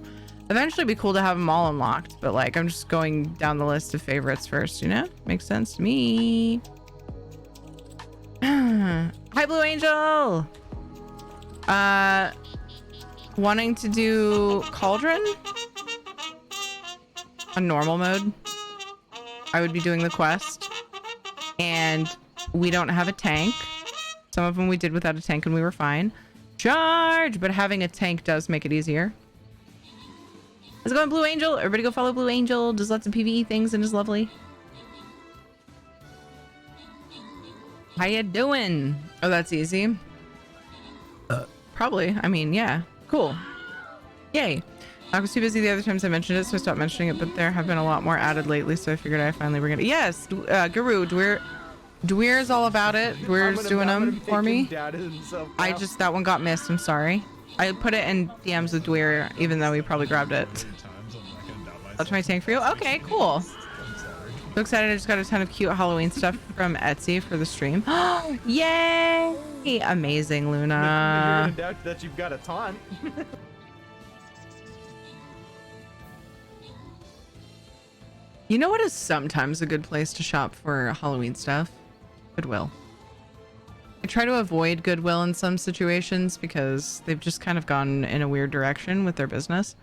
Eventually it'd be cool to have them all unlocked. But like, I'm just going down the list of favorites first, you know? Makes sense to me. Hi, Blue Angel! Wanting to do Cauldron? On normal mode. I would be doing the quest. And we don't have a tank. Some of them we did without a tank and we were fine. Charge! But having a tank does make it easier. How's it going, Blue Angel? Everybody go follow Blue Angel. Does lots of PvE things and is lovely. How you doing? Oh, that's easy. Probably. I mean, yeah. Cool. Yay. I was too busy the other times I mentioned it, so I stopped mentioning it, but there have been a lot more added lately, so I figured I finally were gonna... Yes! Guru, Dweer is all about it. Dweer's doing them for me. That one got missed. I'm sorry. I put it in DMs with Dweer, even though he probably grabbed it. That's my tank for you. Okay, cool. So excited. I just got a ton of cute Halloween stuff from Etsy for the stream. Yay! Amazing, Luna. You're gonna doubt that you've got a ton. You know what is sometimes a good place to shop for Halloween stuff? Goodwill. I try to avoid Goodwill in some situations because they've just kind of gone in a weird direction with their business.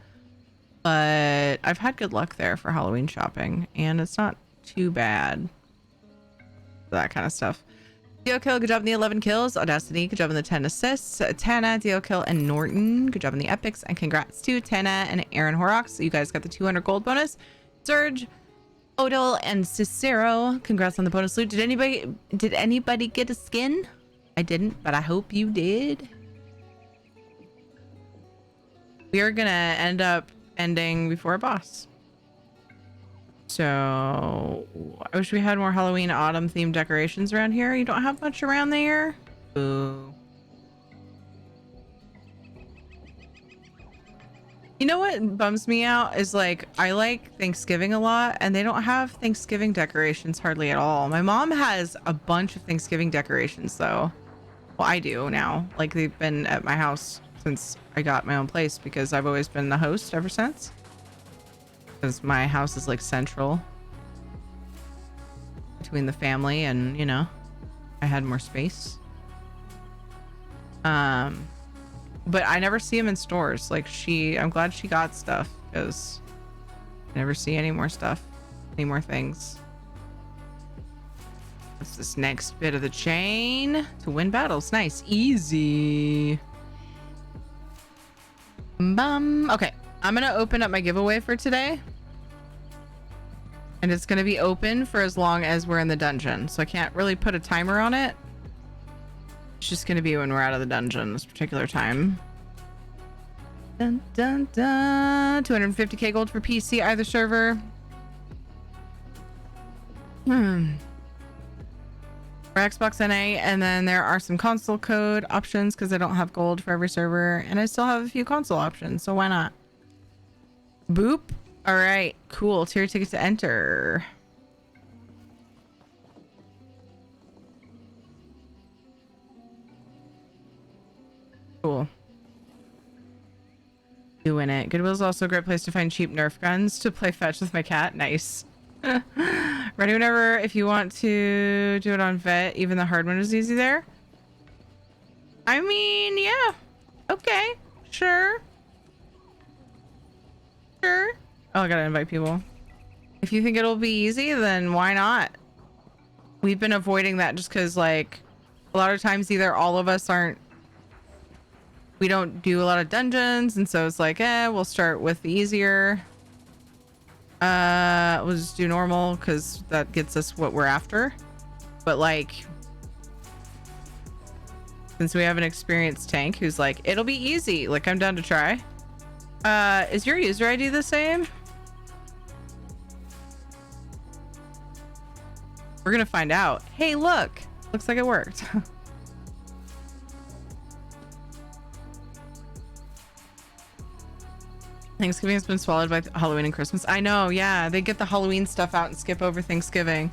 But I've had good luck there for Halloween shopping, and it's not too bad. That kind of stuff. Dio-Kill, good job in the 11 kills. Audacity, good job in the 10 assists. Tana, Dio-Kill, and Norton, good job in the epics. And congrats to Tana and Aaron Horrocks. You guys got the 200 gold bonus. Surge, Odell, and Cicero, congrats on the bonus loot. Did anybody get a skin? I didn't, but I hope you did. We are gonna end up ending before a boss. So I wish we had more Halloween autumn themed decorations around here. You don't have much around there? Ooh. You know what bums me out is like, I like Thanksgiving a lot and they don't have Thanksgiving decorations hardly at all. My mom has a bunch of Thanksgiving decorations though. Well, I do now. Like they've been at my house since I got my own place because I've always been the host ever since. Because my house is like central between the family and, you know, I had more space. But I never see them in stores. Like I'm glad she got stuff because I never see any more stuff, any more things. What's this next bit of the chain? To win battles. Nice. Easy. Okay. I'm going to open up my giveaway for today. And it's going to be open for as long as we're in the dungeon. So I can't really put a timer on it. It's just going to be when we're out of the dungeon this particular time. Dun, dun, dun. 250k gold for PC, either server. For Xbox NA, and then there are some console code options because I don't have gold for every server, and I still have a few console options, so why not? Boop. All right, cool. Tier ticket to enter. Cool. Doing it. Goodwill's also a great place to find cheap Nerf guns to play fetch with my cat. Nice. Ready whenever if you want to do it on vet. Even the hard one is easy there. I mean, yeah. Okay. Sure. Sure. Oh, I gotta invite people. If you think it'll be easy, then why not? We've been avoiding that just because, like, a lot of times either all of us we don't do a lot of dungeons, and so it's like, we'll start with the easier. We'll just do normal because that gets us what we're after. But like, since we have an experienced tank who's like, it'll be easy, like I'm down to try. Is your user ID the same? We're gonna find out. Hey, look, looks like it worked. Thanksgiving has been swallowed by Halloween and Christmas. I know, yeah. They get the Halloween stuff out and skip over Thanksgiving.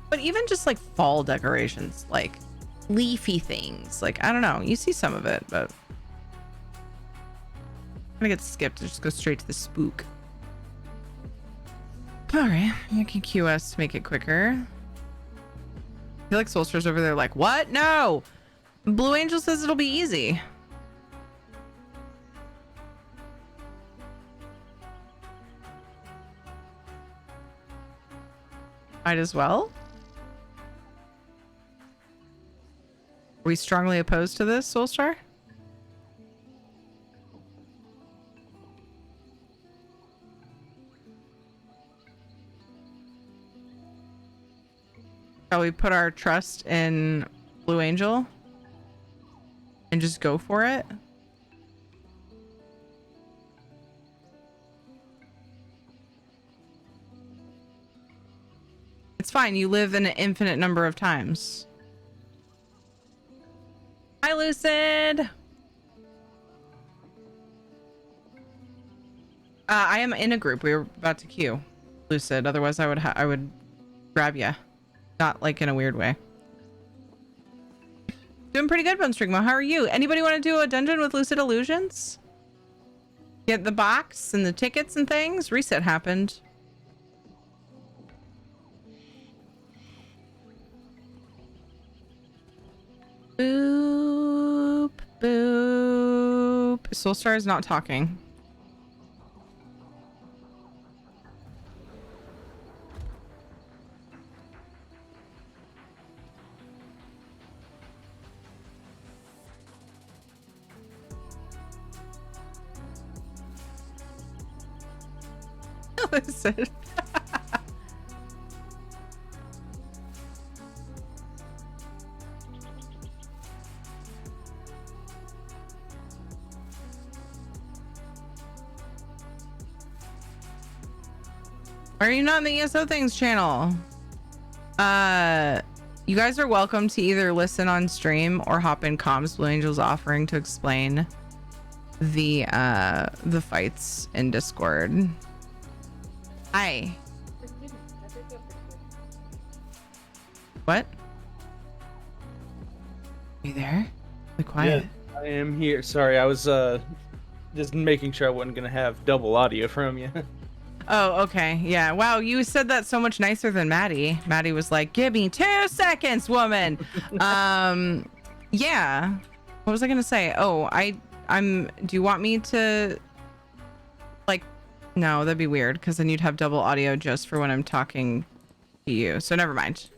But even just like fall decorations, like leafy things, like, I don't know. You see some of it, but I'm gonna get skipped and just go straight to the spook. All right, I can QS to make it quicker. I feel like Soulsters over there like, what? No! Blue Angel says it'll be easy. Might as well. Are we strongly opposed to this, Soulstar? Shall we put our trust in Blue Angel and just go for it? It's fine. You live an infinite number of times. Hi, Lucid. I am in a group. We were about to queue, Lucid. Otherwise, I would grab you. Not like in a weird way. Doing pretty good, Bonestringmo. How are you? Anybody want to do a dungeon with Lucid Illusions? Get the box and the tickets and things? Reset happened. Boop, boop. Soulstar is not talking. Listen. Why are you not in the ESO Things channel? You guys are welcome to either listen on stream or hop in comms. Blue Angel's offering to explain the fights in Discord. Hi. What? Are you there? Be quiet. Yeah, I am here. Sorry, I was just making sure I wasn't gonna have double audio from you. Oh, okay. Yeah. Wow, you said that so much nicer than Maddie. Maddie was like, "Give me 2 seconds, woman." Yeah. What was I gonna say? Oh, I'm. Do you want me to? Like, no, that'd be weird because then you'd have double audio just for when I'm talking to you. So never mind.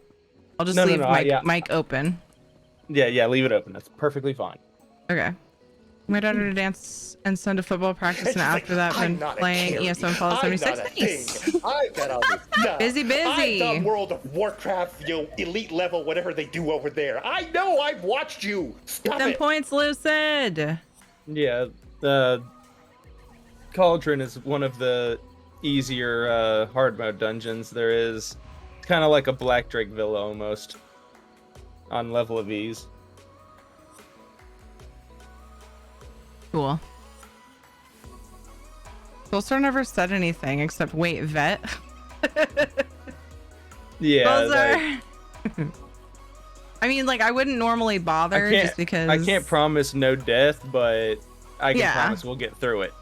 I'll just leave mic open. Yeah, leave it open. That's perfectly fine. Okay. My daughter to dance and son to football practice, and after that, been playing ESO and Fallout 76. Nice. I got all this stuff. Busy. I've done World of Warcraft, elite level, whatever they do over there. I know. I've watched you. Stop Get them it. points, Lucid. Yeah, Cauldron is one of the easier hard mode dungeons there is. It's kind of like a Black Drake Villa almost on level of ease. Cool. Soulstar never said anything except wait, vet. Yeah. I mean, like, I wouldn't normally bother just because I can't promise no death, but I can promise we'll get through it.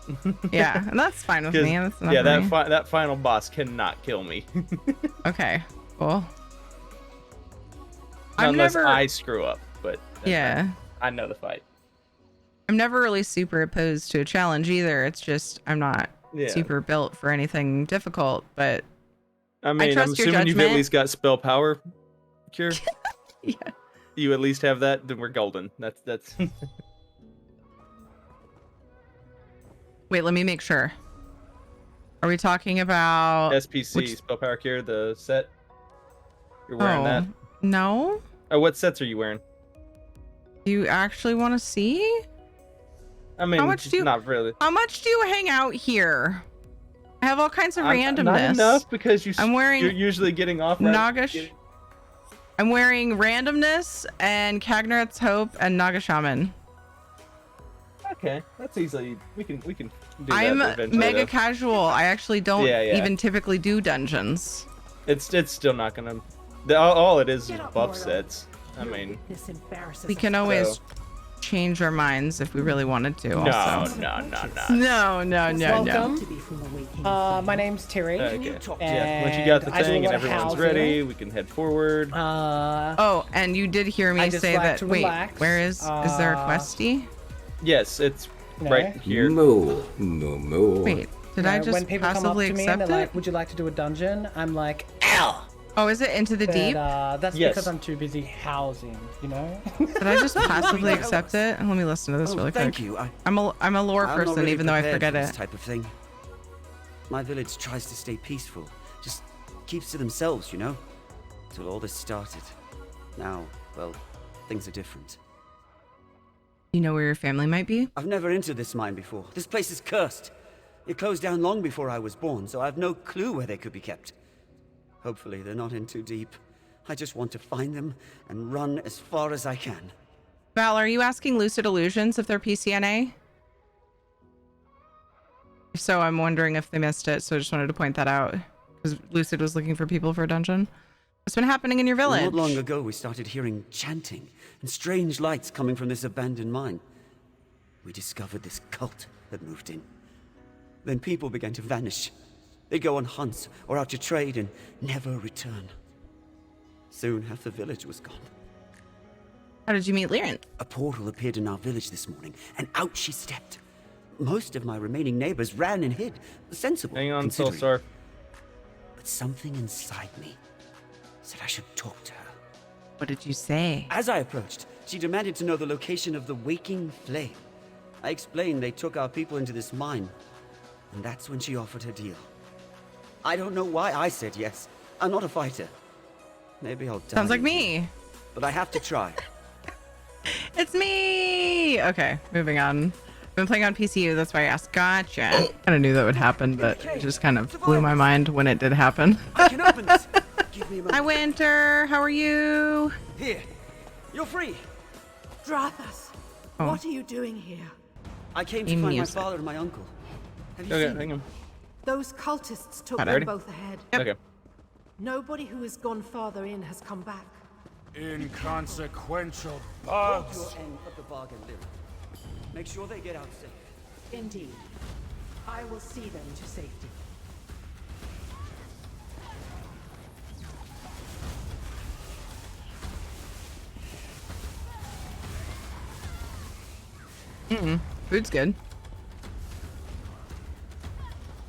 Yeah, and that's fine with me. That's yeah, that final boss cannot kill me. Okay, cool. Unless I screw up, but yeah, I know the fight. I'm never really super opposed to a challenge either. It's just I'm not super built for anything difficult, but I mean, trust I'm assuming your you've at least got spell power cure. Yeah. You at least have that, then we're golden. That's Wait, let me make sure. Are we talking about SPC spell power cure, the set? You're wearing that? No. Oh, what sets are you wearing? Do you actually want to see? I mean, not really. How much do you hang out here? I have all kinds of randomness. Not enough because you're usually getting off. Naga. I'm wearing randomness and Kagnaret's Hope and Naga Shaman. Okay, that's easily we can do that. I'm mega casual. I actually don't even typically do dungeons. It's still not gonna. All it is buff sets. I mean, we can always change our minds if we really wanted to. No. My name's Terry. Okay. Yeah, once you got the thing and everyone's ready, we can head forward. Oh, and you did hear me say that. Wait, where is there a questy? Yes, it's right here. Wait, did I just when people come up to me and they're it? like, "Would you like to do a dungeon?" I'm like, "Ow." Oh, is it Into the Deep? That's because I'm too busy housing, you know? Did I just passively accept it? Let me listen to this really quick. Thank you. I'm a lore I'm person, not really even though I prepared forget for it. this type of thing. My village tries to stay peaceful, just keeps to themselves, you know. till all this started. Now, well, things are different. You know where your family might be? I've never entered this mine before. This place is cursed. It closed down long before I was born, so I have no clue where they could be kept. Hopefully they're not in too deep. I just want to find them and run as far as I can. Val, are you asking Lucid Illusions if they're PCNA? If so, I'm wondering if they missed it, so I just wanted to point that out. Because Lucid was looking for people for a dungeon. What's been happening in your village? Not long ago, we started hearing chanting and strange lights coming from this abandoned mine. We discovered this cult had moved in. Then people began to vanish. They'd go on hunts or out to trade and never return. Soon, half the village was gone. How did you meet Lyran? A portal appeared in our village this morning, and out she stepped. Most of my remaining neighbors ran and hid. Sensible. Hang on, considering. Soulstar. But something inside me said I should talk to her. What did you say? As I approached, she demanded to know the location of the waking flame. I explained they took our people into this mine, and that's when she offered her deal. I don't know why I said yes. I'm not a fighter. Maybe I'll die. Sounds like me. But I have to try. It's me! Okay, moving on. I've been playing on PCU, that's why I asked. Gotcha. Kind of knew that would happen, but it just kind of blew my mind when it did happen. I can open this. Give me a moment. Hi, Winter. How are you? Here. You're free. Drathas, Oh. what are you doing here? I came to find my father and my uncle. Have you Okay, seen hang on. Those cultists took Got it. them Ready? both ahead. Okay. Nobody who has gone farther in has come back. Inconsequential Hold bugs. your end of the bargain, Lyra. Make sure they get out safe. Indeed. I will see them to safety. Food's good.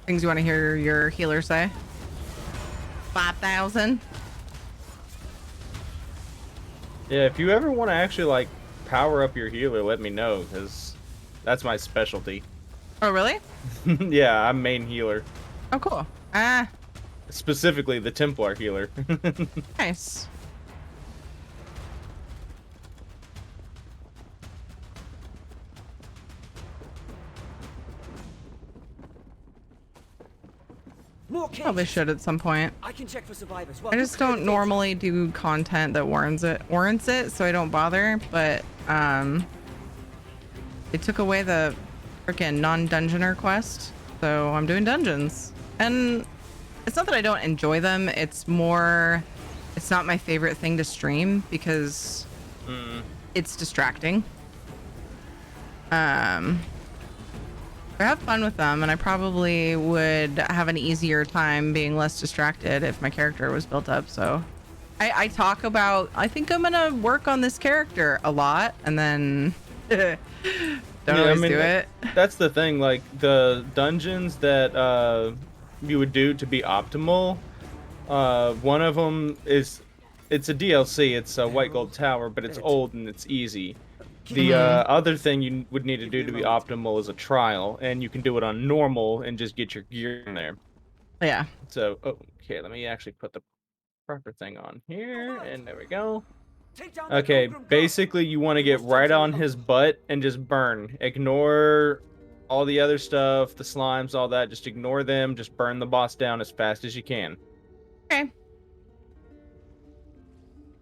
Things you want to hear your healer say? 5,000. Yeah, if you ever want to actually like power up your healer, let me know, because that's my specialty. Oh, really? Yeah, I'm main healer. Oh, cool. Ah, Specifically the Templar healer. nice. More Probably cages. should at some point. I can check for survivors. I just don't normally do content that warrants it, so I don't bother. But they took away the freaking non-dungeoner quest, so I'm doing dungeons. And it's not that I don't enjoy them. It's more, it's not my favorite thing to stream because it's distracting. I have fun with them, and I probably would have an easier time being less distracted if my character was built up. So I talk about, I think I'm gonna work on this character a lot, and then don't always do it. That's the thing, like the dungeons that you would do to be optimal, one of them is, it's a DLC, it's a White Gold Tower, but it's old and it's easy. The other thing you would need to do to be optimal is a trial, and you can do it on normal and just get your gear in there. Yeah. So, okay, let me actually put the proper thing on here, and there we go. Okay, basically you want to get right on his butt and just burn. Ignore all the other stuff, the slimes, all that. Just ignore them. Just burn the boss down as fast as you can. Okay.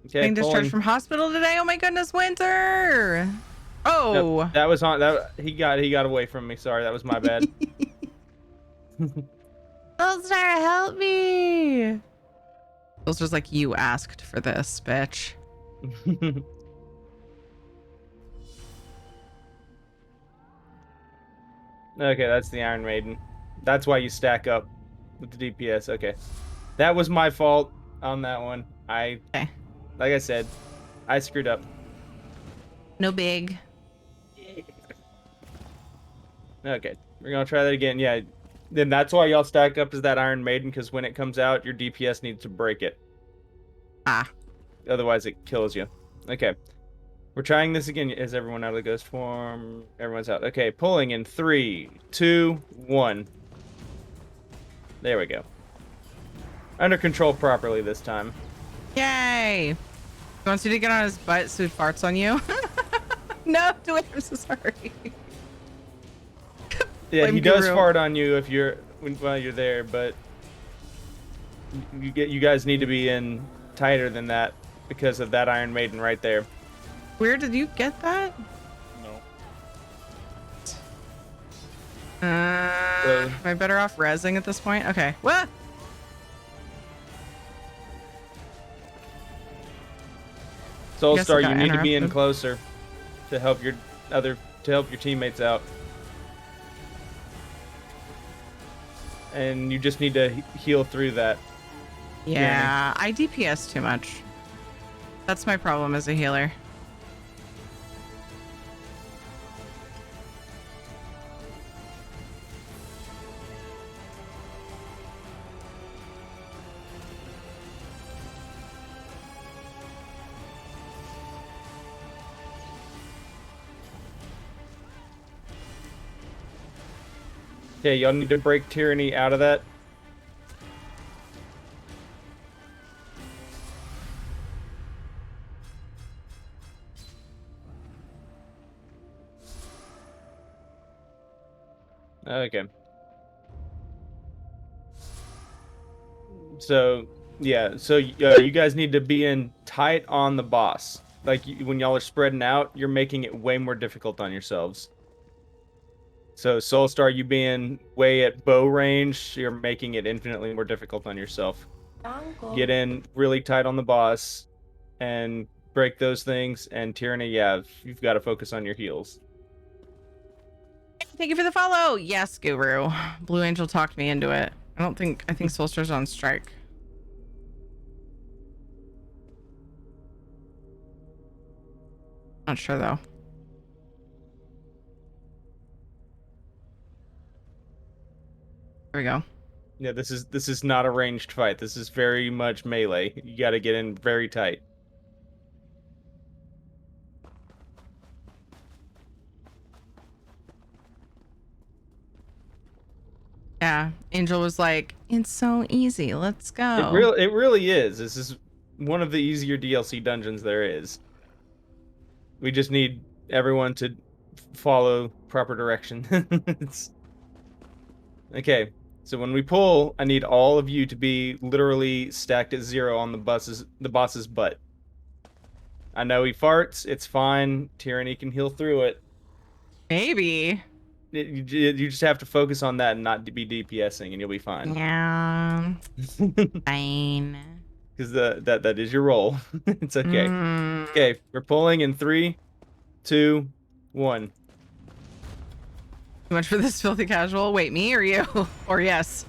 Okay, Being discharged from hospital today. Oh my goodness, Winter. Oh. Nope, that was on. That he got away from me. Sorry, that was my bad. Soulstar, help me. Soulstar's like, you asked for this, bitch. Okay, that's the Iron Maiden. That's why you stack up with the DPS. Okay, that was my fault on that one. Like I said, I screwed up. No big. Okay, we're gonna try that again. Yeah, then that's why y'all stack up as that Iron Maiden, because when it comes out, your DPS needs to break it. Ah. Otherwise, it kills you. Okay, we're trying this again. Is everyone out of the ghost form? Everyone's out. Okay, pulling in 3, 2, 1. There we go. Under control properly this time. Yay! He wants you to get on his butt so he farts on you. No, do it. I'm so sorry. Yeah, Blame he does Guru. fart on you if you're while you're there, but you guys need to be in tighter than that because of that Iron Maiden right there. Where did you get that? No. Am I better off rezzing at this point? Okay. What? Soulstar, got you need to be in interrupted. closer to help your teammates out. And you just need to heal through that. Yeah, I DPS too much. That's my problem as a healer. Okay, y'all need to break Tyranny out of that. Okay. So, yeah, so you guys need to be in tight on the boss. Like, when y'all are spreading out, you're making it way more difficult on yourselves. So, Soulstar, you being way at bow range, you're making it infinitely more difficult on yourself. Get in really tight on the boss and break those things. And Tyranny, yeah, you've got to focus on your heals. Thank you for the follow. Yes, Guru. Blue Angel talked me into it. I think Soulstar's on strike. Not sure though. There we go. Yeah, this is not a ranged fight. This is very much melee. You got to get in very tight. Yeah, Angel was like, "It's so easy. Let's go." It really is. This is one of the easier DLC dungeons there is. We just need everyone to follow proper direction. Okay, so when we pull, I need all of you to be literally stacked at 0 on the boss's butt. I know he farts. It's fine. Tyranny can heal through it. Maybe. You just have to focus on that and not be DPSing, and you'll be fine. Yeah. Fine. Because that is your role. It's okay. Okay, we're pulling in 3, 2, 1. Too much for this filthy casual. Wait, me or you? Or yes?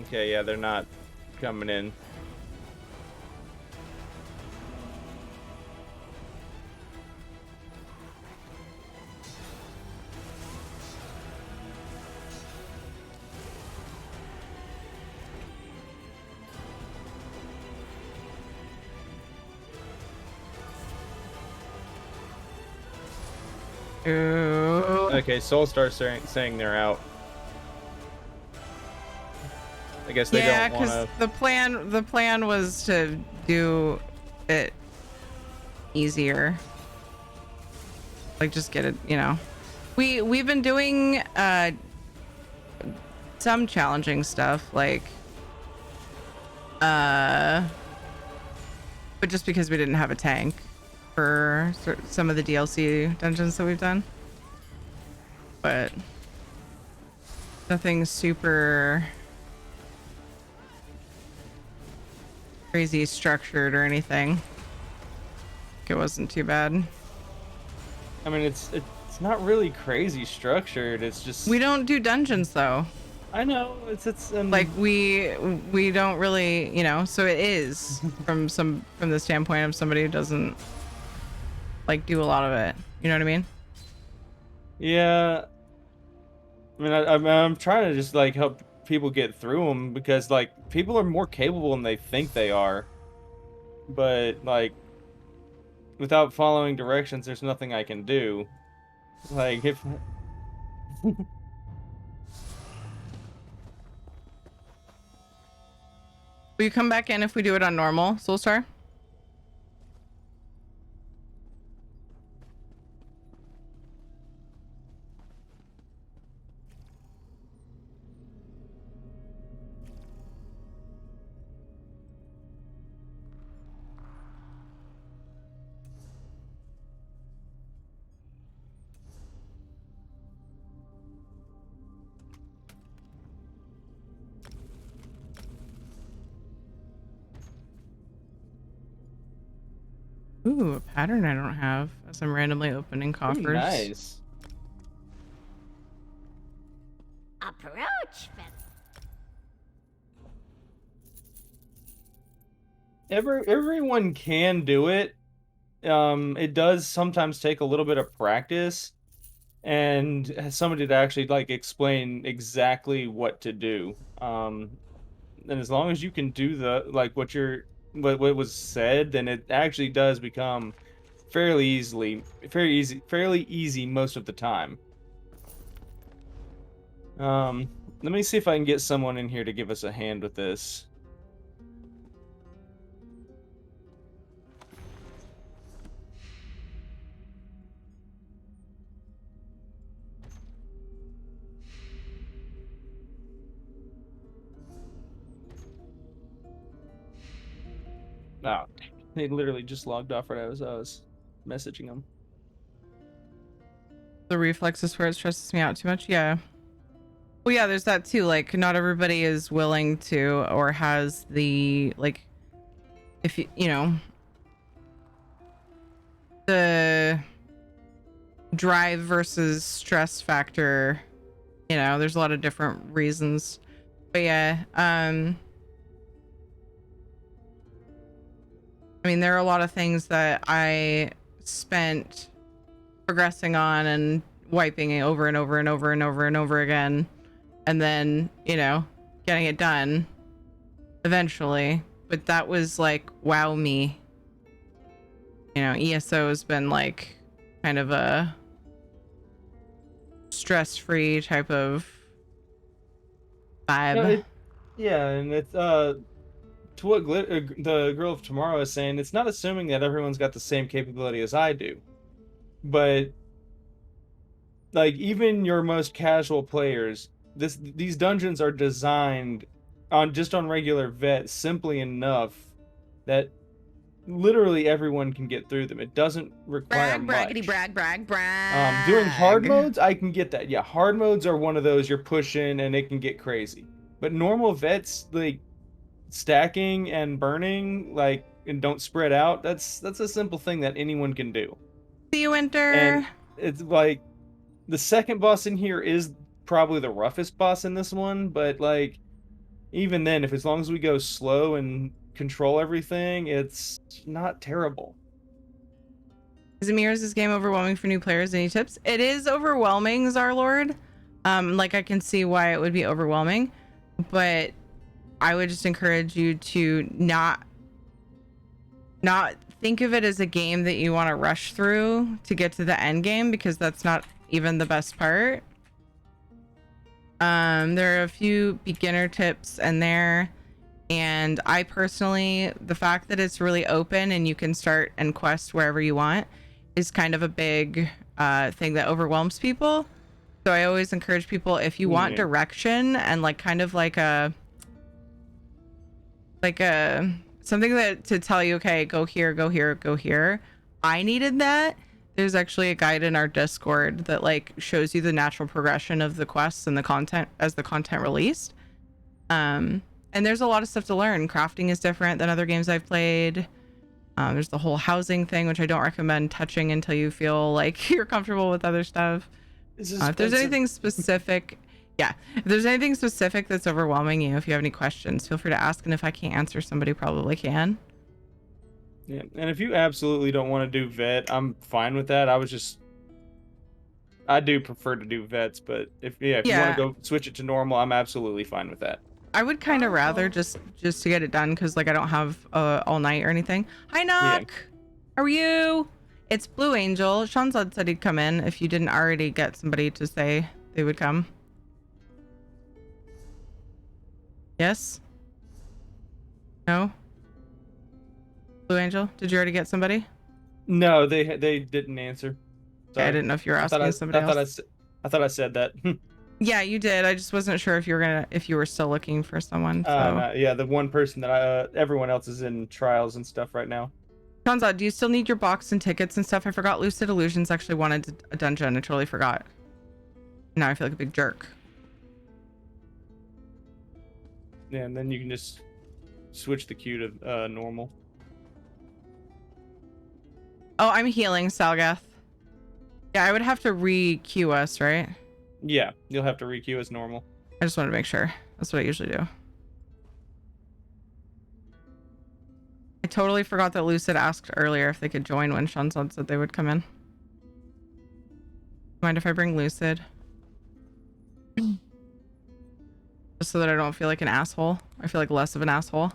Okay, yeah, they're not coming in. Ooh. Okay, Soulstar saying they're out. I guess they don't want to. the plan was to do it easier. Like just get it, you know. We've been doing some challenging stuff, like but just because we didn't have a tank for some of the DLC dungeons that we've done. But nothing super crazy structured or anything. It wasn't too bad. I mean, it's not really crazy structured. It's just we don't do dungeons though. I know it's like we don't really, you know. So it is from the standpoint of somebody who doesn't like do a lot of it. You know what I mean? Yeah. I mean, I'm trying to just like help people get through them because like people are more capable than they think they are. But like without following directions, there's nothing I can do. Like if Will you come back in if we do it on normal, Soulstar? Ooh, a pattern I don't have as I'm randomly opening coffers. Ooh, nice. Approach. Everyone can do it. It does sometimes take a little bit of practice and somebody to actually like explain exactly what to do. And as long as you can do the like what was said, then it actually does become fairly easy most of the time. Let me see if I can get someone in here to give us a hand with this. Oh, they literally just logged off right as I was messaging them. The reflex is where it stresses me out too much. Yeah. Well, yeah, there's that too. Like, not everybody is willing to or has the, like, if you know, the drive versus stress factor. You know, there's a lot of different reasons. But yeah, I mean, there are a lot of things that I spent progressing on and wiping it over and over and over and over and over again. And then, you know, getting it done eventually. But that was like, wow me. You know, ESO has been like kind of a stress-free type of vibe. Yeah, and it's to what the girl of tomorrow is saying, it's not assuming that everyone's got the same capability as I do, but like even your most casual players, these dungeons are designed on regular vet simply enough that literally everyone can get through them. It doesn't require much. Brag. Doing hard modes, I can get that. Yeah, hard modes are one of those you're pushing and it can get crazy. But normal vets, like stacking and burning, like, and don't spread out, that's a simple thing that anyone can do. See you, Winter. And it's like the second boss in here is probably the roughest boss in this one, but like even then, if as long as we go slow and control everything, it's not terrible. Is this game overwhelming for new players? Any tips? It is overwhelming, Zarlord. Like I can see why it would be overwhelming, but I would just encourage you to not think of it as a game that you want to rush through to get to the end game, because that's not even the best part. There are a few beginner tips in there, and I personally, the fact that it's really open and you can start and quest wherever you want is kind of a big thing that overwhelms people. So I always encourage people, if you want direction and like kind of like a something that to tell you, okay, go here, go here, go here. I needed that. There's actually a guide in our Discord that like shows you the natural progression of the quests and the content as the content released. And there's a lot of stuff to learn. Crafting is different than other games I've played. There's the whole housing thing, which I don't recommend touching until you feel like you're comfortable with other stuff. If there's anything specific, if there's anything specific that's overwhelming you, if you have any questions, feel free to ask. And if I can't answer, somebody probably can. Yeah, and if you absolutely don't want to do vet, I'm fine with that. I do prefer to do vets, but if you want to go switch it to normal, I'm absolutely fine with that. I would kind of rather just to get it done, because like I don't have all night or anything. Hi, Knock. Yeah. How are you? It's Blue Angel. Sean said he'd come in if you didn't already get somebody to say they would come. Yes. No. Blue Angel, did you already get somebody? No, they didn't answer. Okay, I didn't know if you were asking somebody else. I thought I said that. Yeah, you did. I just wasn't sure if you were still looking for someone. So. No, yeah, the one person that everyone else is in trials and stuff right now. Shanza, do you still need your box and tickets and stuff? I forgot Lucid Illusions actually wanted a dungeon. I totally forgot. Now I feel like a big jerk. Yeah, and then you can just switch the queue to normal. Oh, I'm healing, Salgath. Yeah, I would have to re-queue us, right? Yeah, you'll have to re-queue as normal. I just wanted to make sure. That's what I usually do. I totally forgot that Lucid asked earlier if they could join when Shanzad said they would come in. Mind if I bring Lucid? Just so that I don't feel like an asshole. I feel like less of an asshole.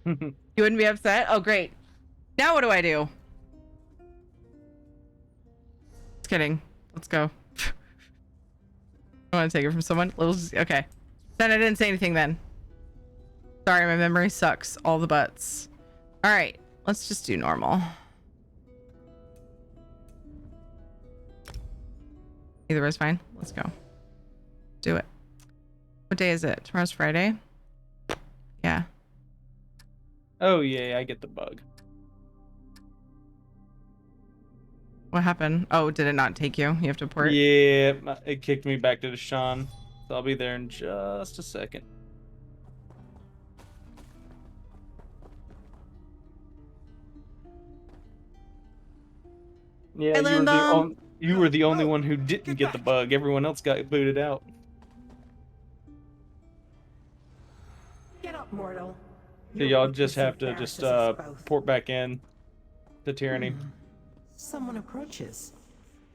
You wouldn't be upset? Oh, great. Now what do I do? Just kidding. Let's go. I want to take it from someone. Okay. Then I didn't say anything then. Sorry, my memory sucks. All the butts. All right. Let's just do normal. Either way is fine. Let's go. Do it. What day is it? Tomorrow's Friday? Yeah. Oh, yeah, I get the bug. What happened? Oh, did it not take you? You have to port? Yeah, it kicked me back to Deshaun. So I'll be there in just a second. Yeah, you were the only one who didn't get the bug. Everyone else got booted out. Get up, mortal. So y'all just have to port back in to Tyranny. Someone approaches.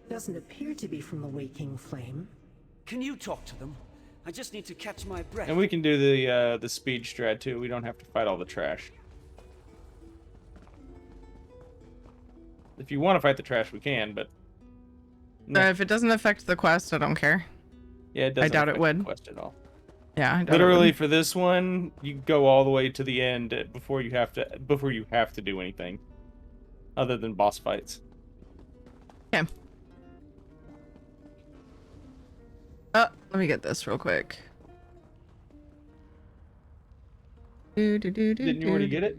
Doesn't appear to be from the waking flame. Can you talk to them? I just need to catch my breath. And we can do the speed strat too. We don't have to fight all the trash. If you want to fight the trash, we can, but no. If it doesn't affect the quest, I don't care. Yeah, it doesn't. I doubt it would. The quest at all. Yeah, I doubt literally it would. for this one, you go all the way to the end before you have to do anything other than boss fights. Okay. Oh, let me get this real quick. Didn't you already get it?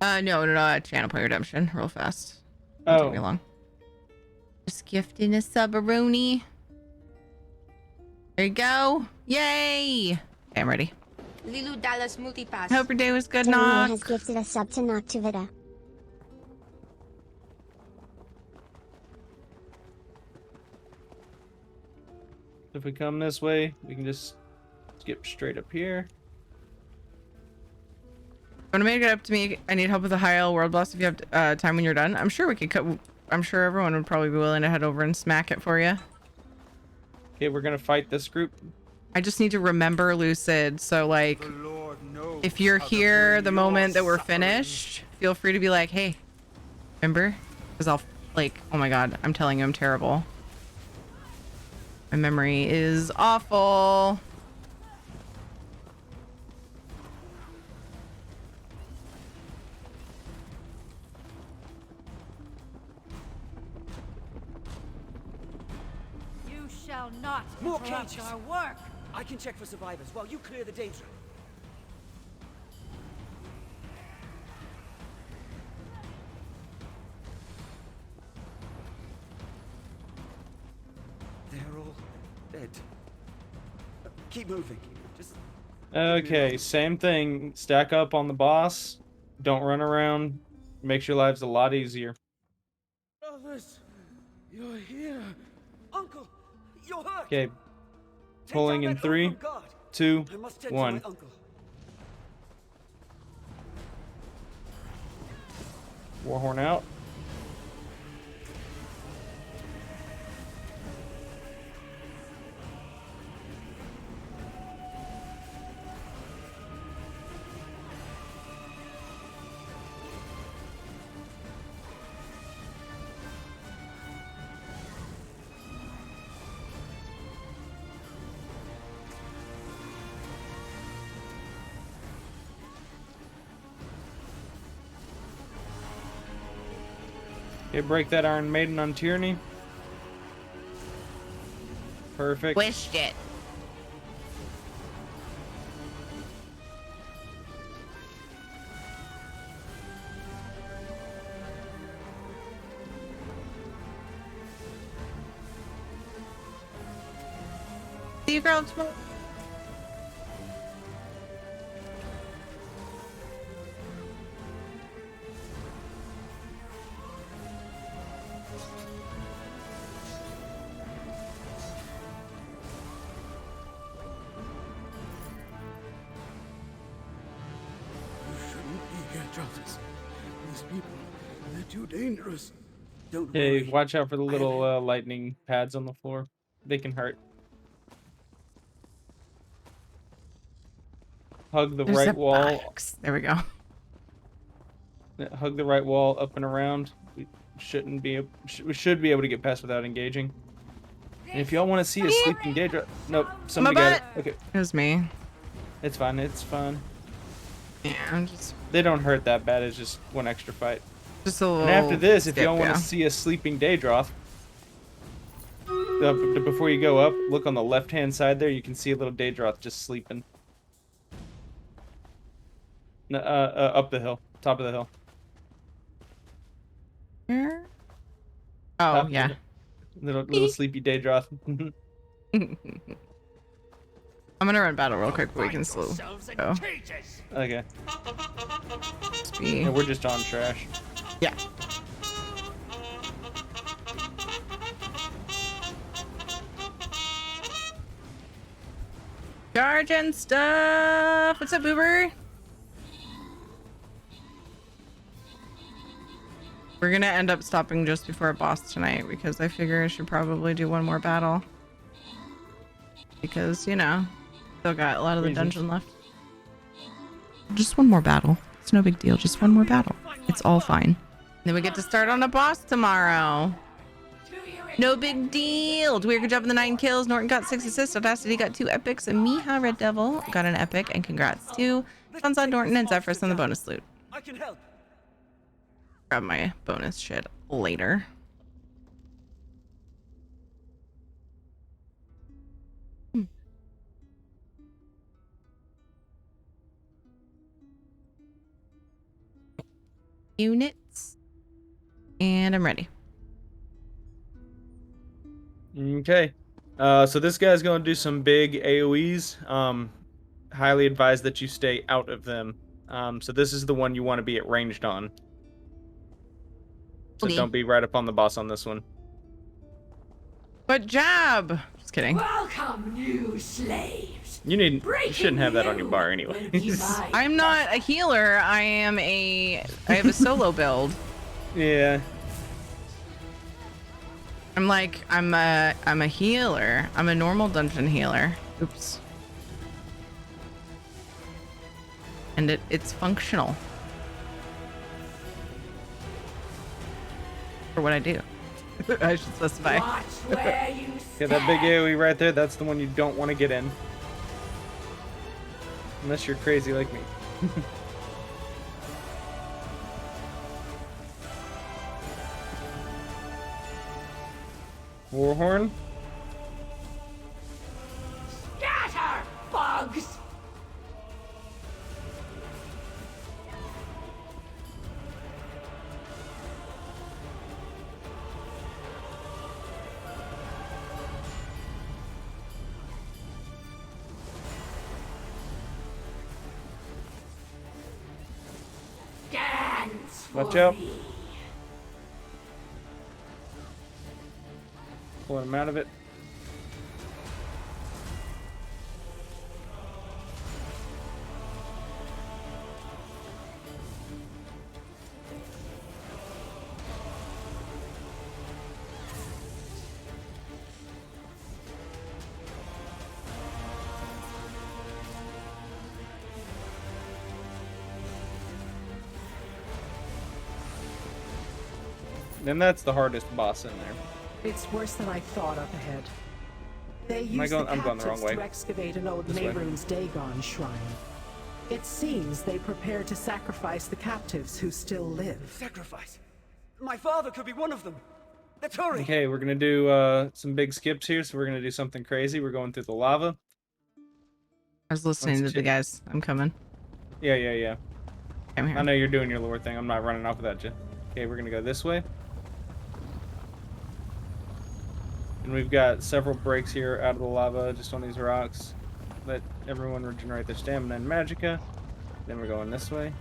No, channel point redemption real fast. Oh. Take me long. Just gifting a subaroonie. There you go. Yay! Okay, I'm ready. Lilu Dallas Multipass. Hope your day was good, Tanina Nox. has gifted a sub to Noctivita. If we come this way, we can just skip straight up here. Want to make it up to me? I need help with the high L world boss if you have time when you're done. I'm sure we could cut. I'm sure everyone would probably be willing to head over and smack it for you. Okay, we're gonna fight this group. I just need to remember Lucid. So like, if you're here the moment that we're finished, feel free to be like, hey, remember? Because I'll like, oh my god, I'm telling you, I'm terrible. My memory is awful. You shall not More interrupt cages. our work. I can check for survivors while you clear the danger. They're all dead. Keep moving. Just Okay, same thing. Stack up on the boss. Don't run around. Makes your lives a lot easier. brothers, you're here. Uncle, you're hurt. Okay. Pulling in 3, 2, I must tend to 1. my uncle. Warhorn out. Okay, break that Iron Maiden on Tyranny. Perfect. Wished it. See you, girl. Tomorrow. These people, they're too dangerous. Don't Hey, worry. watch out for the little lightning pads on the floor. They can hurt. Hug the There's right a wall. box. There we go. Hug the right wall up and around. We shouldn't be. We should be able to get past without engaging. And if y'all want to see a sleeping Daedra, nope, somebody got it. Okay, it was me. It's fine. It's fine. Yeah, I'm just. They don't hurt that bad. It's just one extra fight. Just a little. And after this, if skip, y'all want yeah. to see a sleeping Daedroth, before you go up, look on the left-hand side there. You can see a little Daedroth just sleeping. Up the hill, top of the hill. Where? Oh, yeah. Little sleepy Daedroth. I'm gonna run battle real quick, but we can slow go. Okay. Be... Yeah, we're just on trash. Yeah. Charging stuff. What's up, Boober? We're gonna end up stopping just before a boss tonight because I figure I should probably do one more battle. Because, you know, still got a lot of the dungeon left. Just one more battle. It's no big deal. Just one more battle. It's all fine. Then we get to start on a boss tomorrow. No big deal. Dweer, good job in the 9 kills. Norton got 6 assists. Audacity got 2 epics. And Miha Red Devil got an epic. And congrats to Sunshine Norton and Zephyrus on the bonus loot. I can help. Grab my bonus shit later. Units. And I'm ready. Okay. So this guy's going to do some big AoEs. Highly advised that you stay out of them. So this is the one you want to be at ranged on. So don't be right up on the boss on this one. Good job. Just kidding. Welcome, new slaves. You shouldn't have that on your bar anyway. I'm not a healer. I have a solo build. Yeah. I'm a healer. I'm a normal dungeon healer. Oops. And it's functional for what I do. I should specify. Yeah, that big AoE right there, that's the one you don't want to get in. Unless you're crazy like me. Warhorn. Scatter, bugs! Dance for Watch out. me. Pulling him out of it. And that's the hardest boss in there. It's worse than I thought up ahead. They Am I used going- the I'm going the captives wrong way. to excavate an old This way. Mehrunes Dagon shrine. It seems they prepare to sacrifice the captives who still live. Sacrifice? My father could be one of them. Let's hurry. Okay, we're gonna do some big skips here, so we're gonna do something crazy. We're going through the lava. I was listening to the guys. I'm coming. Yeah. I'm here. I know you're doing your lore thing. I'm not running off without you. Okay, we're gonna go this way. And we've got several breaks here out of the lava, just on these rocks. Let everyone regenerate their stamina and magicka. Then we're going this way.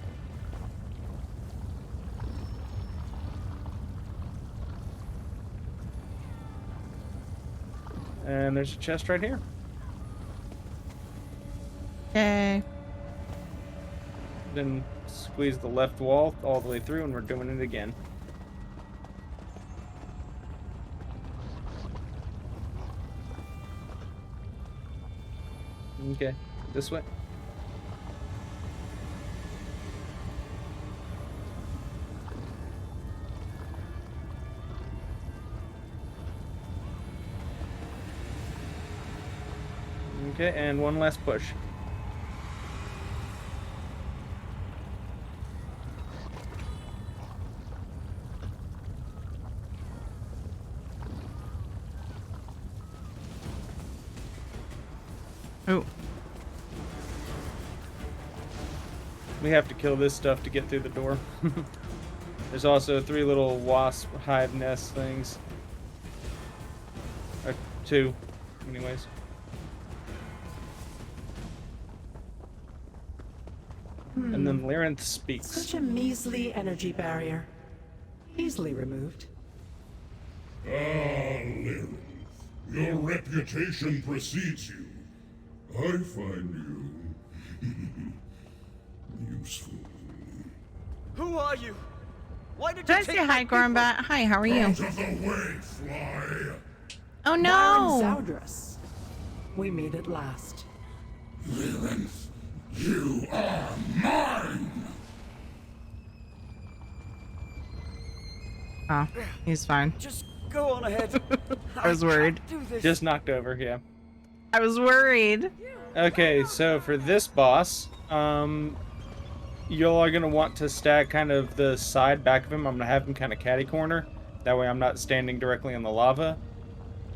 And there's a chest right here. Okay. Then squeeze the left wall all the way through, and we're doing it again. Okay, this way. Okay, and one last push. Oh. We have to kill this stuff to get through the door. There's also 3 little wasp hive nest things. Or 2, anyways. And then Lyrinth speaks. Such a measly energy barrier. Easily removed. Ah, Lyrinth. Your reputation precedes you. I find you useful. Who are you? Why did Did you I take say hi, Gormbat? Hi, how are you? Out of the way, fly. Oh no! Baron Zowdrus. We meet at last. Lyrinth, you are mine. Oh, he's fine. Just go on ahead. I was worried. Just knocked over, yeah. I was worried. Okay, so for this boss, y'all are gonna want to stack kind of the side back of him. I'm gonna have him kind of catty corner. That way I'm not standing directly in the lava.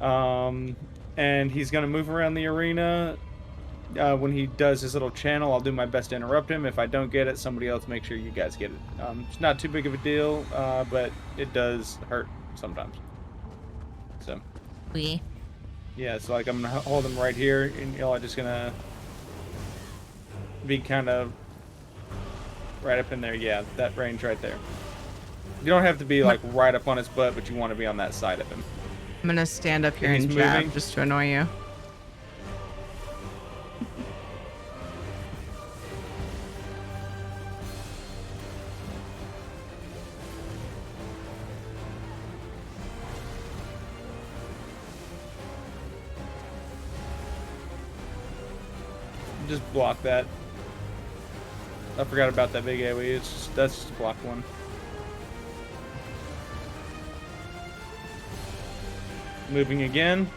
And he's gonna move around the arena. When he does his little channel, I'll do my best to interrupt him. If I don't get it, somebody else make sure you guys get it. It's not too big of a deal, but it does hurt sometimes. So. Yeah, so like I'm gonna hold him right here, and y'all are just gonna be kind of right up in there. Yeah, that range right there. You don't have to be like right up on his butt, but you want to be on that side of him. I'm gonna stand up here He's and jab moving. just to annoy you. Just block that. I forgot about that big AoE. That's just block 1. Moving again.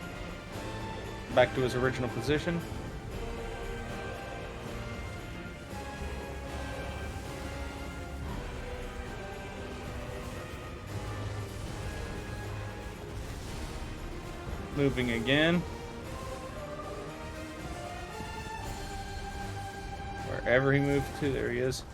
Back to his original position. Moving again. Wherever he moved to, there he is.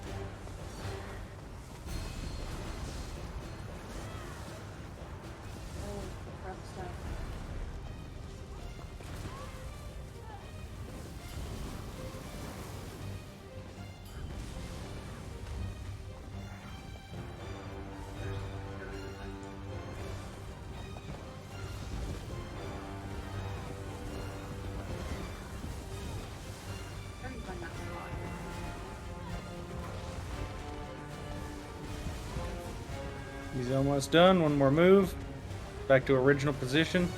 He's almost done. One more move. Back to original position.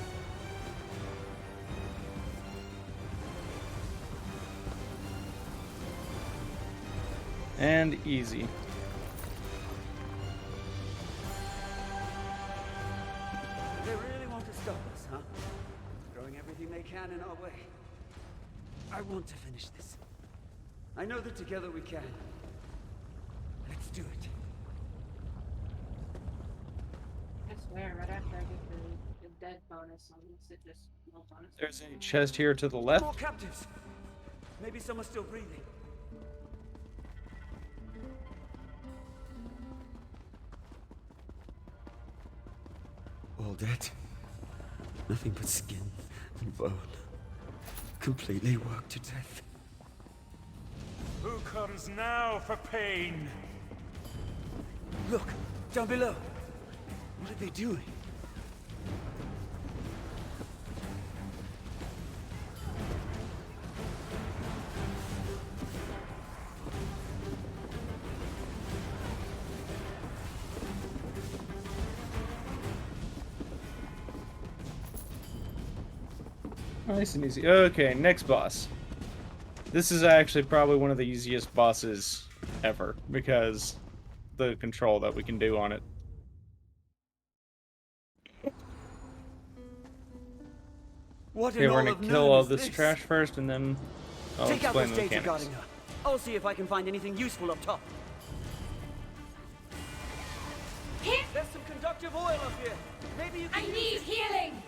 And easy. They really want to stop us, huh? Throwing everything they can in our way. I want to finish this. I know that together we can. Let's do it. I swear, right after I get the dead bonus, I'll miss it just no bonus. There's a chest here to the left. More captives. Maybe someone's still breathing. All dead. Nothing but skin and bone. Completely worked to death. Who comes now for pain? Look, down below. What are they doing? Nice and easy. Okay, next boss. This is actually probably one of the easiest bosses ever because the control that we can do on it. What Okay, we're gonna kill all this trash first, and then I'll Take out explain those the data mechanics. guarding her. I'll see if I can find anything useful up top. There's some conductive oil up here. Maybe you can. I need healing.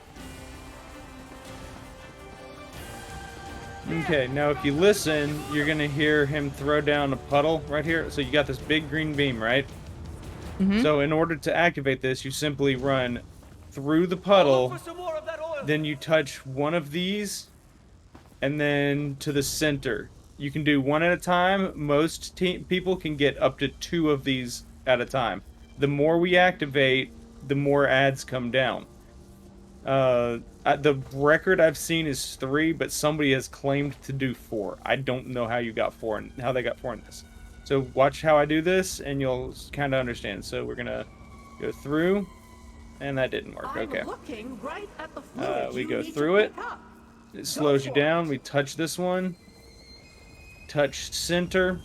Okay, now if you listen, you're gonna hear him throw down a puddle right here. So you got this big green beam, right? So in order to activate this, you simply run through the puddle, then you touch one of these, and then to the center. You can do one at a time. Most people can get up to 2 of these at a time. The more we activate, the more ads come down. The record I've seen is 3, but somebody has claimed to do 4. I don't know how you got 4 and how they got 4 in this. So watch how I do this, and you'll kind of understand. So we're gonna go through, and that didn't work. Okay. Right at the We go through it. It slows you down. We touch this one. Touch center.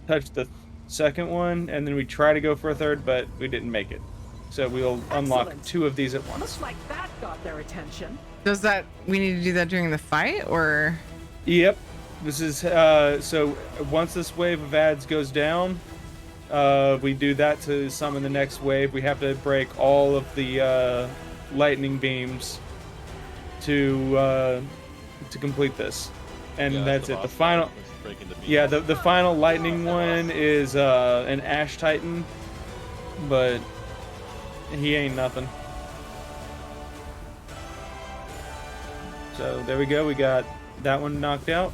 Touch the second one, and then we try to go for a third, but we didn't make it. So we'll unlock 2 of these at once. Looks like that got their attention. Does that, we need to do that during the fight, or? Yep. This is, so once this wave of ads goes down, we do that to summon the next wave. We have to break all of the, lightning beams to complete this. And that's it. The final, yeah, the final lightning one is, an Ash Titan, but he ain't nothing. So there we go. We got that one knocked out.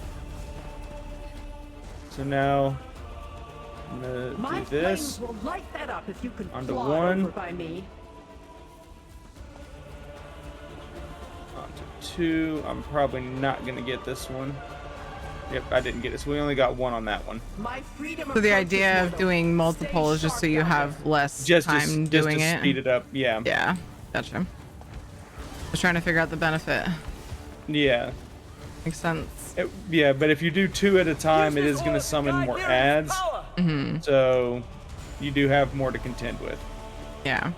So now I'm gonna do this. Will light that up if you can onto fly 1. over by me. Onto 2. I'm probably not gonna get this one. Yep, I didn't get it. So we only got 1 on that one. So the idea of doing multiple is just so you have less time doing just to it. speed it up. Yeah. Yeah, gotcha. I was trying to figure out the benefit. Yeah. Makes sense. Yeah, but if you do 2 at a time, it is going to summon more ads. So you do have more to contend with. Yeah.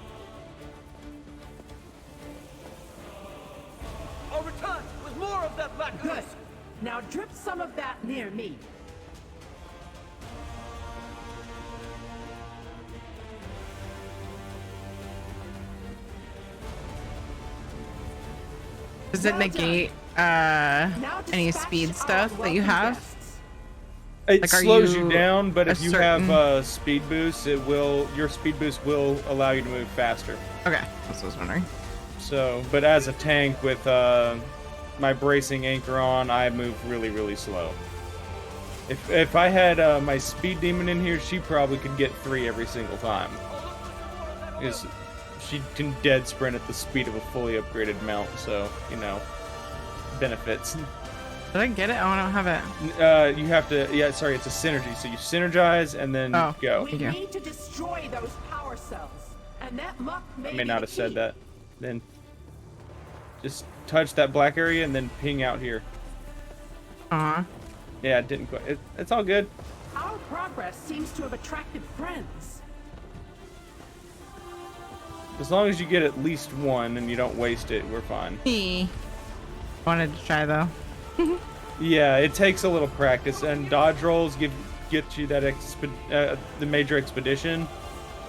I'll return with more of that black. Good. Now drip some of that near me. Does it negate any speed stuff that you have? It Like, slows you down, but if you certain- have speed boost, your speed boost will allow you to move faster. Okay, that's what I was wondering. So, but as a tank with my bracing anchor on, I move really, really slow. If I had my speed demon in here, she probably could get 3 every single time. Because she can dead sprint at the speed of a fully upgraded mount, so, you know, benefits. Did I get it? Oh, I don't have it. You have to, yeah, sorry, it's a synergy. So you synergize and then go. We need to destroy those power cells. And that muck I may not have said that. Then just touch that black area and then ping out here. Yeah, it didn't quite. It's all good. Our progress seems to have attracted friends. As long as you get at least 1 and you don't waste it, we're fine. Wanted to try though. Yeah, it takes a little practice, and dodge rolls get you that the major expedition.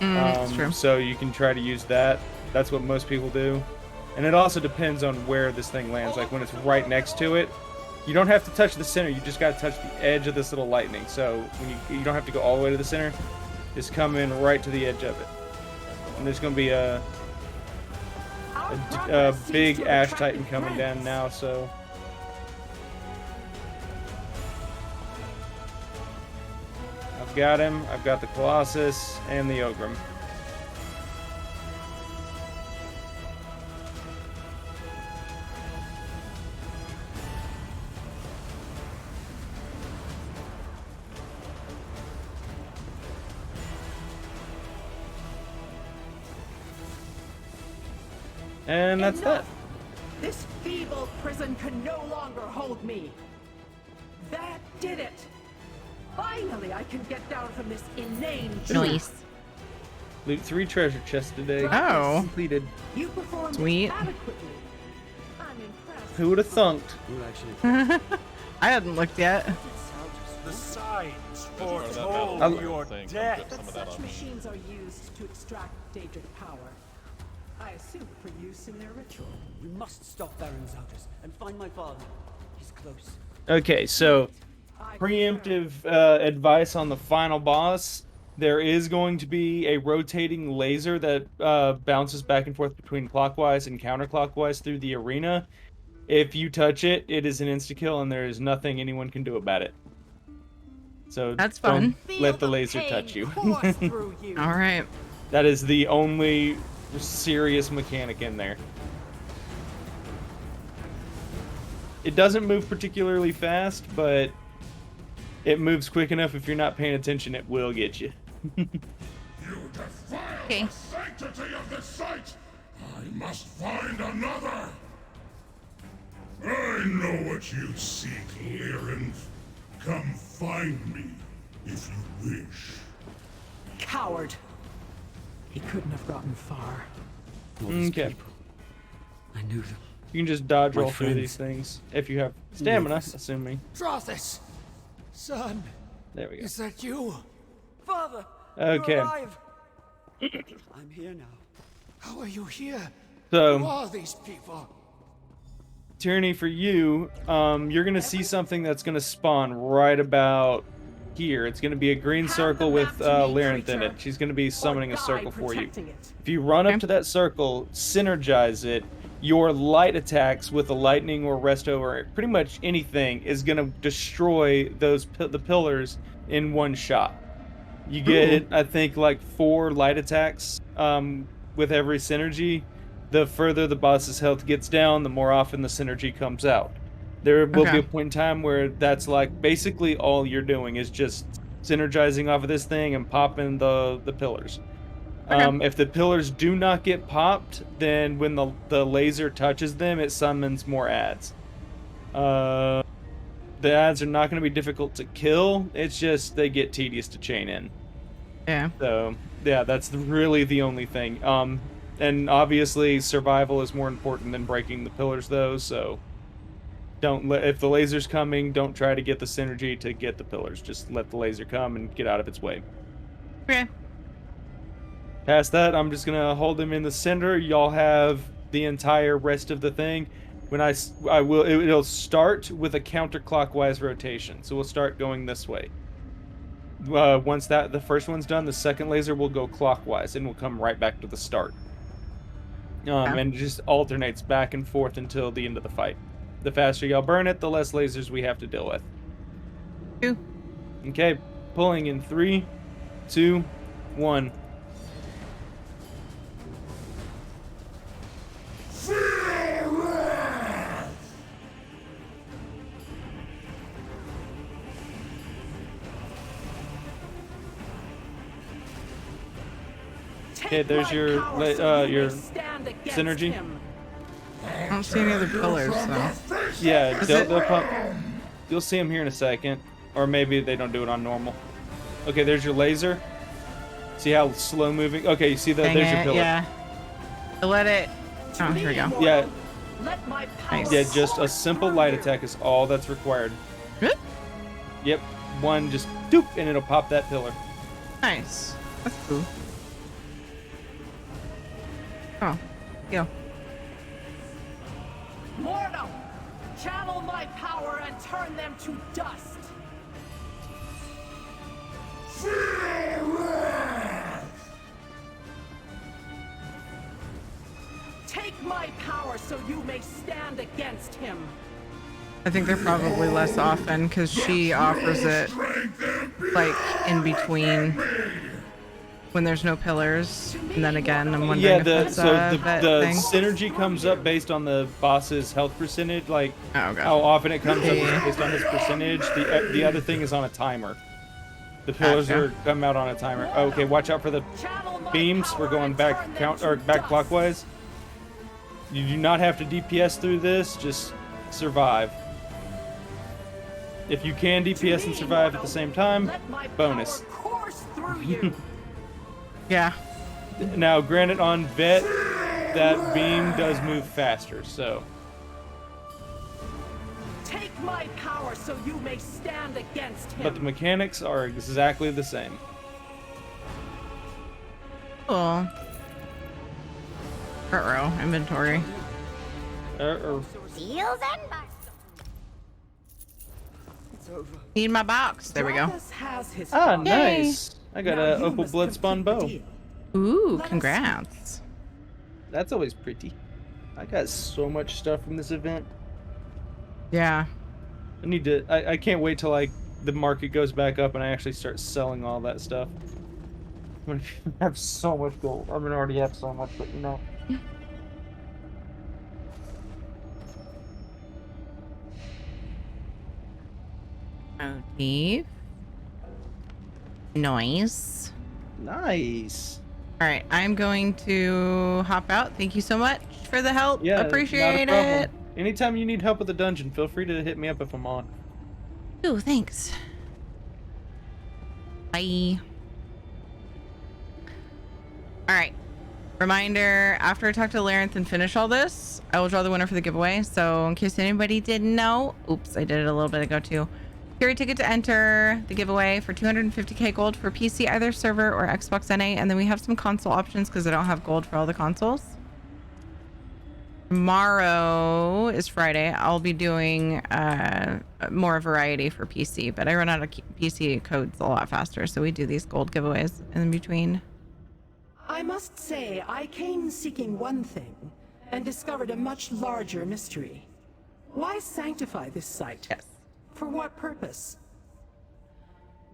That's true. So you can try to use that. That's what most people do. And it also depends on where this thing lands. Like when it's right next to it, you don't have to touch the center. You just got to touch the edge of this little lightning. So when you don't have to go all the way to the center. Just come in right to the edge of it. And there's going to be a big Ash Titan coming down now, so... I've got him. I've got the Colossus and the Ogrim. And that's that. This feeble prison can no longer hold me. That did it. Finally, I can get down from this inane trap. Loot 3 treasure chests today. Oh. Completed. You performed Sweet. adequately. I'm impressed. Who would have thunked? I hadn't looked yet. The signs foretold your death. Such machines are used to extract Daedric power. I assume for use in their ritual. We must stop Baron Zaldris and find my father. He's close. Okay, so preemptive advice on the final boss. There is going to be a rotating laser that bounces back and forth between clockwise and counterclockwise through the arena. If you touch it, it is an insta-kill and there is nothing anyone can do about it. So that's fun. Don't let the laser touch you. All right. That is the only serious mechanic in there. It doesn't move particularly fast, but it moves quick enough. If you're not paying attention, it will get you. You defile the sanctity of this site! I must find another! I know what you seek, Lyran. Come find me, if you wish. Coward. He couldn't have gotten far. Okay. I knew them. You can just dodge My roll through friends. these things if you have stamina, assuming. Drothes! Son! There we go. Is that you? Father! Okay. You're alive! I'm here now. How are you here? So- Who are these people? Tyranny, for you, you're gonna see something that's gonna spawn right about here. It's gonna be a green circle with Lyran in it. She's gonna be summoning a circle for you. If you run up to that circle, synergize it, your light attacks with a lightning or resto or pretty much anything is gonna destroy the pillars in one shot. You get, I think, like 4 light attacks with every synergy. The further the boss's health gets down, the more often the synergy comes out. There will be a point in time where that's like basically all you're doing is just synergizing off of this thing and popping the pillars. If the pillars do not get popped, then when the laser touches them, it summons more adds. The adds are not going to be difficult to kill. It's just they get tedious to chain in. Yeah. So yeah, that's really the only thing. And obviously survival is more important than breaking the pillars, though. So if the laser's coming, don't try to get the synergy to get the pillars. Just let the laser come and get out of its way. Okay. Past that, I'm just gonna hold him in the center. Y'all have the entire rest of the thing. When it'll start with a counterclockwise rotation. So we'll start going this way. Once the first one's done, the second laser will go clockwise and we'll come right back to the start. And it just alternates back and forth until the end of the fight. The faster y'all burn it, the less lasers we have to deal with. 2. Okay, pulling in 3, 2, 1. Okay, there's your synergy. I don't see any other pillars, so. Yeah, they'll pump. You'll see them here in a second, or maybe they don't do it on normal. Okay, there's your laser. See how slow moving? Okay, you see there's your pillar. Yeah. Let it. Oh, here we go. Yeah. Nice. Yeah, just a simple light attack is all that's required. Yep, one just doop, and it'll pop that pillar. Nice. That's cool. Oh, yeah. Mortal, channel my power and turn them to dust. Take my power so you may stand against him. I think they're probably less often because she offers it like in between when there's no pillars. And then again, I'm wondering Yeah, if the that's so a the vet the thing. synergy comes up based on the boss's health percentage, like Oh, gotcha. how often it comes up Yeah. is based on his percentage. The other thing is on a timer. The pillars Gotcha. are come out on a timer. Okay, watch out for the beams. We're going back back clockwise. You do not have to DPS through this. Just survive. If you can DPS and survive at the same time, bonus. Yeah. Now, granted, on vet, that beam does move faster, so. Take my power so you may stand against him. But the mechanics are exactly the same. Cool. Row inventory. Seals and Need my box. There we go. Ah, nice. I got a Opal Bloodspawn bow. Ooh, congrats. That's always pretty. I got so much stuff from this event. Yeah. I need to. I can't wait till like the market goes back up and I actually start selling all that stuff. I'm gonna have so much gold. I'm gonna already have so much, but you know. Motif. Noise. Nice. All right, I'm going to hop out. Thank you so much for the help. Yeah, Appreciate not a problem. it. Anytime you need help with the dungeon, feel free to hit me up if I'm on. Ooh, thanks. Bye. All right. Reminder, after I talk to Larenth and finish all this, I will draw the winner for the giveaway. So in case anybody didn't know, oops, I did it a little bit ago too. Carry ticket to enter the giveaway for 250k gold for PC, either server or Xbox NA. And then we have some console options because I don't have gold for all the consoles. Tomorrow is Friday. I'll be doing more variety for PC, but I run out of PC codes a lot faster. So we do these gold giveaways in between. I must say, I came seeking one thing and discovered a much larger mystery. Why sanctify this site? Yes. For what purpose?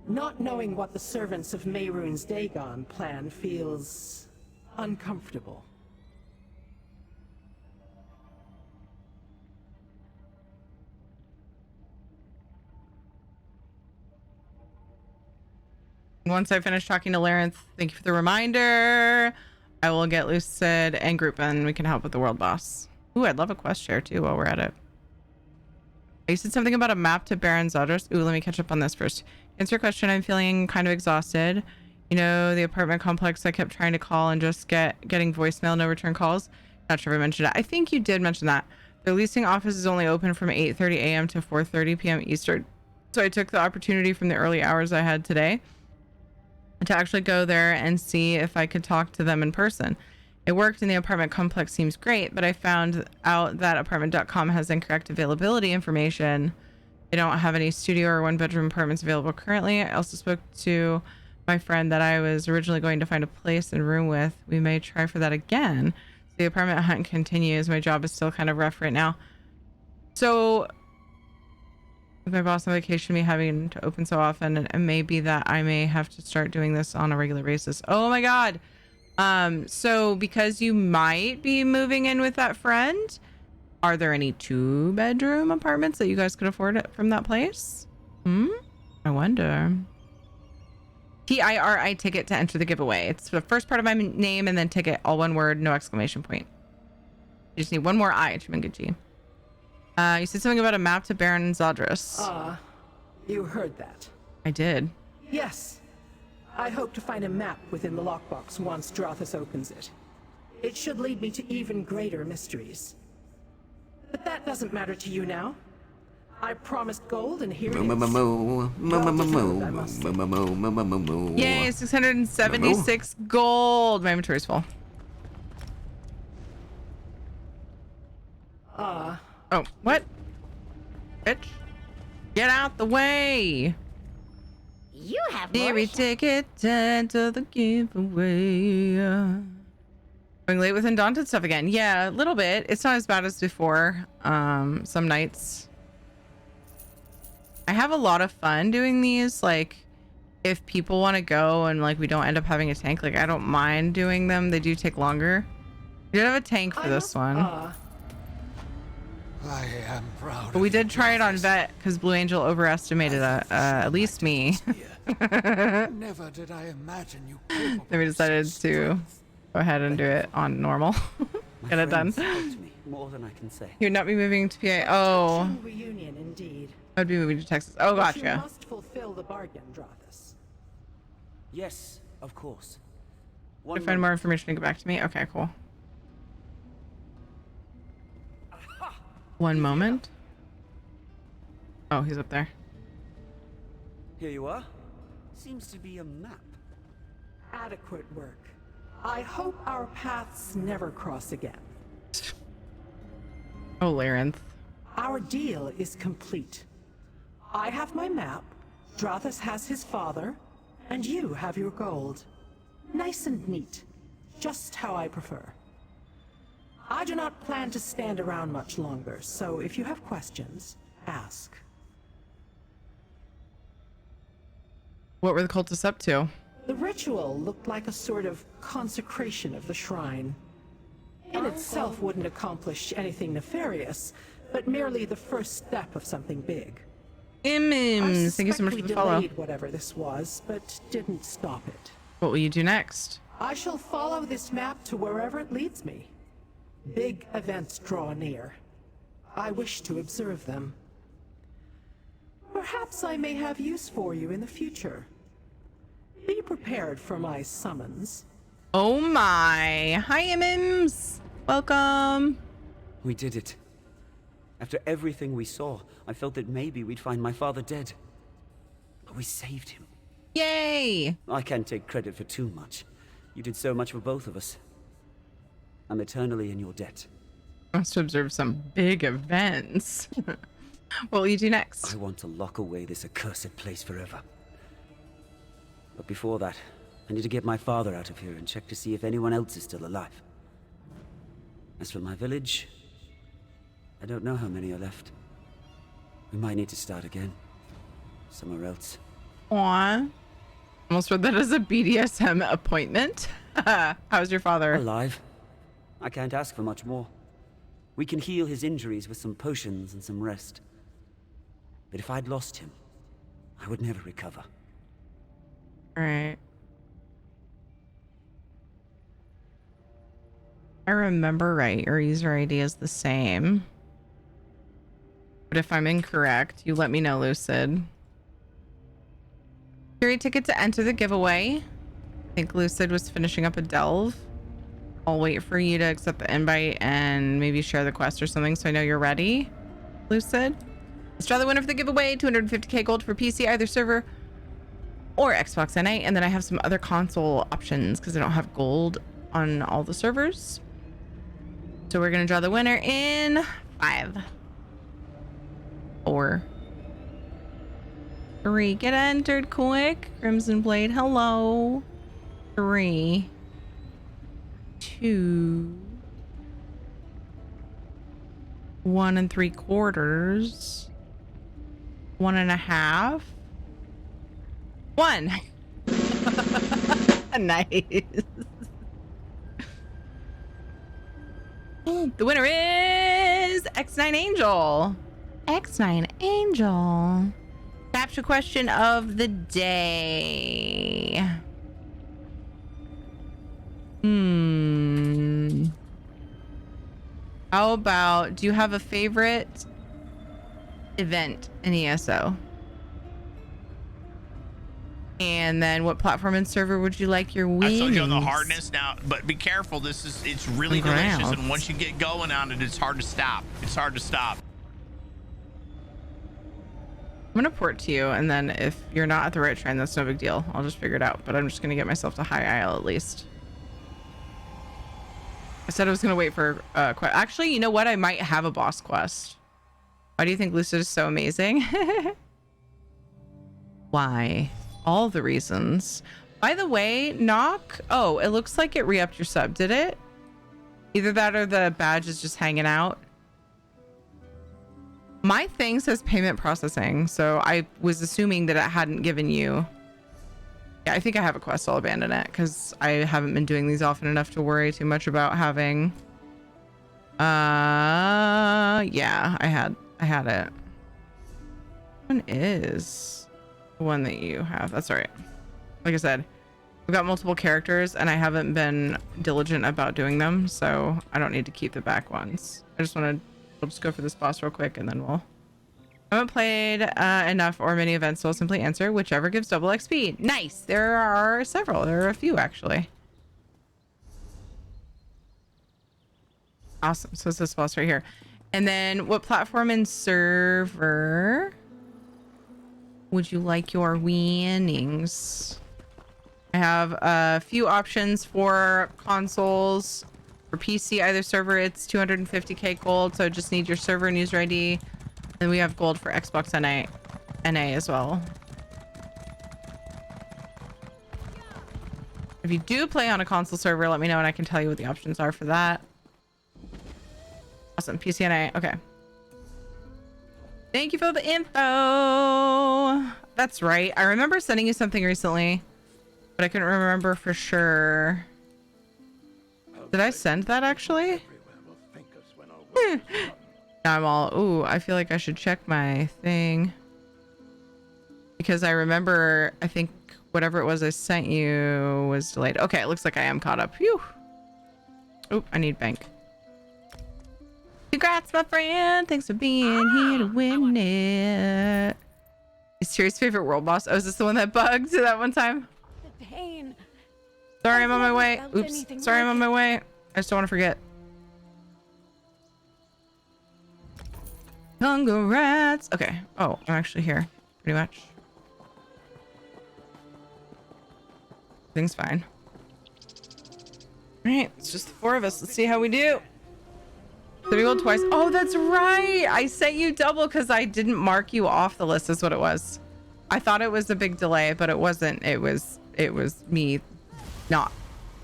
Not knowing what the servants of Mehrunes Dagon plan feels uncomfortable. Once I finish talking to Larenth, thank you for the reminder. I will get Lucid and group and we can help with the world boss. Ooh, I'd love a quest share too while we're at it. You said something about a map to Baron's address. Ooh, let me catch up on this first. Answer your question. I'm feeling kind of exhausted. You know, the apartment complex I kept trying to call and just getting voicemail, no return calls. Not sure if I mentioned it. I think you did mention that. The leasing office is only open from 8:30 a.m. to 4:30 p.m. Eastern. So I took the opportunity from the early hours I had today to actually go there and see if I could talk to them in person. It worked and the apartment complex seems great, but I found out that apartment.com has incorrect availability information. They don't have any studio or one bedroom apartments available currently. I also spoke to my friend that I was originally going to find a place and room with. We may try for that again. So the apartment hunt continues. My job is still kind of rough right now. So with my boss on vacation, me having to open so often, and maybe that I may have to start doing this on a regular basis. Oh my God. So because you might be moving in with that friend, are there any 2-bedroom apartments that you guys could afford it from that place? I wonder. TIRI ticket to enter the giveaway. It's the first part of my name and then ticket, all one word, no exclamation point. You just need one more I, Chimanguchi. You said something about a map to Baron's address. You heard that. I did. Yes. I hope to find a map within the lockbox once Drothus opens it. It should lead me to even greater mysteries. But that doesn't matter to you now. I promised gold and here it is. Yay, 676 gold. My inventory's full. Oh, what? Bitch. Get out the way. You have Theory ticket to the giveaway. Going late with Undaunted stuff again. Yeah, a little bit. It's not as bad as before. Some nights. I have a lot of fun doing these. Like, if people want to go and like we don't end up having a tank, like I don't mind doing them. They do take longer. We did have a tank for this one. I am proud. But we did try it on vet because Blue Angel overestimated at least me. Never did I imagine you. Then we decided to go ahead and do it on normal. Get it done. More than I can say. You'd not be moving to PA. Oh. Reunion indeed. I'd be moving to Texas. Oh, But you gotcha. must fulfill the bargain, Drothus. Yes, of course. To find more information and get back to me. Okay, cool. One moment. Oh, he's up there. Here you are. Seems to be a map. Adequate work. I hope our paths never cross again. Oh, Larenth. Our deal is complete. I have my map, Drothus has his father, and you have your gold. Nice and neat. Just how I prefer. I do not plan to stand around much longer, so if you have questions, ask. What were the cultists up to? The ritual looked like a sort of consecration of the shrine. In itself wouldn't accomplish anything nefarious, but merely the first step of something big. Thank you so much for the follow. Delayed whatever this was, but didn't stop it. What will you do next? I shall follow this map to wherever it leads me. Big events draw near. I wish to observe them. Perhaps I may have use for you in the future. Be prepared for my summons. Oh my. Hi, Mims. Welcome. We did it. After everything we saw, I felt that maybe we'd find my father dead. But we saved him. Yay! I can't take credit for too much. You did so much for both of us. I'm eternally in your debt. Wants to observe some big events. What will you do next? I want to lock away this accursed place forever. But before that, I need to get my father out of here and check to see if anyone else is still alive. As for my village, I don't know how many are left. We might need to start again. Somewhere else. Aw. Almost read that as a BDSM appointment. How's your father? Alive. I can't ask for much more. We can heal his injuries with some potions and some rest. But if I'd lost him, I would never recover. Right. I remember right, your user ID is the same. But if I'm incorrect, you let me know, Lucid. Carry ticket to enter the giveaway. I think Lucid was finishing up a delve. I'll wait for you to accept the invite and maybe share the quest or something so I know you're ready, Lucid. Let's draw the winner for the giveaway. 250k gold for PC, either server or Xbox NA. And then I have some other console options because I don't have gold on all the servers. So we're going to draw the winner in 5, 4, 3. Get entered quick. Crimson Blade, hello. 3, 2, 1 3/4, 1.5, 1. Nice. The winner is X9 Angel. X9 Angel. Capture question of the day. How about, do you have a favorite event in ESO? And then what platform and server would you like your wings? I told you on the hardness now, but be careful. It's really delicious, and once you get going on it, it's hard to stop. It's hard to stop. I'm gonna port to you, and then if you're not at the right train, that's no big deal. I'll just figure it out, but I'm just gonna get myself to High Isle at least. I said I was gonna wait for actually, you know what? I might have a boss quest. Why do you think Lucid is so amazing? Why? All the reasons. By the way, Knock. Oh, it looks like it re-upped your sub, did it? Either that or the badge is just hanging out. My thing says payment processing, so I was assuming that it hadn't given you. Yeah, I think I have a quest. I'll abandon it because I haven't been doing these often enough to worry too much about having. Yeah, I had it. One is the one that you have. That's all right. Like I said, we've got multiple characters and I haven't been diligent about doing them, so I don't need to keep the back ones. We'll just go for this boss real quick and then we'll. I haven't played enough or many events, so I'll simply answer whichever gives double XP. Nice. There are several. There are a few actually. Awesome. So it's this boss right here. And then what platform and server would you like your winnings? I have a few options for consoles. For PC, either server, it's 250k gold, so I just need your server and user ID. Then we have gold for Xbox NA as well. If you do play on a console server, let me know and I can tell you what the options are for that. Awesome. PC NA. Okay. Thank you for the info. That's right. I remember sending you something recently, but I couldn't remember for sure. Did I send that actually? Now I'm all, ooh, I feel like I should check my thing. Because I remember, I think whatever it was I sent you was delayed. Okay, it looks like I am caught up. Phew. Oh, I need bank. Congrats, my friend. Thanks for being here to win it. Is Tiri's favorite world boss? Oh, is this the one that bugged that one time? The pain. Sorry, I'm on my way. Oops. Sorry, I'm on my way. I just don't want to forget. Congrats. Okay. Oh, I'm actually here. Pretty much. Everything's fine. All right. It's just the four of us. Let's see how we do. So we rolled twice. Oh, that's right. I sent you double because I didn't mark you off the list is what it was. I thought it was a big delay, but it wasn't. It was me not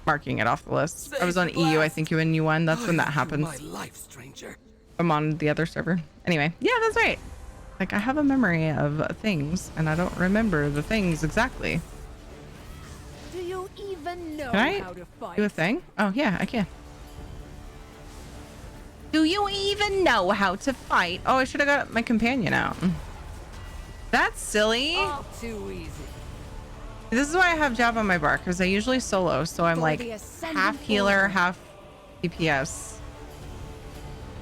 marking it off the list. I was on EU. I think you and you won. That's when that happens. My life, stranger. I'm on the other server. Anyway, yeah, that's right. Like I have a memory of things and I don't remember the things exactly. Do you even know Can I how to fight? do a thing? Oh yeah, I can. Do you even know how to fight? Oh, I should have got my companion out. That's silly. All too easy. This is why I have Jab on my bar, because I usually solo, so I'm like half healer, half DPS.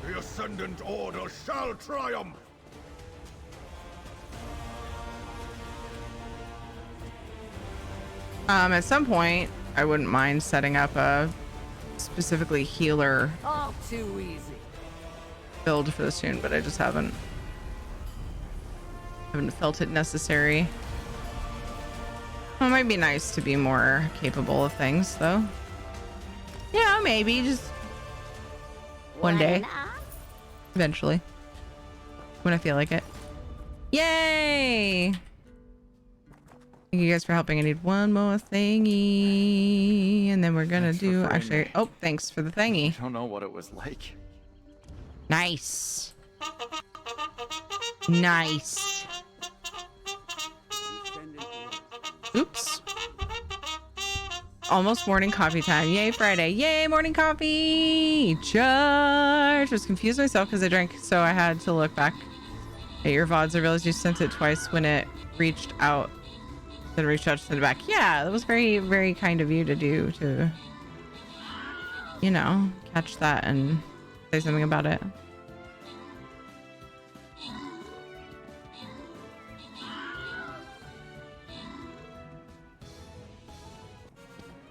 The Ascendant Order shall triumph! At some point, I wouldn't mind setting up a specifically healer All too easy. build for this tune, but I just haven't felt it necessary. Well, it might be nice to be more capable of things, though. Yeah, maybe just one day. Eventually. When I feel like it. Yay! Thank you guys for helping. I need one more thingy. And then we're gonna do actually. Oh, thanks for the thingy. I don't know what it was like. Nice. Nice. Oops. Almost morning coffee time. Yay, Friday. Yay, morning coffee. Charge. I was confused myself because I drank, so I had to look back at your VODs. I realized you sent it twice when it reached out. Then reached out to the back. Yeah, that was very, very kind of you to do, to, you know, catch that and say something about it.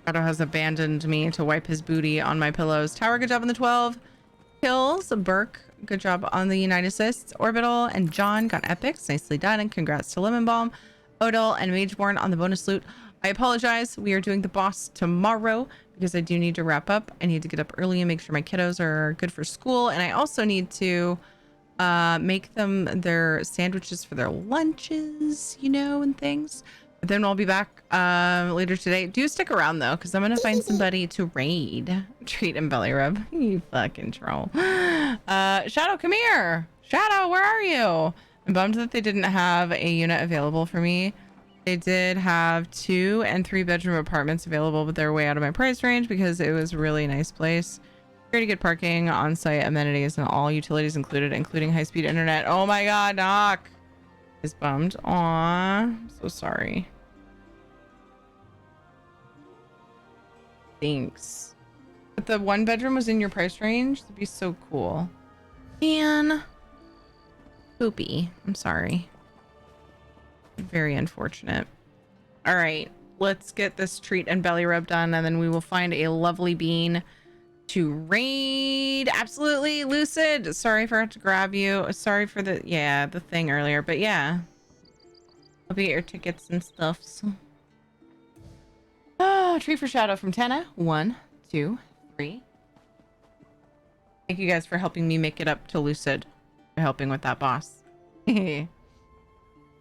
Otto has abandoned me to wipe his booty on my pillows. Tower, good job on the 12 kills. Burke, good job on the United Assists. Orbital and John got epics. Nicely done. And congrats to Lemon Balm, Odal, and Mageborn on the bonus loot. I apologize. We are doing the boss tomorrow because I do need to wrap up. I need to get up early and make sure my kiddos are good for school. And I also need to make them their sandwiches for their lunches, you know, and things. But then I'll be back later today. Do stick around though, because I'm gonna find somebody to raid. Treat and belly rub. You fucking troll. Shadow, come here. Shadow, where are you? I'm bummed that they didn't have a unit available for me. They did have 2 and 3 bedroom apartments available, but they're way out of my price range because it was a really nice place. Pretty good parking, on-site amenities, and all utilities included, including high-speed internet. Oh my god, Doc is bummed. Aw, I'm so sorry. Thanks. But the 1 bedroom was in your price range? That'd be so cool. Man. Poopy. I'm sorry. Very unfortunate. All right, let's get this treat and belly rub done, and then we will find a lovely bean to raid. Absolutely, Lucid. Sorry I forgot to grab you. Sorry for the thing earlier, but yeah, I'll be at your tickets and stuff. So. Treat for Shadow from Tana. 1, 2, 3. Thank you guys for helping me make it up to Lucid. For helping with that boss. All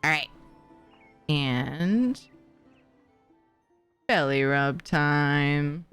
right. And belly rub time.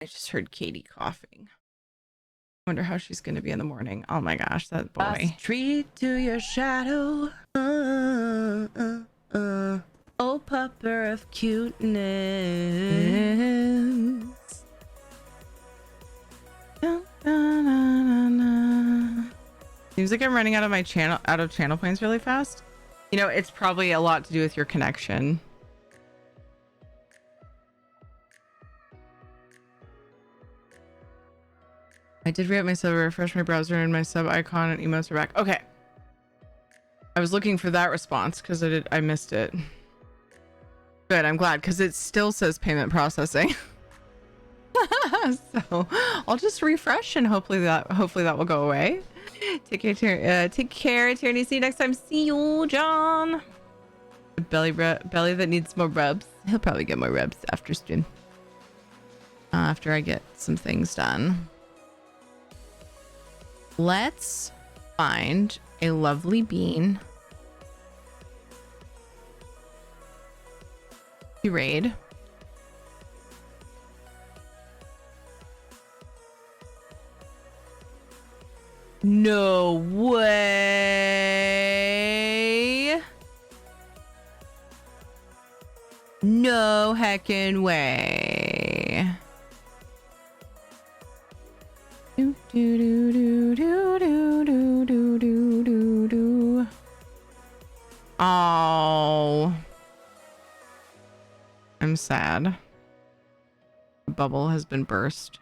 I just heard Katie coughing. I wonder how she's going to be in the morning. Oh my gosh, that boy. Last treat to your shadow. Oh, pupper of cuteness. Seems like I'm running out of channel points really fast. You know, it's probably a lot to do with your connection. I did re-up my sub, refresh my browser, and my sub icon and emotes are back. Okay. I was looking for that response because I missed it. Good, I'm glad, because it still says payment processing. So I'll just refresh and hopefully that will go away. Take care, Tierney. See you next time. See you, John. Belly that needs more rubs. He'll probably get more rubs after stream. After I get some things done. Let's find a lovely bean to raid. No way. No heckin' way. Do do do do do do do do do do do. Oh, I'm sad. The bubble has been burst.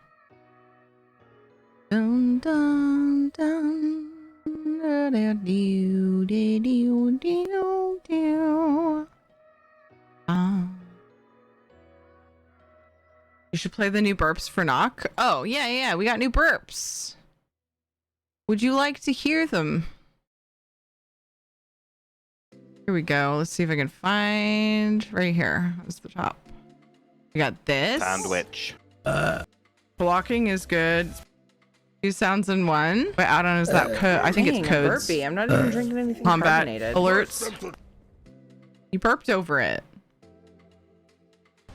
Dun dun dun. Da, da, do, da, do, do, do. You should play the new burps for knock. Oh, yeah, we got new burps. Would you like to hear them? Here we go. Let's see if I can find right here. That's the top. We got this. Sandwich. Blocking is good. 2 sounds in one. What add-on is that? I think it's codes. Burpee. I'm not even drinking anything Combat carbonated. alerts. You burped over it.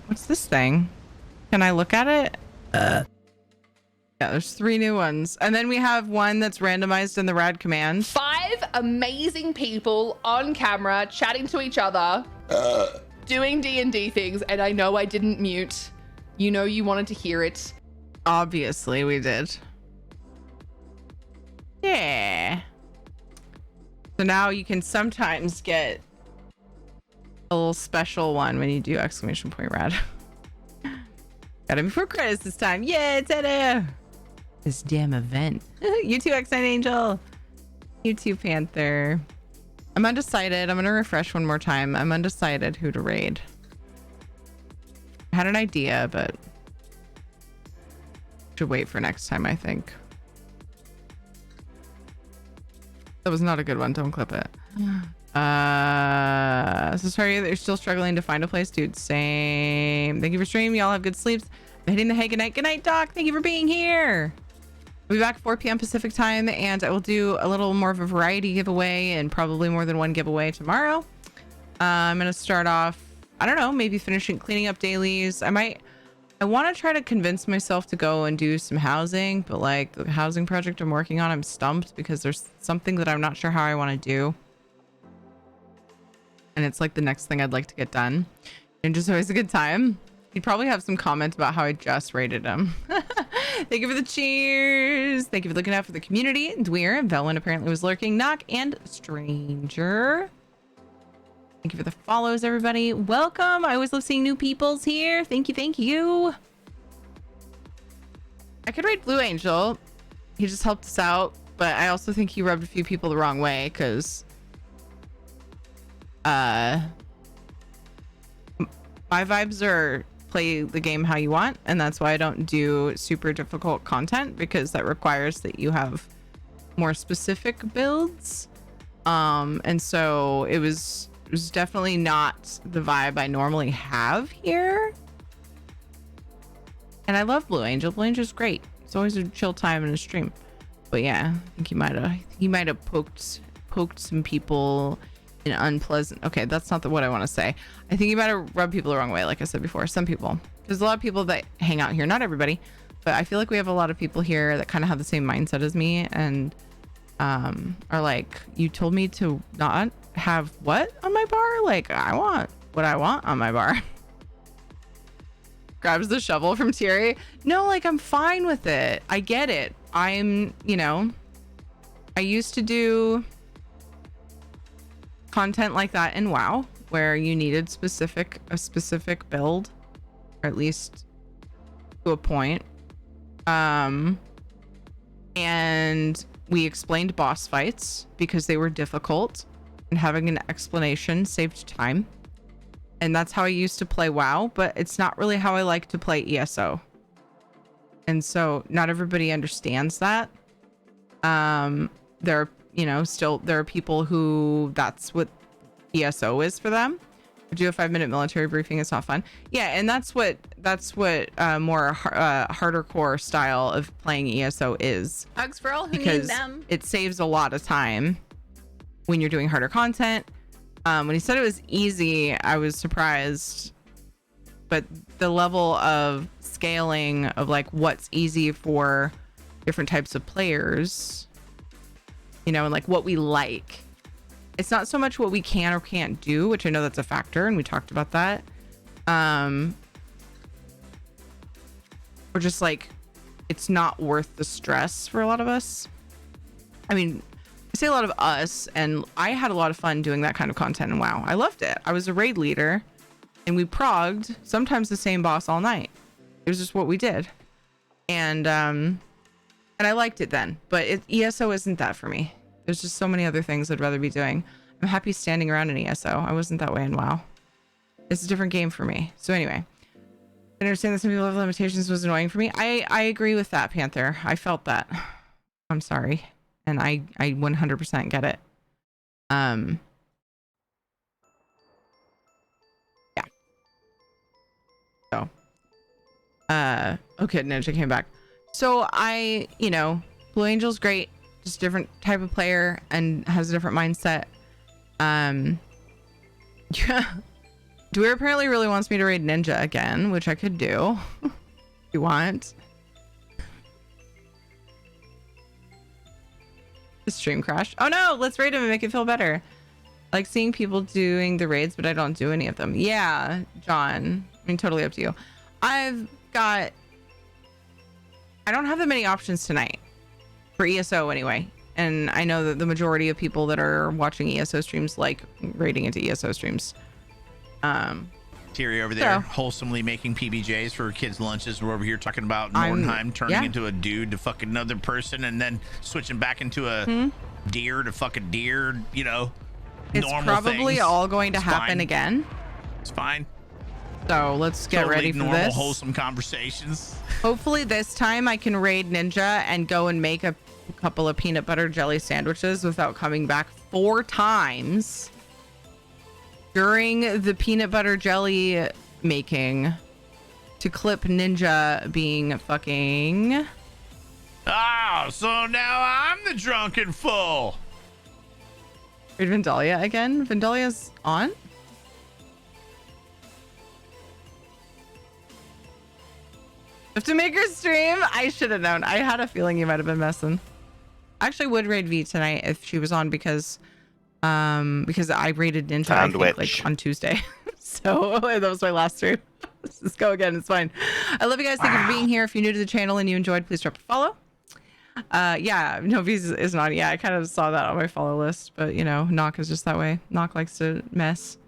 What's this thing? Can I look at it? Yeah, there's 3 new ones. And then we have one that's randomized in the rad command. 5 amazing people on camera chatting to each other, doing D&D things, and I know I didn't mute. You know you wanted to hear it. Obviously we did. Yeah. So now you can sometimes get a little special one when you do exclamation point rad. Got him before credits this time. Yeah, Tada! This damn event. You too, X9 Angel. You too, Panther. I'm undecided. I'm gonna refresh one more time. I'm undecided who to raid. I had an idea, but should wait for next time, I think. That was not a good one. Don't clip it. So sorry that you're still struggling to find a place, dude. Same. Thank you for streaming. Y'all have good sleeps. I'm hitting the hay. Good night. Good night, Doc. Thank you for being here. We'll be back 4 p.m. Pacific time, and I will do a little more of a variety giveaway and probably more than one giveaway tomorrow. I'm gonna start off, I don't know, maybe finishing cleaning up dailies. I want to try to convince myself to go and do some housing, but like the housing project I'm working on, I'm stumped because there's something that I'm not sure how I want to do. And it's like the next thing I'd like to get done. And just always a good time. You'd probably have some comment about how I just rated him. Thank you for the cheers. Thank you for looking out for the community. Dweer and Velwyn apparently was lurking. Knock and Stranger. Thank you for the follows, everybody. Welcome. I always love seeing new peoples here. Thank you. Thank you. I could rate Blue Angel. He just helped us out. But I also think he rubbed a few people the wrong way because my vibes are play the game how you want, and that's why I don't do super difficult content, because that requires that you have more specific builds. And so it was definitely not the vibe I normally have here. And I love Blue Angel. Blue Angel's great. It's always a chill time in a stream. But yeah, I think he might have poked some people in unpleasant. Okay, that's not what I want to say. I think he might have rubbed people the wrong way, like I said before. Some people. There's a lot of people that hang out here. Not everybody, but I feel like we have a lot of people here that kind of have the same mindset as me, and are like, you told me to not have what on my bar? Like, I want what I want on my bar. Grabs the shovel from Thierry. No, like, I'm fine with it. I get it. I'm, you know, I used to do content like that in WoW, where you needed a specific build, or at least to a point. And we explained boss fights because they were difficult, and having an explanation saved time. And that's how I used to play WoW, but it's not really how I like to play ESO. And so not everybody understands that. There are, you know, still there are people who that's what ESO is for them. Do a 5-minute military briefing. It's not fun. Yeah, and that's what more harder core style of playing ESO is. Hugs for all who need Because them. it saves a lot of time when you're doing harder content. When he said it was easy, I was surprised. But the level of scaling of like what's easy for different types of players, you know, and like what we like. It's not so much what we can or can't do, which I know that's a factor, and we talked about that. Or just like, it's not worth the stress for a lot of us. I mean, I say a lot of us, and I had a lot of fun doing that kind of content in WoW. I loved it. I was a raid leader, and we progged sometimes the same boss all night. It was just what we did. And I liked it then, but ESO isn't that for me. There's just so many other things I'd rather be doing. I'm happy standing around in ESO. I wasn't that way in WoW. It's a different game for me. So anyway, I understand that some people have limitations was annoying for me. I agree with that, Panther. I felt that. I'm sorry. And I 100% get it. Yeah. So, okay, Ninja came back. So I, you know, Blue Angel's great, just different type of player and has a different mindset. Yeah. Dweer apparently really wants me to raid Ninja again, which I could do if you want. The stream crashed. Oh no, let's raid him and make it feel better. I like seeing people doing the raids, but I don't do any of them. Yeah, John. I mean, totally up to you. I don't have that many options tonight for ESO anyway. And I know that the majority of people that are watching ESO streams like raiding into ESO streams. Terry over there wholesomely making PBJs for kids' lunches. We're over here talking about Nordenheim turning into a dude to fuck another person and then switching back into a deer to fuck a deer, you know. It's probably all going to happen again. It's fine. So let's get ready for normal, this. Wholesome conversations. Hopefully this time I can raid Ninja and go and make a couple of peanut butter jelly sandwiches without coming back 4 times during the peanut butter jelly making to clip Ninja being fucking. Oh, so now I'm the drunken fool. Raid Vandalia again? Vandalia's on? Have to make her stream? I should have known. I had a feeling you might have been messing. I actually would raid V tonight if she was on because I raided Ninja I think, like on Tuesday. So that was my last stream. Let's just go again. It's fine. I love you guys. Thank you for being here. If you're new to the channel and you enjoyed, please drop a follow. Yeah, no, V is not. Yeah, I kind of saw that on my follow list, but you know, Knock is just that way. Knock likes to mess.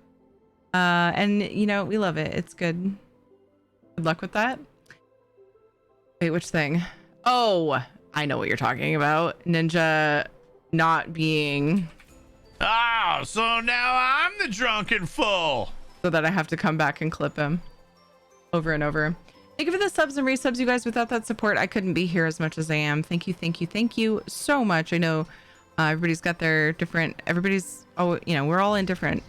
And you know, we love it. It's good. Good luck with that. Wait, which thing? Oh, I know what you're talking about. Ninja not being. Oh, so now I'm the drunken fool. So that I have to come back and clip him over and over. Thank you for the subs and resubs, you guys. Without that support, I couldn't be here as much as I am. Thank you, thank you, thank you so much. I know everybody's got their different. You know, we're all in different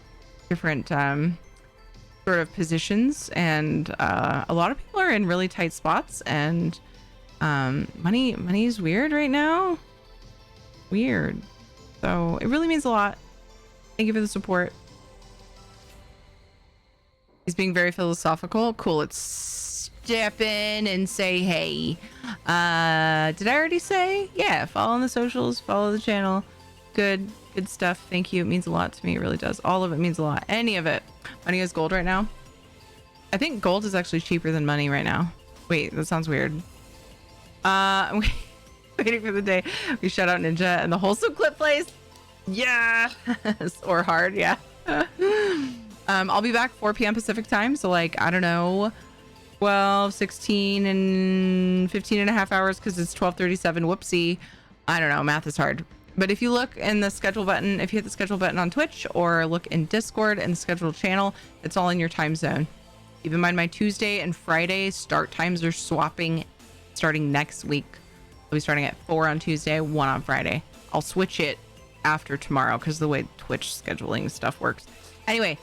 sort of positions, and a lot of people are in really tight spots, and money's weird right now. Weird. So it really means a lot. Thank you for the support. He's being very philosophical. Cool. Let's step in and say hey. Did I already say? Yeah, follow on the socials, follow the channel. Good stuff. Thank you. It means a lot to me. It really does. All of it means a lot. Any of it. Money is gold right now. I think gold is actually cheaper than money right now. Wait, that sounds weird. I'm waiting for the day we shout out Ninja and the wholesome clip plays. Yeah. Or hard. Yeah. I'll be back 4 p.m. Pacific time. So like, I don't know, 12, 16 and 15 and a half hours. Cause it's 12:37. Whoopsie. I don't know. Math is hard. But if you look in the schedule button, if you hit the schedule button on Twitch or look in Discord and the scheduled channel, it's all in your time zone. Keep in mind my Tuesday and Friday start times are swapping starting next week. I'll be starting at 4 on Tuesday, 1 on Friday. I'll switch it after tomorrow because the way Twitch scheduling stuff works. Anyway,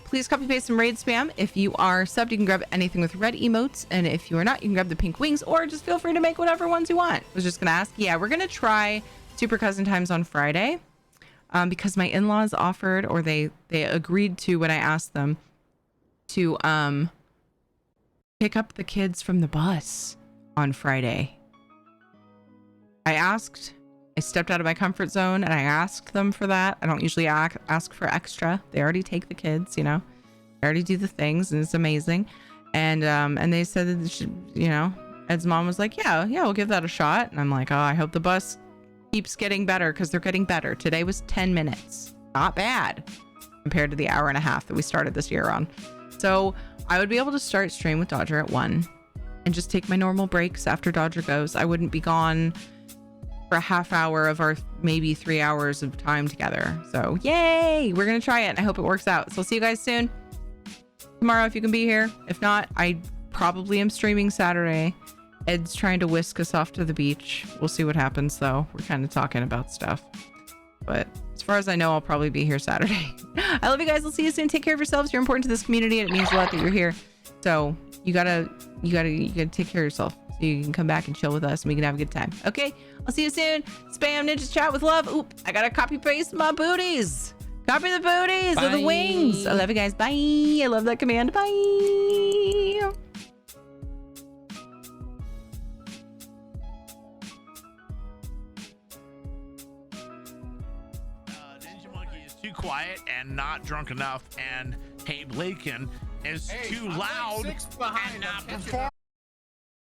please copy paste some raid spam. If you are subbed, you can grab anything with red emotes, and if you are not, you can grab the pink wings, or just feel free to make whatever ones you want. I was just gonna ask. Yeah, we're gonna try Super Cousin Times on Friday, because my in-laws offered, or they agreed to when I asked them to pick up the kids from the bus on Friday. I stepped out of my comfort zone and I asked them for that. I don't usually ask for extra. They already take the kids, you know. They already do the things, and it's amazing. And they said that, you know, Ed's mom was like, yeah, we'll give that a shot. And I'm like, oh, I hope the bus keeps getting better, because they're getting better. Today was 10 minutes. Not bad compared to the hour and a half that we started this year on. So I would be able to start stream with Dodger at 1 and just take my normal breaks after Dodger goes. I wouldn't be gone for a half hour of our maybe 3 hours of time together. So yay, we're gonna try it, and I hope it works out. So I'll see you guys soon tomorrow if you can be here. If not, I probably am streaming Saturday. Ed's trying to whisk us off to the beach. We'll see what happens though. We're kind of talking about stuff, but as far as I know, I'll probably be here Saturday. I love you guys. I'll see you soon. Take care of yourselves. You're important to this community, and it means a lot that you're here. So you gotta take care of yourself. so you can come back and chill with us and we can have a good time. Okay, I'll see you soon. Spam Ninjas chat with love. Oop, I gotta copy paste my booties. Copy the booties or the wings. I love you guys. Bye. I love that command. Bye. Ninja Monkey is too quiet and not drunk enough, and Hey Blaken is too loud and not performing.